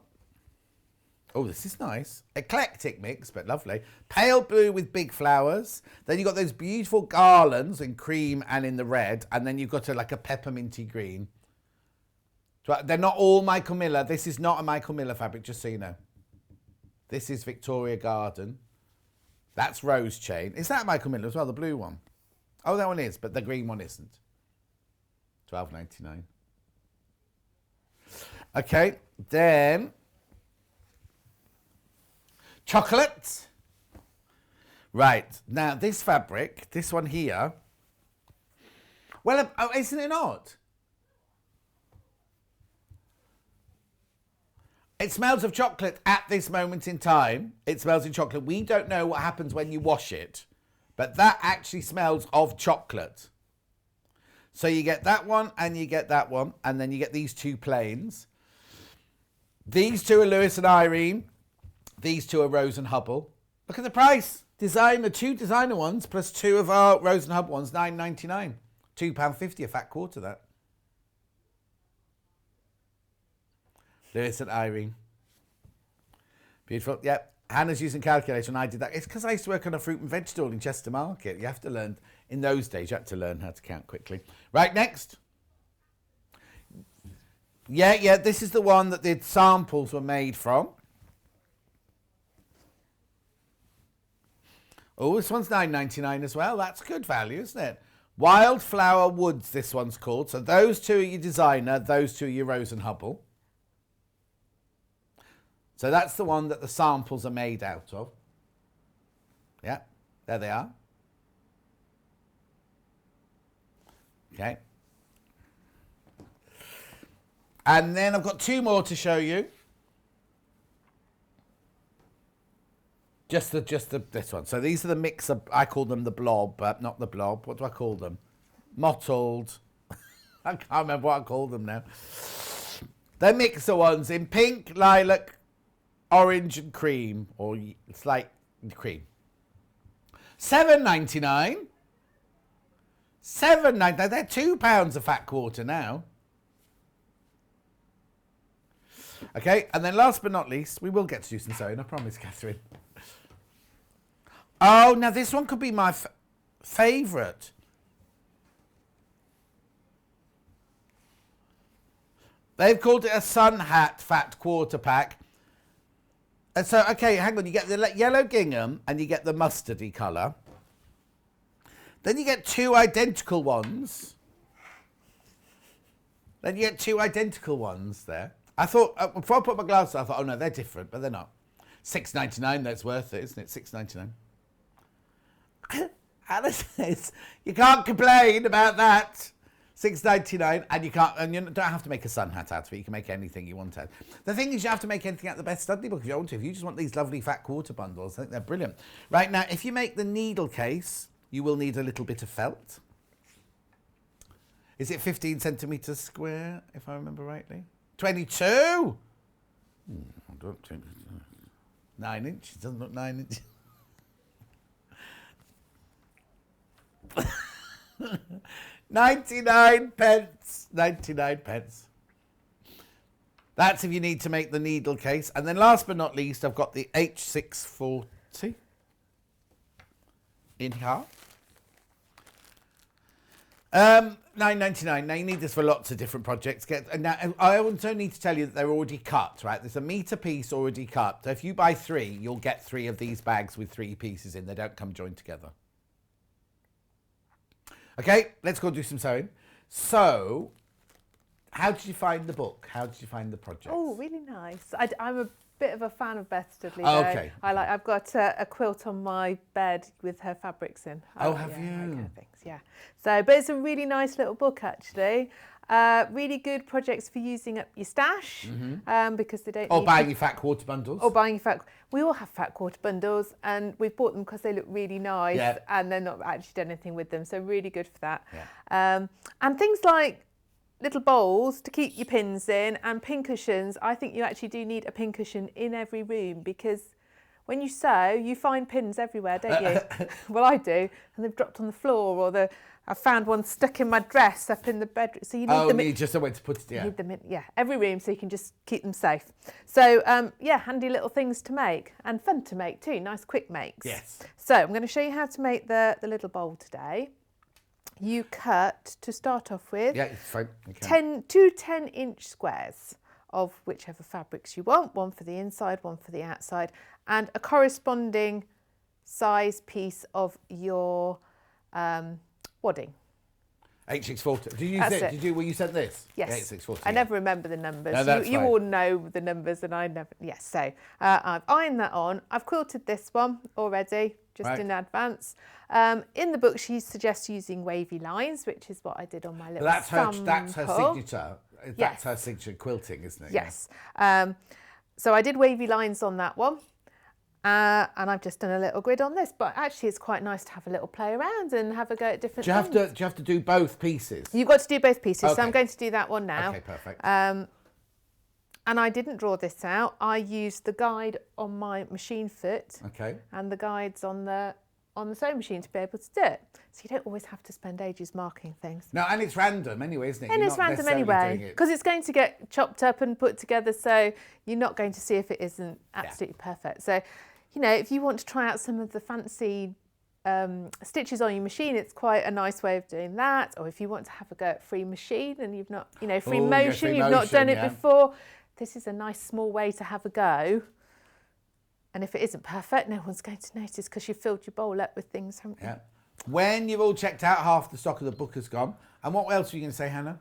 oh, this is nice. Eclectic mix, but lovely. Pale blue with big flowers. Then you've got those beautiful garlands in cream and in the red. And then you've got like a pepperminty green. They're not all Michael Miller. This is not a Michael Miller fabric, just so you know. This is Victoria Garden. That's Rose Chain. Is that Michael Miller as well, the blue one? Oh, that one is, but the green one isn't. $12.99. Okay, then chocolate. Right, now this fabric, this one here, well, oh, isn't it not? It smells of chocolate at this moment in time. It smells of chocolate. We don't know what happens when you wash it, but that actually smells of chocolate. So you get that one and you get that one, and then you get these 2 plains. These 2 are Lewis and Irene. These 2 are Rose and Hubble. Look at the price. Designer, 2 designer ones plus 2 of our Rose and Hubble ones, $9.99. £2.50 a fat quarter, that. Lewis and Irene. Beautiful. Yep. Hannah's using calculator and I did that. It's because I used to work on a fruit and veg stall in Chester Market. You have to learn, in those days, you had to learn how to count quickly. Right, next. Yeah, this is the one that the samples were made from. Oh, this one's $9.99 as well. That's good value, isn't it? Wildflower Woods, this one's called. So those 2 are your designer, those 2 are your Rose and Hubble. So that's the one that the samples are made out of. Yeah, there they are. Okay. And then I've got 2 more to show you. Just this one. So these are the mixer. I call them the blob, not the blob. What do I call them? Mottled. I can't remember what I call them now. They're mixer ones in pink, lilac, orange, and cream, or slight cream. $7.99. $7.99. They're £2 a fat quarter now. Okay, and then last but not least, we will get to do some sewing, I promise, Catherine. Oh, now this one could be my favourite. They've called it a sun hat fat quarter pack. And so, okay, hang on, you get the yellow gingham and you get the mustardy colour. Then you get two identical ones. Then you get two identical ones there. I thought, before I put my glasses on, I thought, oh no, they're different, but they're not. $6.99, that's worth it, isn't it? $6.99. Alice says, you can't complain about that. $6.99, and you don't have to make a sun hat out of it. You can make anything you want out. The thing is, you have to make anything out of the best study book if you want to. If you just want these lovely fat quarter bundles, I think they're brilliant. Right now, if you make the needle case, you will need a little bit of felt. Is it 15 centimetres square, if I remember rightly? 22! 9 inches, doesn't look 9 inches. 99 pence. 99 pence. That's if you need to make the needle case. And then last but not least, I've got the H640 in here. $9.99. Now you need this for lots of different projects. Now I also need to tell you that they're already cut, right? There's a metre piece already cut. So if you buy 3, you'll get 3 of these bags with 3 pieces in. They don't come joined together. Okay, let's go do some sewing. So, how did you find the book? How did you find the project? Oh, really nice. I'm a bit of a fan of Beth Studley. Oh, okay. I've got a quilt on my bed with her fabrics in. Oh, have you? I like her things, yeah. So, but it's a really nice little book actually. Really good projects for using up your stash because they don't. Or buying your fat quarter bundles. Or buying your fat. We all have fat quarter bundles, and we've bought them because they look really nice, and they're not actually done anything with them. So really good for that. Yeah. And things like little bowls to keep your pins in, and pincushions. I think you actually do need a pincushion in every room because when you sew, you find pins everywhere, don't you? Well, I do, and they've dropped on the floor, or I found one stuck in my dress up in the bedroom. So you need them. Oh, you just a way to put it. Yeah. You need them in, every room, so you can just keep them safe. So handy little things to make and fun to make too. Nice quick makes. Yes. So I'm going to show you how to make the little bowl today. You cut to start off with. Yeah, it's fine. Okay. 2 10-inch squares of whichever fabrics you want. One for the inside, one for the outside, and a corresponding size piece of your wadding. H640. Did you use it? Will you send this? Yes. H640. I never remember the numbers. No, that's you fine. all know the numbers, and I never. Yes. So I've ironed that on. I've quilted this one already, just in advance. In the book, she suggests using wavy lines, which is what I did on my little sample. That's her signature. That's her signature quilting, isn't it? Yes. So I did wavy lines on that one. And I've just done a little grid on this, but actually it's quite nice to have a little play around and have a go at different things. Do you have to do both pieces? You've got to do both pieces, okay. So I'm going to do that one now. Okay, perfect. And I didn't draw this out. I used the guide on my machine foot and the guides on the sewing machine to be able to do it. So you don't always have to spend ages marking things. No, and it's random anyway, isn't it? And it's random anyway, because it's going to get chopped up and put together, so you're not going to see if it isn't absolutely perfect. So, you know, if you want to try out some of the fancy stitches on your machine, it's quite a nice way of doing that. Or if you want to have a go at free machine and you've not, free motion, you've not done it before, this is a nice small way to have a go. And if it isn't perfect, no one's going to notice because you've filled your bowl up with things, haven't you? Yeah. When you've all checked out, half the stock of the book has gone. And what else were you going to say, Hannah?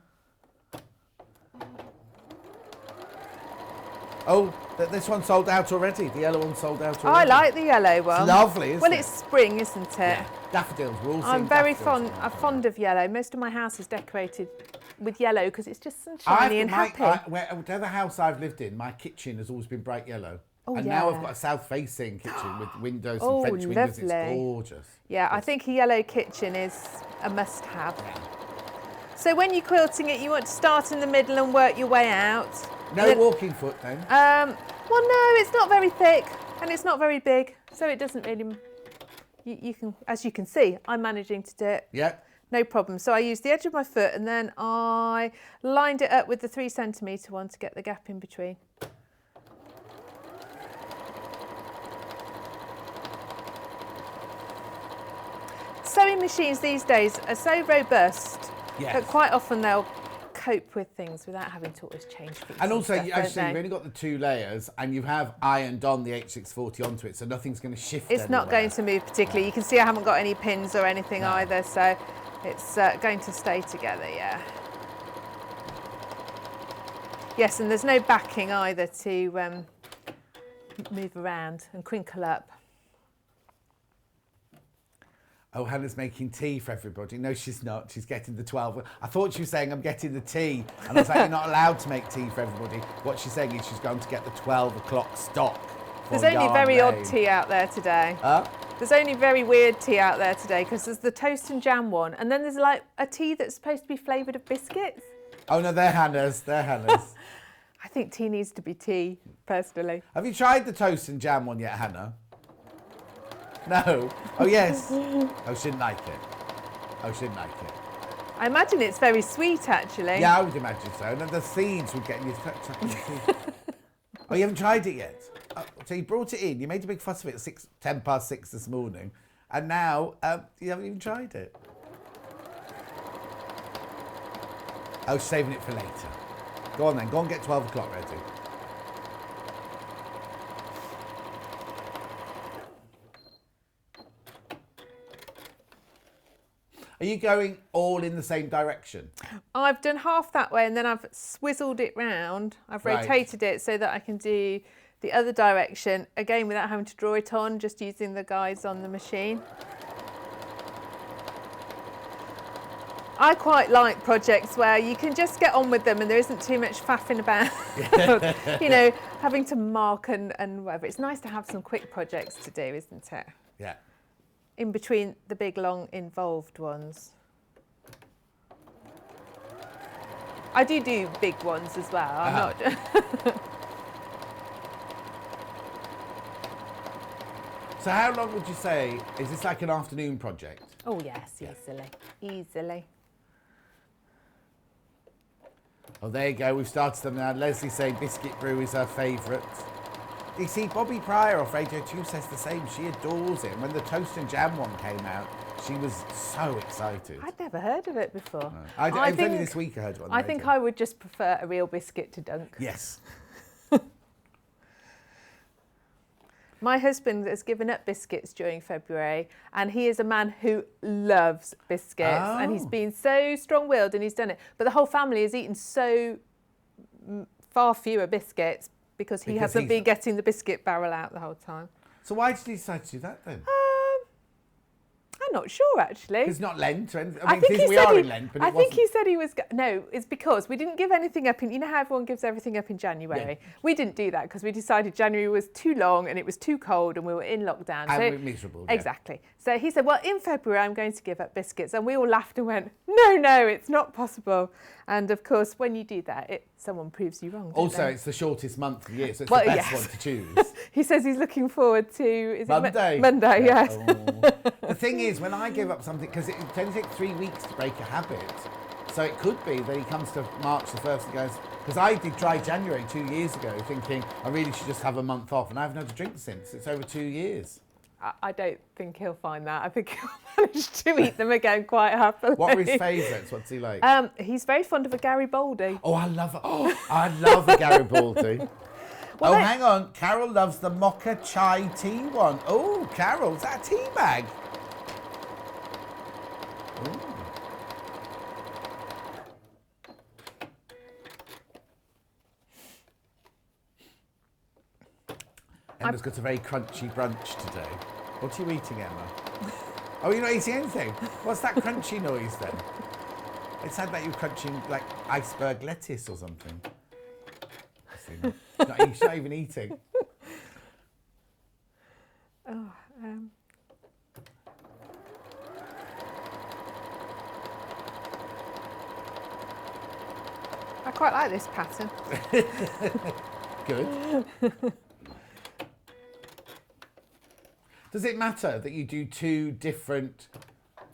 Oh, this one sold out already. The yellow one sold out already. I like the yellow one. It's lovely, isn't it? Well, it's spring, isn't it? Yeah. Daffodils. We're all I'm very fond of yellow. Most of my house is decorated with yellow because it's just sunshiny and happy. Whatever house I've lived in, my kitchen has always been bright yellow. Oh, and now I've got a south-facing kitchen with windows and Oh, French windows. It's lovely. gorgeous. Yeah, I think a yellow kitchen is a must-have. So when you're quilting it, you want to start in the middle and work your way out. No walking foot then? Well, no, it's not very thick and it's not very big, so it doesn't really. You can, as you can see, I'm managing to do it. Yeah. No problem. So I used the edge of my foot and then I lined it up with the 3 centimetre one to get the gap in between. Sewing machines these days are so robust that quite often they'll cope with things without having to always change things. And also, stuff, as you've only got the 2 layers and you have ironed on the H640 onto it, so nothing's going to shift It's not going to move particularly. You can see I haven't got any pins or anything either, so it's going to stay together, yeah. Yes, and there's no backing either to move around and crinkle up. Oh, Hannah's making tea for everybody. No, she's not. She's getting the 12. I thought she was saying, I'm getting the tea. And I was like, you're not allowed to make tea for everybody. What she's saying is she's going to get the 12 o'clock stock. There's only very odd tea out there today. There's only very weird tea out there today because there's the toast and jam one. And then there's like a tea that's supposed to be flavoured of biscuits. Oh, no, they're Hannah's. They're Hannah's. I think tea needs to be tea, personally. Have you tried the toast and jam one yet, Hannah? No. Oh, yes. Oh, shouldn't like it. Oh, shouldn't like it. I imagine it's very sweet, actually. Yeah, I would imagine so. And then the seeds would get in your teeth. Oh, you haven't tried it yet? Oh, so you brought it in. You made a big fuss of it at 10 past 6 this morning. And now you haven't even tried it. Oh, saving it for later. Go on then. Go and get 12 o'clock ready. Are you going all in the same direction? I've done half that way and then I've swizzled it round. I've rotated it so that I can do the other direction, again without having to draw it on, just using the guides on the machine. I quite like projects where you can just get on with them and there isn't too much faffing about, you know, having to mark and whatever. It's nice to have some quick projects to do, isn't it? Yeah. In between the big, long, involved ones. I do big ones as well. I'm not. So how long would you say, is this like an afternoon project? Oh yes, easily. Oh, there you go. We've started them now. Leslie saying biscuit brew is her favourite. You see, Bobby Pryor off Radio 2 says the same. She adores it. And when the toast and jam one came out, she was so excited. I'd never heard of it before. No. I think only this week I heard one. I think I would just prefer a real biscuit to dunk. Yes. My husband has given up biscuits during February and he is a man who loves biscuits and he's been so strong-willed and he's done it. But the whole family has eaten so far fewer biscuits because he hasn't been getting the biscuit barrel out the whole time. So why did he decide to do that then? I'm not sure actually. It's not Lent or anything. I think we are in Lent, but I think he said he was. No, it's because we didn't give anything up. You know how everyone gives everything up in January? Yeah. We didn't do that because we decided January was too long and it was too cold and we were in lockdown. And we're miserable. Yeah. Exactly. So he said, well, in February I'm going to give up biscuits. And we all laughed and went, no, it's not possible. And of course, when you do that, someone proves you wrong. Also, it's the shortest month of the year, so it's the best one to choose. He says he's looking forward to Monday. Monday, yes. Oh. The thing is, when I give up something, because it only takes 3 weeks to break a habit, so it could be that he comes to March the 1st and goes, because I did dry January 2 years ago, thinking I really should just have a month off, and I haven't had a drink since. It's over 2 years. I don't think he'll find that. I think he'll manage to eat them again quite happily. What are his favourites? What's he like? He's very fond of a Garibaldi. Oh, I love it. Oh, I love a Garibaldi. Well, hang on. Carol loves the mocha chai tea one. Oh, Carol, is that a tea bag? Ooh. Emma's got a very crunchy brunch today. What are you eating, Emma? Oh, you're not eating anything? What's that crunchy noise then? It sounded like you were crunching like iceberg lettuce or something. She's not even eating. Oh, I quite like this pattern. Good. Does it matter that you do 2 different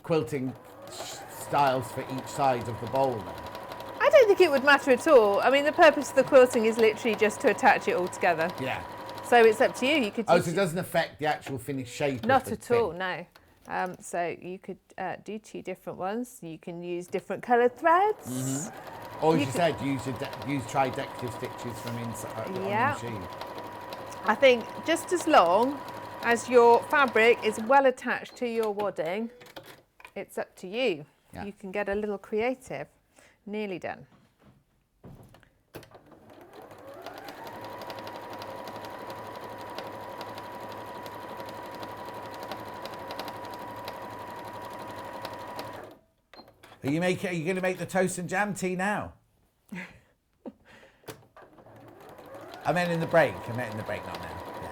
quilting styles for each side of the bowl then? I don't think it would matter at all. I mean, the purpose of the quilting is literally just to attach it all together. Yeah. So it's up to you. You could. Oh, so it doesn't affect the actual finished shape? Not of the at all. thing. No. So you could do 2 different ones. You can use different coloured threads. Mm-hmm. Or as you said, use tri-decorative stitches from inside on the machine. I think just as long as your fabric is well attached to your wadding, it's up to you. Yeah. You can get a little creative. Nearly done. Are you going to make the toast and jam tea now? I meant in the break. Not now. Yeah.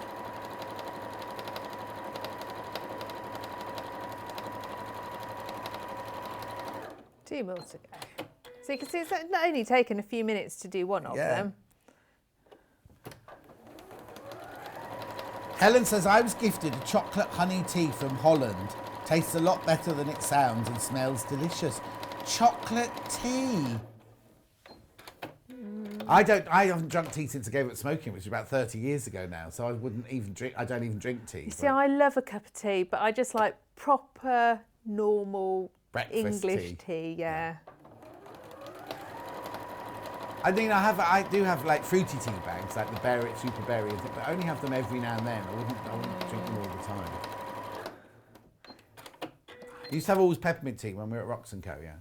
2 more to go. So you can see it's not only taken a few minutes to do one of them. Helen says, I was gifted a chocolate honey tea from Holland. Tastes a lot better than it sounds and smells delicious. Chocolate tea. I haven't drunk tea since I gave up smoking, which is about 30 years ago now. So I don't even drink tea. You see, I love a cup of tea, but I just like proper, normal Breakfast English tea. Yeah. I mean, I do have like fruity tea bags, like the berry, super berry, and things, but I only have them every now and then. I wouldn't drink them all the time. I used to have always peppermint tea when we were at Rox & Co, yeah.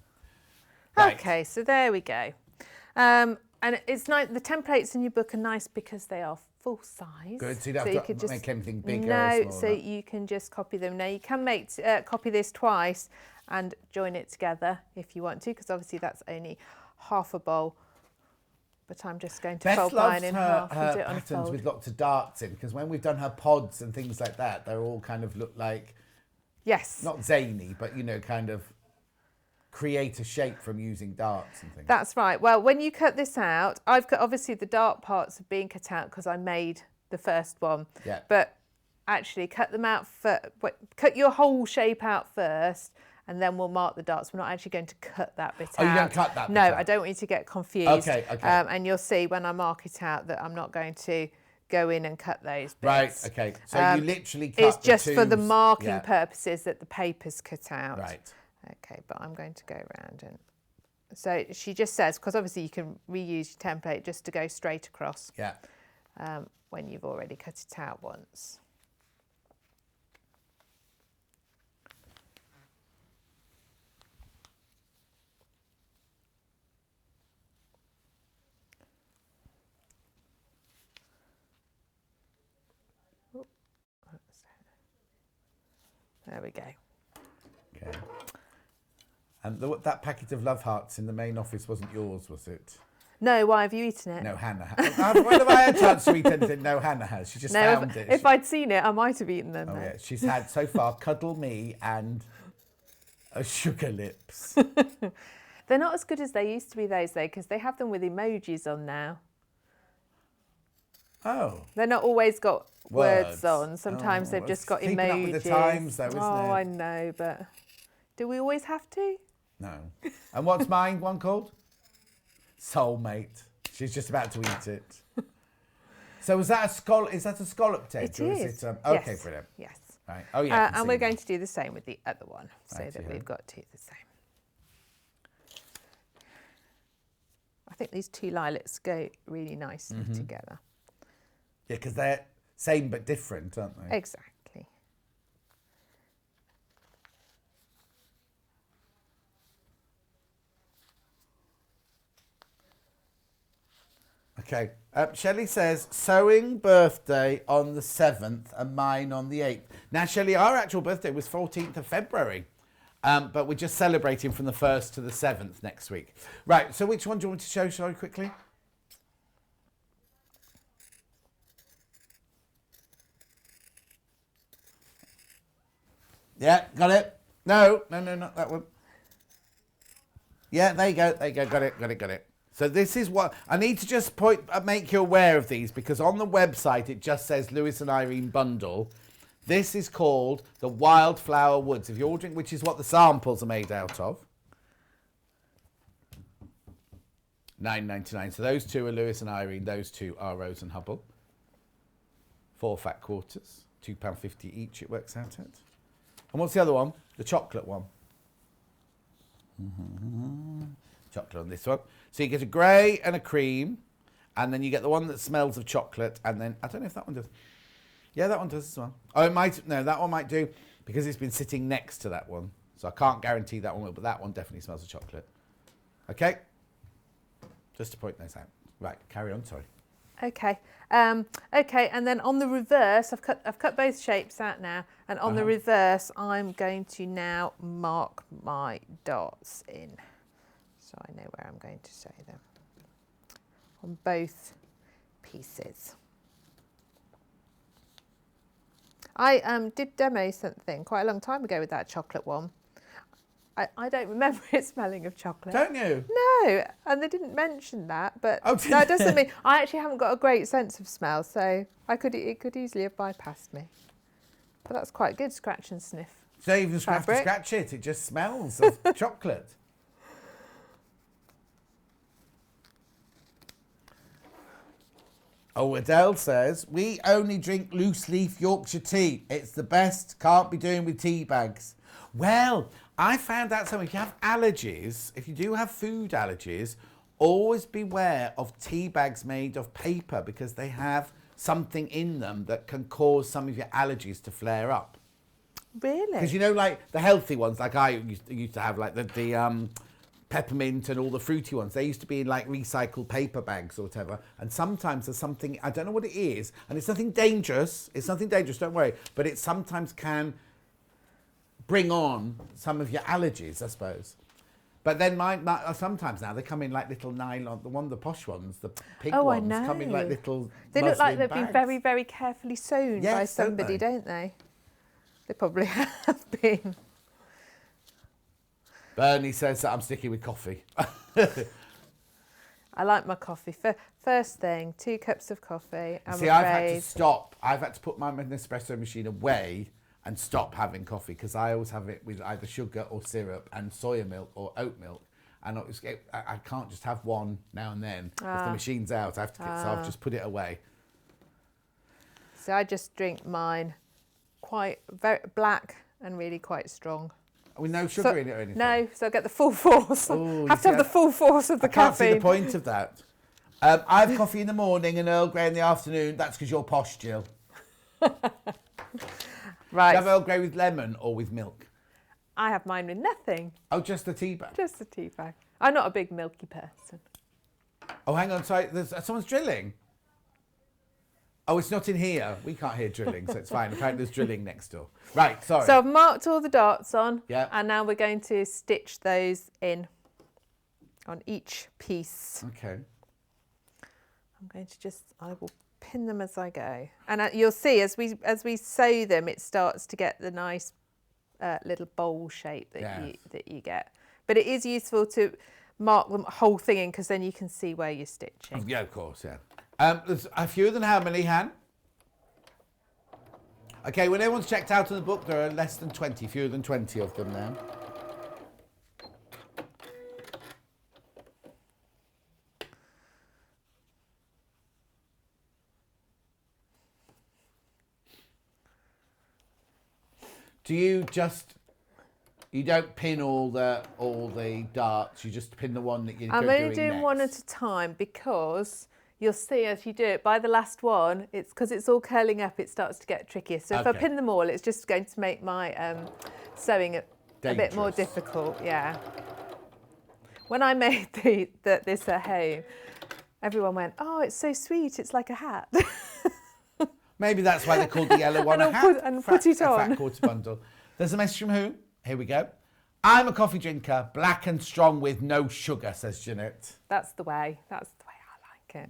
Right. Okay, so there we go. And it's nice. The templates in your book are nice because they are full size. Good, so you don't have to make anything bigger or No, smaller. so you can just copy them. Now you can copy this twice and join it together if you want to, because obviously that's only half a bowl. But I'm just going to Beth fold loves mine in half and her do it on a patterns fold. with lots of darts in, because when we've done her pods and things like that, they're all kind of look like, Yes. not zany, but, you know, kind of create a shape from using darts and things. That's right. Well, when you cut this out, I've got obviously the dart parts have been cut out because I made the first one. Yeah. But actually cut them out cut your whole shape out first, and then we'll mark the darts. We're not actually going to cut that bit out. Oh, you're going to cut that bit No, out? I don't want you to get confused. Okay. And you'll see when I mark it out that I'm not going to go in and cut those bits. Right, okay. So you literally cut It's just for the tubes. marking Yeah. purposes that the paper's cut out. Right. Okay, but I'm going to go around and... So she just says, because obviously you can reuse your template just to go straight across Yeah. when you've already cut it out once. There we go. Okay. And that packet of love hearts in the main office wasn't yours, was it? No, why have you eaten it? No, Hannah has. When have I had a chance to eat anything? No, Hannah has. She just found it. If I'd seen it, I might have eaten them. Oh, then. yeah. She's had so far Cuddle Me and a Sugar Lips. They're not as good as they used to be those days because they have them with emojis on now. Oh. They're not always got words on. Oh, Sometimes they've just got keeping emojis. up with the times, though, isn't it? Oh, I know, but do we always have to? No. And what's mine one called? Soulmate. She's just about to eat it. So is that a scallop? Is that a scalloped egg? It or is. Is it, okay, Yes. brilliant. Yes. Right. Oh yeah. I can And see we're that. going to do the same with the other one, so that Righty-ho. we've got two the same. I think these two lilacs go really nicely Mm-hmm. together. Yeah, because they're same but different, aren't they? Exactly. Okay. Shelley says sewing birthday on the 7th and mine on the 8th. Now, Shelley, our actual birthday was 14th of February. But we're just celebrating from the 1st to the 7th next week. Right, so which one do you want to show, shall I, quickly? Yeah, got it. No, not that one. Yeah, there you go. Got it. So this is what I need to just make you aware of these, because on the website it just says Lewis and Irene bundle. This is called the Wildflower Woods. If you're ordering, which is what the samples are made out of. $9.99. So those two are Lewis and Irene. Those two are Rose and Hubble. 4 fat quarters, £2.50 each. It works out at. And what's the other one? The chocolate one. Chocolate on this one. So you get a grey and a cream, and then you get the one that smells of chocolate, and then I don't know if that one does. Yeah, that one does as well. Oh, it might. No, that one might do, because it's been sitting next to that one. So I can't guarantee that one will, but that one definitely smells of chocolate. Okay? Just to point those out. Right, carry on, sorry. Okay. Okay, and then on the reverse, I've cut both shapes out now, and on the reverse, I'm going to now mark my dots in, so I know where I'm going to sew them on both pieces. I did demo something quite a long time ago with that chocolate one. I don't remember it smelling of chocolate. Don't you? No, and they didn't mention that, but Oh, that doesn't mean I actually haven't got a great sense of smell, so it could easily have bypassed me. But that's quite good, scratch and sniff. So you just have to scratch it. It just smells of chocolate. Oh, Adele says, we only drink loose leaf Yorkshire tea. It's the best. Can't be doing with tea bags. Well, I found out something. If you have allergies, if you do have food allergies, always beware of tea bags made of paper, because they have something in them that can cause some of your allergies to flare up. Really? Because you know, like the healthy ones, like I used to have, like the peppermint and all the fruity ones, they used to be in like recycled paper bags or whatever, and sometimes there's something, I don't know what it is, and it's nothing dangerous, don't worry, but it sometimes can bring on some of your allergies, I suppose. But then sometimes now they come in like little nylon, the posh ones, the pink ones, come in like little They look like they've bags. been very, very carefully sewn by somebody, don't they? They probably have been. Bernie says that I'm sticking with coffee. I like my coffee. First thing, 2 cups of coffee. See, I've had to stop. I've had to put my Nespresso machine away and stop having coffee, because I always have it with either sugar or syrup and soya milk or oat milk. And I can't just have one now and then. If the machine's out, I have to so I've just put it away. So I just drink mine quite very black and really quite strong. With no sugar in it or anything? No, so I get the full force. Ooh, have to have the full force of the caffeine. I can't see the point of that. I have coffee in the morning and Earl Grey in the afternoon. That's because you're posh, Jill. Right. Do you have Earl Grey with lemon or with milk? I have mine with nothing. Oh, just the tea bag? Just the tea bag. I'm not a big milky person. Oh, hang on, sorry. Someone's drilling. Oh, it's not in here. We can't hear drilling, so it's fine. Apparently there's drilling next door. Right, sorry. So I've marked all the dots on. Yeah. And now we're going to stitch those in on each piece. Okay. I'm going to I will pin them as I go. And you'll see as we sew them, it starts to get the nice little bowl shape that you get. But it is useful to mark the whole thing in, because then you can see where you're stitching. Yeah, of course, yeah. There's fewer than how many, Han? Okay, when everyone's checked out of the book, there are less than 20, fewer than 20 of them now. Do you don't pin all the darts, you just pin the one that you're doing next? I'm only doing one at a time, because you'll see as you do it, by the last one, because it's all curling up, it starts to get trickier. So if I pin them all, it's just going to make my sewing a bit more difficult. Yeah. When I made this at home, everyone went, "Oh, it's so sweet, it's like a hat." Maybe that's why they called the yellow one a hat. Put it on. A fat quarter bundle. There's a message from who? Here we go. I'm a coffee drinker, black and strong with no sugar, says Jeanette. That's the way. That's the way I like it.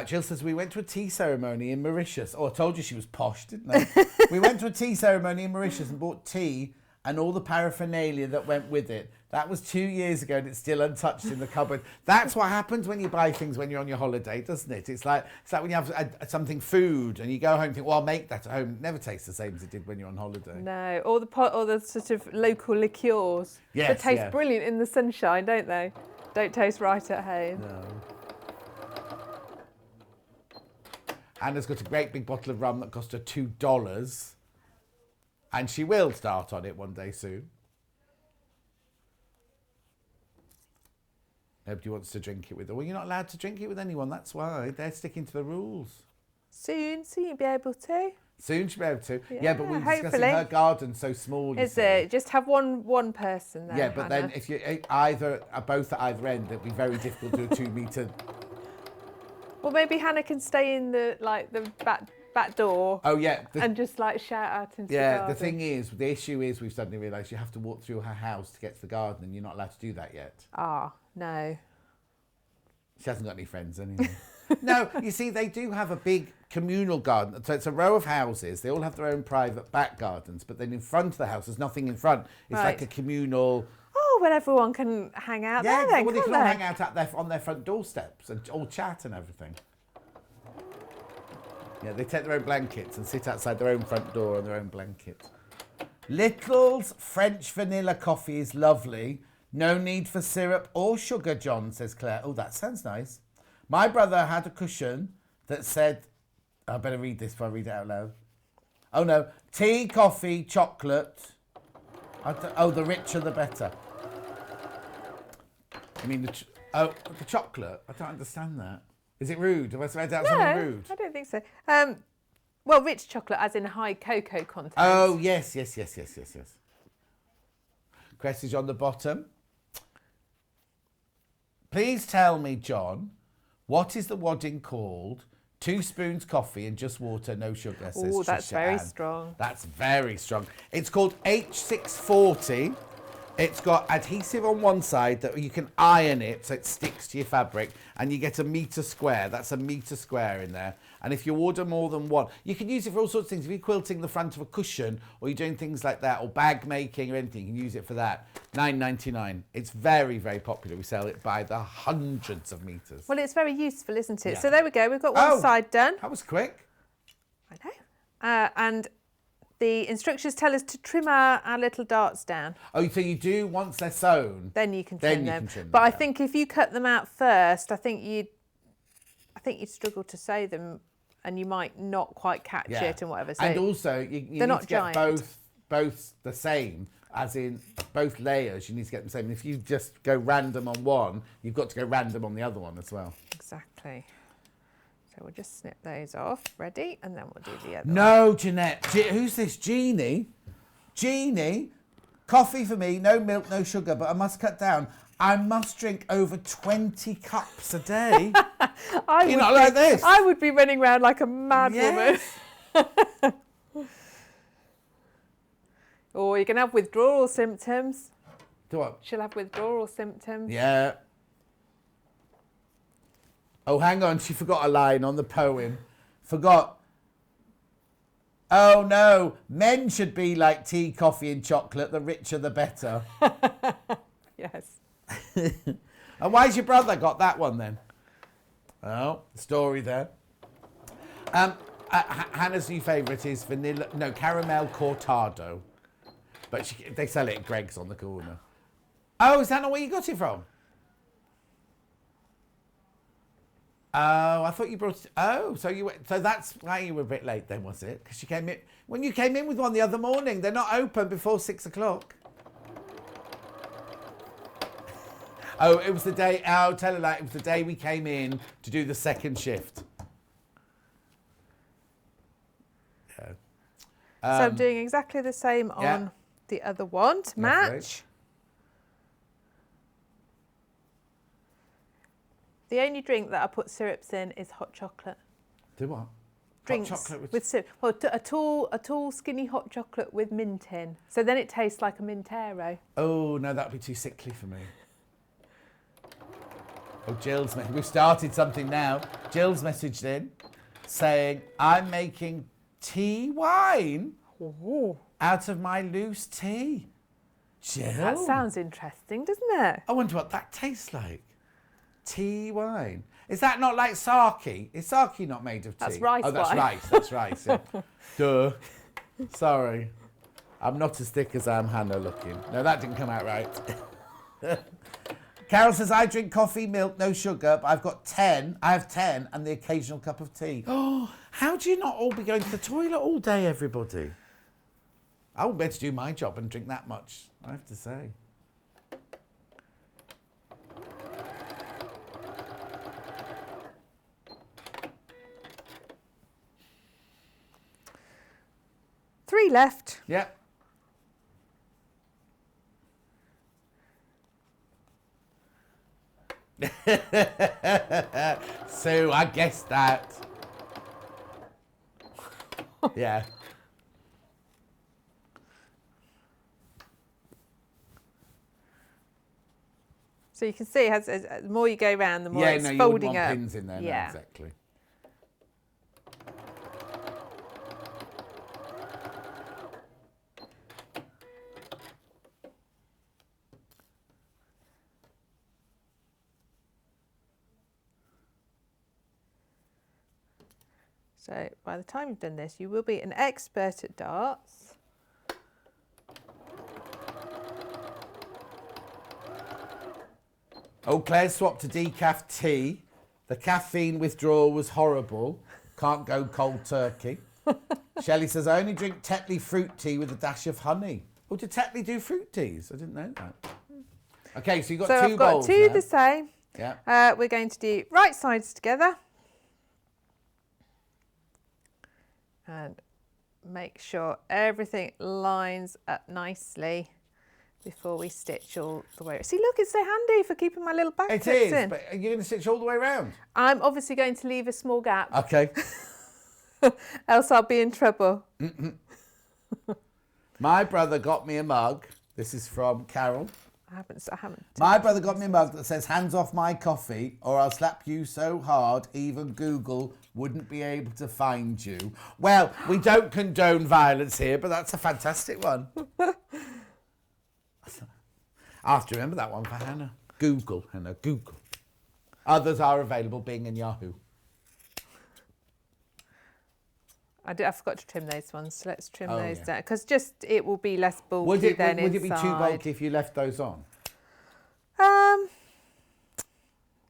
Jill says, we went to a tea ceremony in Mauritius. Oh, I told you she was posh, didn't I? We went to a tea ceremony in Mauritius and bought tea and all the paraphernalia that went with it. That was 2 years ago and it's still untouched in the cupboard. That's what happens when you buy things when you're on your holiday, doesn't it? It's like when you have something food and you go home and think, well, I'll make that at home. It never tastes the same as it did when you're on holiday. No, or the sort of local liqueurs. Yes, that taste brilliant in the sunshine, don't they? Don't taste right at home. No. Hannah's got a great big bottle of rum that cost her $2. And she will start on it one day soon. Nobody wants to drink it with her. Well, you're not allowed to drink it with anyone. That's why. They're sticking to the rules. Soon you'll be able to. Soon she'll be able to. Yeah, but we're discussing hopefully. her garden's so small. Is it? Just have one person there. Yeah, but Hannah. then if you both at either end, it'd be very difficult to do a 2 metre. Well, maybe Hannah can stay in the back door. Oh yeah. And just shout out into the Yeah, garden. the thing is, the issue is we've suddenly realised you have to walk through her house to get to the garden and you're not allowed to do that yet. Ah, no. She hasn't got any friends anyway. No, you see, they do have a big communal garden. So it's a row of houses. They all have their own private back gardens, but then in front of the house, there's nothing in front. It's Right. like a communal... Oh, well, everyone can hang out there then, well, they can't can all they? hang out on their front doorsteps and all chat and everything. Yeah, they take their own blankets and sit outside their own front door on their own blankets. Little's French vanilla coffee is lovely. No need for syrup or sugar, John, says Claire. Oh, that sounds nice. My brother had a cushion that said... I better read this before I read it out loud. Oh, no. Tea, coffee, chocolate. The richer the better. You mean the chocolate? I don't understand that. Is it rude? Have I read out something rude? I don't think so. Well, rich chocolate as in high cocoa content. Oh, yes. Cressage on the bottom. Please tell me, John, what is the wadding called? 2 spoons coffee and just water, no sugar, says Oh, that's Trisha very Ann. strong. That's very strong. It's called H640. It's got adhesive on one side that you can iron it so it sticks to your fabric and you get a metre square. That's a metre square in there. And if you order more than one, you can use it for all sorts of things. If you're quilting the front of a cushion or you're doing things like that or bag making or anything, you can use it for that. $9.99. It's very, very popular. We sell it by the hundreds of metres. Well, it's very useful, isn't it? Yeah. So there we go. We've got one side done. That was quick. I know. And the instructions tell us to trim our little darts down. Oh, so you do once they're sewn? Then you can trim them. Can trim but them I down. think if you cut them out first, I think you'd struggle to sew them, and you might not quite catch it and whatever. So and also, you need not to get giant. both the same, as in both layers. You need to get them the same. If you just go random on one, you've got to go random on the other one as well. Exactly. So we'll just snip those off. Ready? And then we'll do the other one. No, Jeanette. Who's this? Jeannie? Jeannie? Coffee for me, no milk, no sugar, but I must cut down. I must drink over 20 cups a day. You're not like this. I would be running around like a mad woman. Or you can have withdrawal symptoms. Do what? She'll have withdrawal symptoms. Yeah. Oh, hang on. She forgot a line on the poem. Forgot. Oh, no. Men should be like tea, coffee and chocolate. The richer, the better. Yes. And why's your brother got that one then? Oh, story there. Hannah's new favourite is caramel cortado. But they sell it at Greg's on the corner. Oh, is that not where you got it from? Oh, I thought you brought it. Oh, so that's why you were a bit late then, was it? Because you came in when you came in with one the other morning. They're not open before 6 o'clock. Oh, it was the day. Oh, tell her that it was the day we came in to do the second shift. Yeah. So I'm doing exactly the same on the other one to match. The only drink that I put syrups in is hot chocolate. Do what? Drinks hot chocolate with syrup. Well, a tall, skinny hot chocolate with mint in. So then it tastes like a Mintero. Oh no, that'd be too sickly for me. Oh, Jill's we've started something now. Jill's messaged in saying, I'm making tea wine out of my loose tea. Jill. That sounds interesting, doesn't it? I wonder what that tastes like. Tea wine. Is that not like sake? Is sake not made of tea? That's rice Oh, that's wine. rice. That's rice. Yeah. Duh. Sorry. I'm not as thick as I'm Hannah looking. No, that didn't come out right. Carol says, I drink coffee, milk, no sugar, but I've got 10. I have 10 and the occasional cup of tea. Oh, how do you not all be going to the toilet all day, everybody? I wouldn't be able to do my job and drink that much, I have to say. Three left. Yep. So I guess that. Yeah. So you can see, as the more you go around, the more Yeah, it's no, you folding wouldn't want up. pins in there. Yeah. No, exactly. So by the time you've done this, you will be an expert at darts. Oh, Claire swapped to decaf tea. The caffeine withdrawal was horrible. Can't go cold turkey. Shelley says, I only drink Tetley fruit tea with a dash of honey. Oh, did Tetley do fruit teas? I didn't know that. Okay, so you've got So two I've got bowls two now. the same. Yeah. We're going to do right sides together. And make sure everything lines up nicely before we stitch all the way. See, look, it's so handy for keeping my little back It clips is, in. but you're going to stitch all the way around. I'm obviously going to leave a small gap, Okay. else I'll be in trouble. My brother got me a mug. This is from Carol. I haven't. My brother got me a mug that says, hands off my coffee or I'll slap you so hard even Google wouldn't be able to find you. Well, we don't condone violence here, but that's a fantastic one. I have to remember that one for Hannah. Google, Hannah, Google. Others are available, Bing and Yahoo. I forgot to trim those ones, so let's trim Oh, those yeah. down, because just it will be less bulky Would it then be too inside. bulky if you left those on?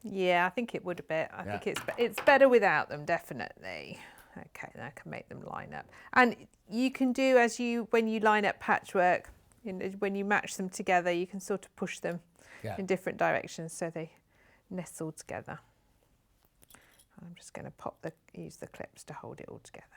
Yeah, I think it would a bit. I Yeah. think it's better without them, definitely. Okay, then I can make them line up. And you can do when you line up patchwork, when you match them together, you can sort of push them in different directions so they nestle together. I'm just going to use the clips to hold it all together.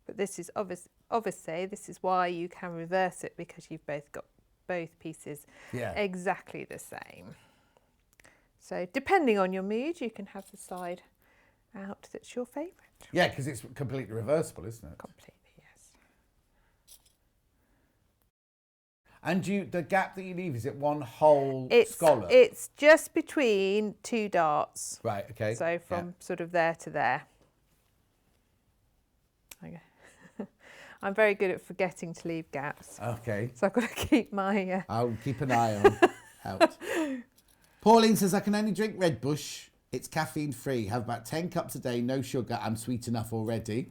But this is obviously this is why you can reverse it, because you've both got both pieces exactly the same. So depending on your mood, you can have the side out that's your favourite. Yeah, because it's completely reversible, isn't it? Completely, yes. And the gap that you leave, is it one whole It's scallop? It's just between two darts. Right, okay. So from sort of there to there. Okay. I'm very good at forgetting to leave gaps. Okay. So I've got to keep my... I'll keep an eye on out. Pauline says, I can only drink Red Bush. It's caffeine free. Have about 10 cups a day, no sugar. I'm sweet enough already.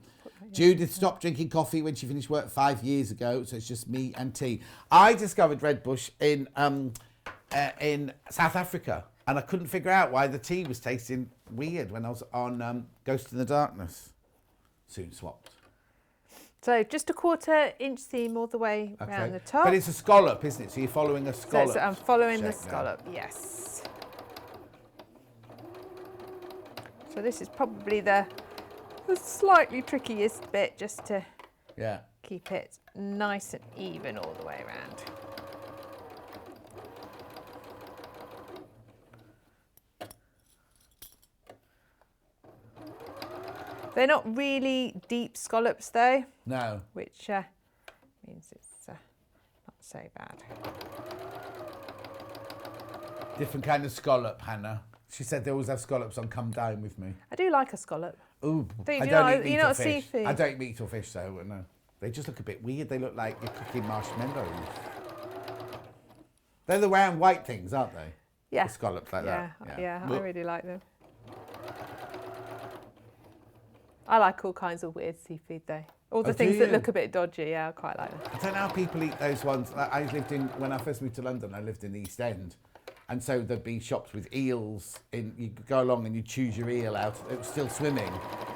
Judith stopped drinking coffee when she finished work 5 years ago, so it's just me and tea. I discovered Red Bush in South Africa, and I couldn't figure out why the tea was tasting weird when I was on Ghost in the Darkness. Soon swapped. So just a 1/4 inch seam all the way around the top. But it's a scallop, isn't it? So you're following a scallop. So I'm following the shape now. scallop, yes. So this is probably the slightly trickiest bit, just to keep it nice and even all the way around. They're not really deep scallops though, No. which means it's not so bad. Different kind of scallop, Hannah. She said they always have scallops on Come Down With Me. I do like a scallop. Ooh, Do you I not- don't eat you're meat not or fish. seafood? I don't eat meat or fish, so no. They just look a bit weird. They look like you're cooking marshmallows. They're the round white things, aren't they? Yeah. The scallops like Yeah, that. yeah, I Look, really like them. I like all kinds of weird seafood though. All the Oh, do things that you? look a bit dodgy, yeah, I quite like them. I don't know how people eat those ones. When I first moved to London, I lived in the East End. And so there'd be shops with eels. You could go along and you choose your eel out. It was still swimming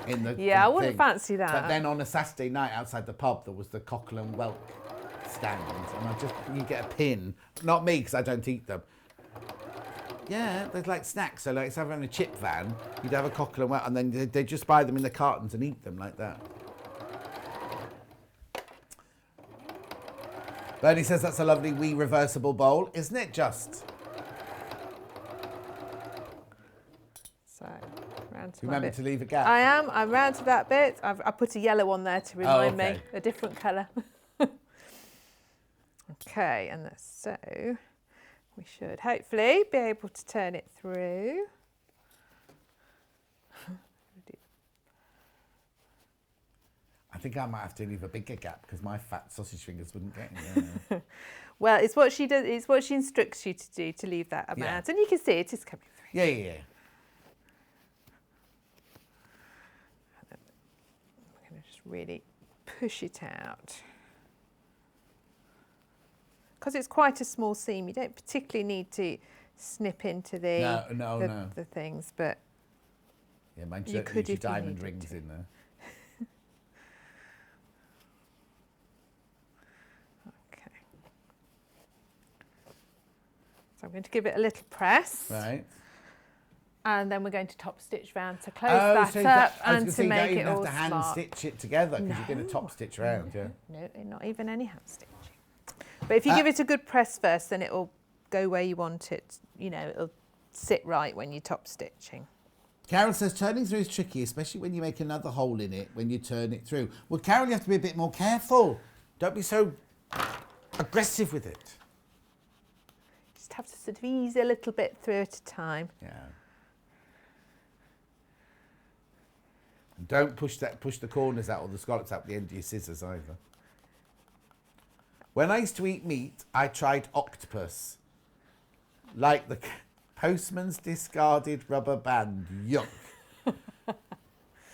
in the Yeah, I wouldn't thing. fancy that. But then on a Saturday night outside the pub, there was the cockle and whelk stand. And you get a pin. Not me, because I don't eat them. Yeah, there's like snacks. So like, it's having a chip van. You'd have a cockle and whelk, and then they just buy them in the cartons and eat them like that. Bernie says that's a lovely wee reversible bowl, isn't it just? So, round to my Remember bit. to leave a gap. I'm round to that bit. I put a yellow on there to remind me, okay. a different colour. Okay, and so we should hopefully be able to turn it through. I think I might have to leave a bigger gap because my fat sausage fingers wouldn't get in there. Well, it's what she does. It's what she instructs you to do, to leave that amount, and you can see it is coming through. Yeah. I'm going to just really push it out. Because it's quite a small seam, you don't particularly need to snip into the No. the things, but Yeah, mine You certainly could leaves your if you diamond needed rings to. in there. okay. So I'm going to give it a little press, Right. and then we're going to top stitch round to close so that up I was and gonna to say you don't make even it have all to hand smart. stitch it together because you're going to top stitch round, yeah. No, not even any hand stitching. But if you give it a good press first, then it'll go where you want it. You know, it'll sit right when you're top stitching. Carol says turning through is tricky, especially when you make another hole in it when you turn it through. Well, Carol, you have to be a bit more careful. Don't be so aggressive with it. Just have to sort of ease a little bit through at a time. Yeah. And don't push the corners out or the scallops out the end of your scissors either. When I used to eat meat, I tried octopus. Like the postman's discarded rubber band. Yuck.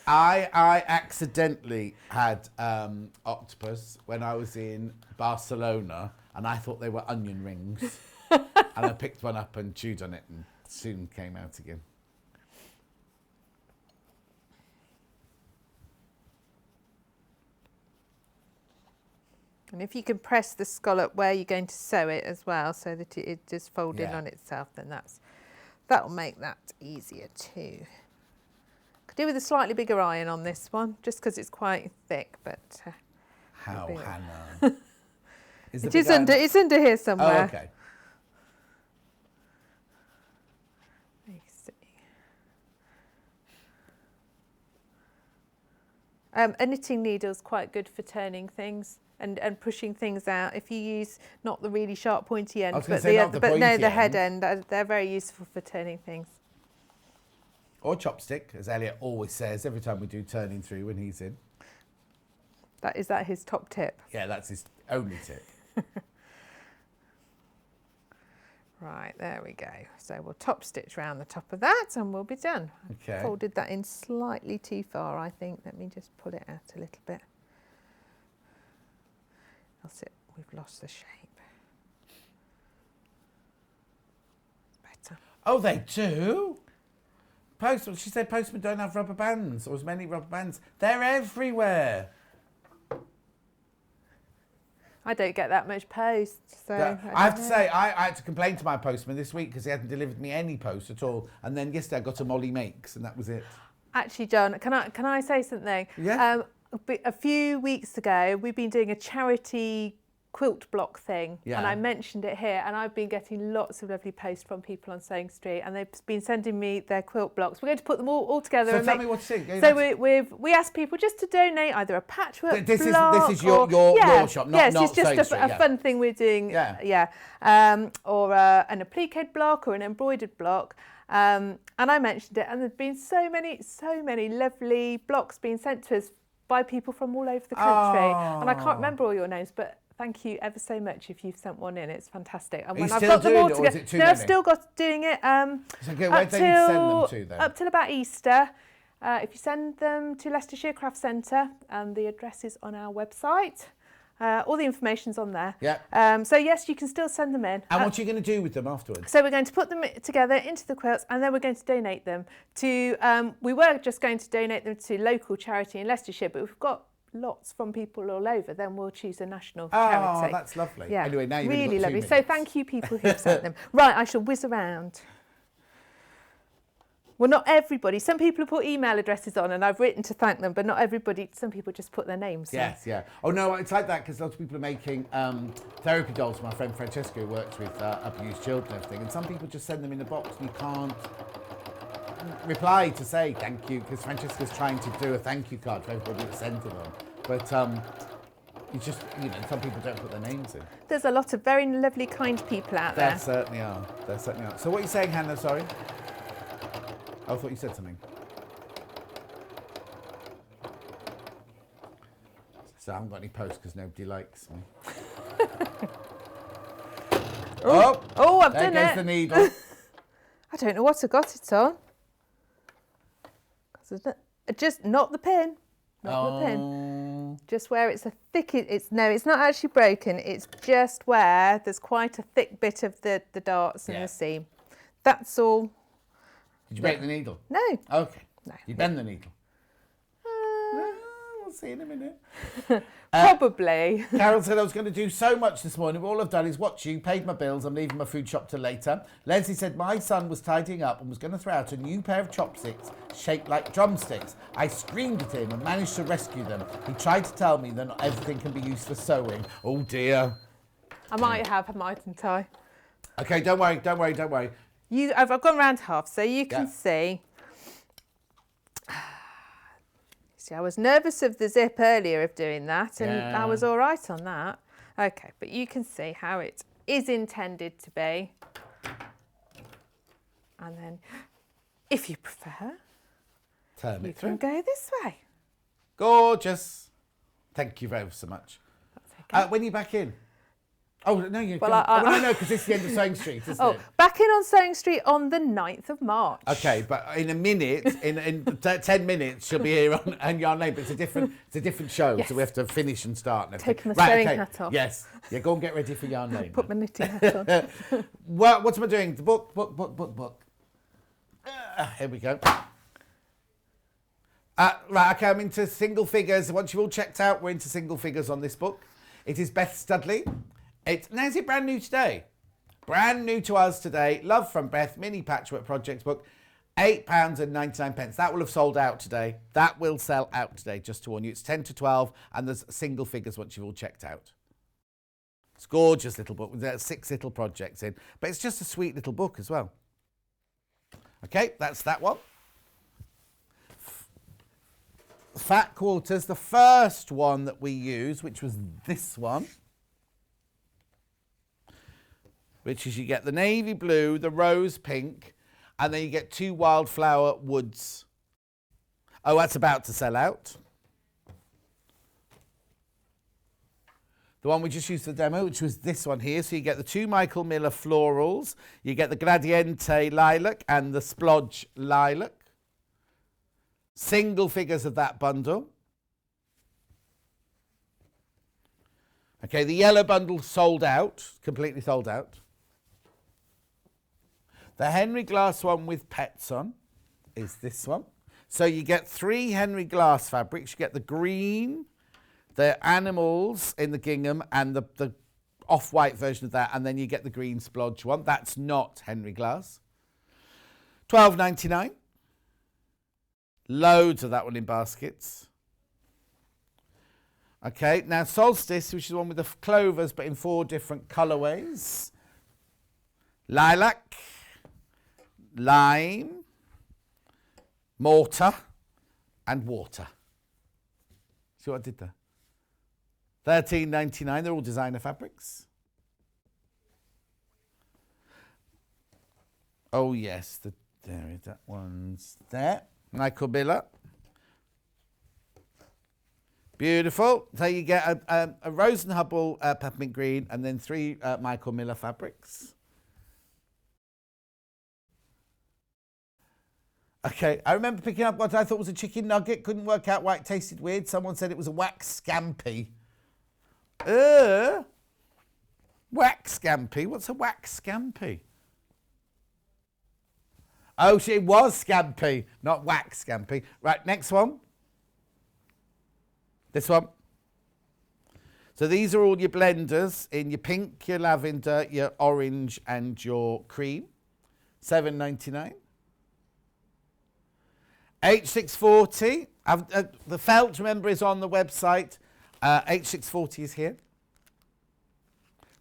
I accidentally had octopus when I was in Barcelona, and I thought they were onion rings. And I picked one up and chewed on it and soon came out again. And if you can press the scallop where you're going to sew it as well, so that it just fold in Yeah. on itself, then that'll make that easier too. Could do with a slightly bigger iron on this one, just because it's quite thick, but How, It'll be- Hannah? it is under. It's under here somewhere. Oh, okay. You can see. A knitting needle's quite good for turning things and pushing things out. If you use not the really sharp pointy end, I was gonna but say not the the pointy head end, they're very useful for turning things. Or chopstick, as Elliot always says every time we do turning through when he's in. Is that his top tip? Yeah, that's his only tip. Right, there we go. So we'll top stitch around the top of that and we'll be done. Okay. Folded that in slightly too far, I think. Let me just pull it out a little bit. Else we've lost the shape. Better. Oh, they do? She said postmen don't have rubber bands or as many rubber bands. They're everywhere. I don't get that much post, so I have to say, I had to complain to my postman this week because he hadn't delivered me any post at all. And then yesterday I got a Molly Makes and that was it. Actually, John, can I say something? Yeah. A few weeks ago, we've been doing a charity quilt block thing, Yeah. and I mentioned it here, and I've been getting lots of lovely posts from people on Sewing Street, and they've been sending me their quilt blocks. We're going to put them all together. So and tell me what to think. So we asked people just to donate either a patchwork This block. is your shop, not yes, it's just Sewing Street, a fun thing we're doing. Or an appliqued block or an embroidered block. And I mentioned it, and there's been so many lovely blocks being sent to us by people from all over the country. And I can't remember all your names, but thank you ever so much if you've sent one in. It's fantastic. And when I've got them all together, I've still got doing it okay, where do they need to send them to then? Up till about Easter. If you send them to Leicestershire Craft Centre, and the address is on our website. All the information's on there. Yeah. So yes, you can still send them in. And what are you going to do with them afterwards? So we're going to put them together into the quilts, and then we're going to donate them to. We were just going to donate them to local charity in Leicestershire, but we've got lots from people all over. Then we'll choose a national charity. Oh, that's lovely. Yeah. Anyway, now you've really only got 2 lovely. minutes. So thank you, people who've sent them. Right, I shall whiz around. Well, not everybody. Some people have put email addresses on, and I've written to thank them, but not everybody. Some people just put their names. Yes, yeah. Oh no, it's like that because lots of people are making therapy dolls. My friend Francesca who works with abused children and everything, and some people just send them in a box, and you can't reply to say thank you because Francesca's trying to do a thank you card for everybody that sent to them. But it's just, some people don't put their names in. There's a lot of very lovely, kind people out there. There certainly are. There certainly are. So what are you saying, Hannah? Sorry. I thought you said something. So I haven't got any posts because nobody likes me. Oh, I've done there it. goes the needle. I don't know what I got it on. Just not the pin. Not the pin. Just where it's a thick. It's not actually broken. It's just where there's quite a thick bit of the darts and the seam. That's all. Did you break the needle? No. Okay. No. You bend the needle? We'll see in a minute. Probably. Carol said I was going to do so much this morning, but all I've done is watch you, paid my bills, I'm leaving my food shop till later. Leslie said my son was tidying up and was going to throw out a new pair of chopsticks shaped like drumsticks. I screamed at him and managed to rescue them. He tried to tell me that not everything can be used for sewing. Oh dear. I might have, mightn't I? Okay, don't worry. I've gone round half, so you can see. See, I was nervous of the zip earlier of doing that, and I was all right on that. Okay, but you can see how it is intended to be. And then, if you prefer, Turn you it through. can go this way. Gorgeous. Thank you very so much. That's okay. When are you back in? Oh, no, you're Well, no, because it's the end of Sewing Street, isn't it? Back in on Sewing Street on the 9th of March. Okay, but in a minute, in 10 minutes, she'll be here on Yarn Lane, but it's a different show, Yes. so we have to finish and start. And everything. Taking my sewing hat off. Yes. Yeah, go and get ready for Yarn Lane. Put my knitting hat on. What am I doing? The book. Here we go. Right, okay, I'm into single figures. Once you've all checked out, we're into single figures on this book. It is Beth Studley. Now, is it brand new today? Brand new to us today. Love from Beth, mini patchwork projects book. £8.99. That will have sold out today. That will sell out today, just to warn you. It's 10 to 12, and there's single figures once you've all checked out. It's a gorgeous little book with 6 little projects in, but it's just a sweet little book as well. Okay, that's that one. Fat Quarters, the first one that we used, which was this one, which is you get the navy blue, the rose pink, and then you get 2 wildflower woods. Oh, that's about to sell out. The one we just used for the demo, which was this one here. So you get the 2 Michael Miller florals, you get the Gradiente lilac and the splodge lilac. Single figures of that bundle. Okay, the yellow bundle sold out, completely sold out. The Henry Glass one with pets on is this one. So you get 3 Henry Glass fabrics. You get the green, the animals in the gingham, and the off-white version of that, and then you get the green splodge one. That's not Henry Glass. $12.99. Loads of that one in baskets. Okay, now Solstice, which is the one with the clovers, but in 4 different colourways. Lilac, lime, mortar, and water. See what I did there? $13.99. They're all designer fabrics. Oh yes, there is that one's there. Michael Miller. Beautiful. So you get a Rose and Hubble peppermint green and then 3 Michael Miller fabrics. Okay, I remember picking up what I thought was a chicken nugget. Couldn't work out why it tasted weird. Someone said it was a wax scampi. Wax scampi? What's a wax scampi? Oh, it was scampi, not wax scampi. Right, next one. This one. So these are all your blenders in your pink, your lavender, your orange and your cream. $7.99. H640. The felt, remember, is on the website. H640 is here.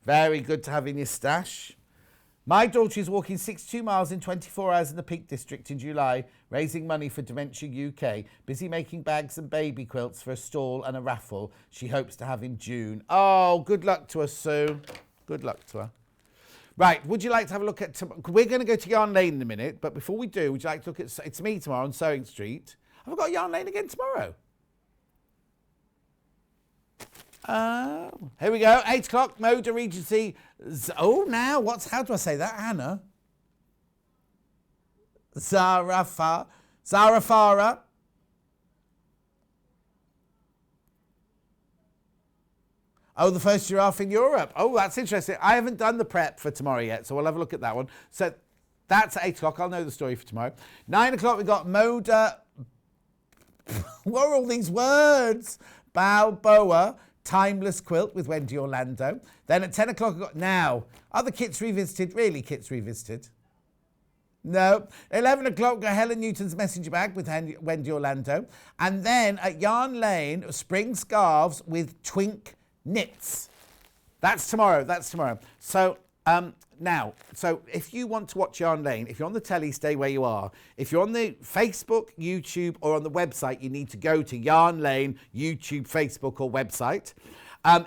Very good to have in your stash. My daughter is walking 62 miles in 24 hours in the Peak District in July, raising money for Dementia UK. Busy making bags and baby quilts for a stall and a raffle she hopes to have in June. Oh, good luck to her, Sue. Good luck to her. Right, would you like to have a look at... We're going to go to Yarn Lane in a minute, but before we do, would you like to look at... It's me tomorrow on Sewing Street. Have I got Yarn Lane again tomorrow? Here we go. 8 o'clock, Moda Regency. Oh, now, how do I say that, Hannah? Zarafara. Oh, the first giraffe in Europe. Oh, that's interesting. I haven't done the prep for tomorrow yet, so we'll have a look at that one. So that's at 8 o'clock. I'll know the story for tomorrow. 9 o'clock, we've got Moda. What are all these words? Balboa. Timeless quilt with Wendy Orlando. Then at 10 o'clock, we've got Now. Are the kits revisited? Really, kits revisited? No. 11 o'clock, we've got Helen Newton's messenger bag with Wendy Orlando. And then at Yarn Lane, spring scarves with Twink knits. That's tomorrow. That's tomorrow. So now, so if you want to watch Yarn Lane, if you're on the telly, stay where you are. If you're on the Facebook, YouTube, or on the website, you need to go to Yarn Lane, YouTube, Facebook, or website.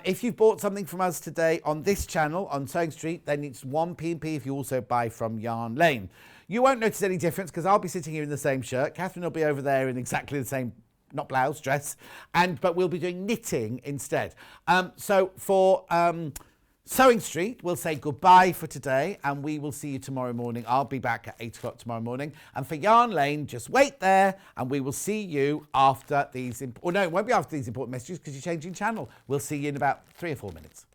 If you've bought something from us today on this channel, on Sewing Street, then it's 1p&p if you also buy from Yarn Lane. You won't notice any difference because I'll be sitting here in the same shirt. Katharine will be over there in exactly the same, not blouse, dress, but we'll be doing knitting instead. So for Sewing Street, we'll say goodbye for today and we will see you tomorrow morning. I'll be back at 8 o'clock tomorrow morning. And for Yarn Lane, just wait there and we will see you after these... no, it won't be after these important messages because you're changing channel. We'll see you in about 3 or 4 minutes.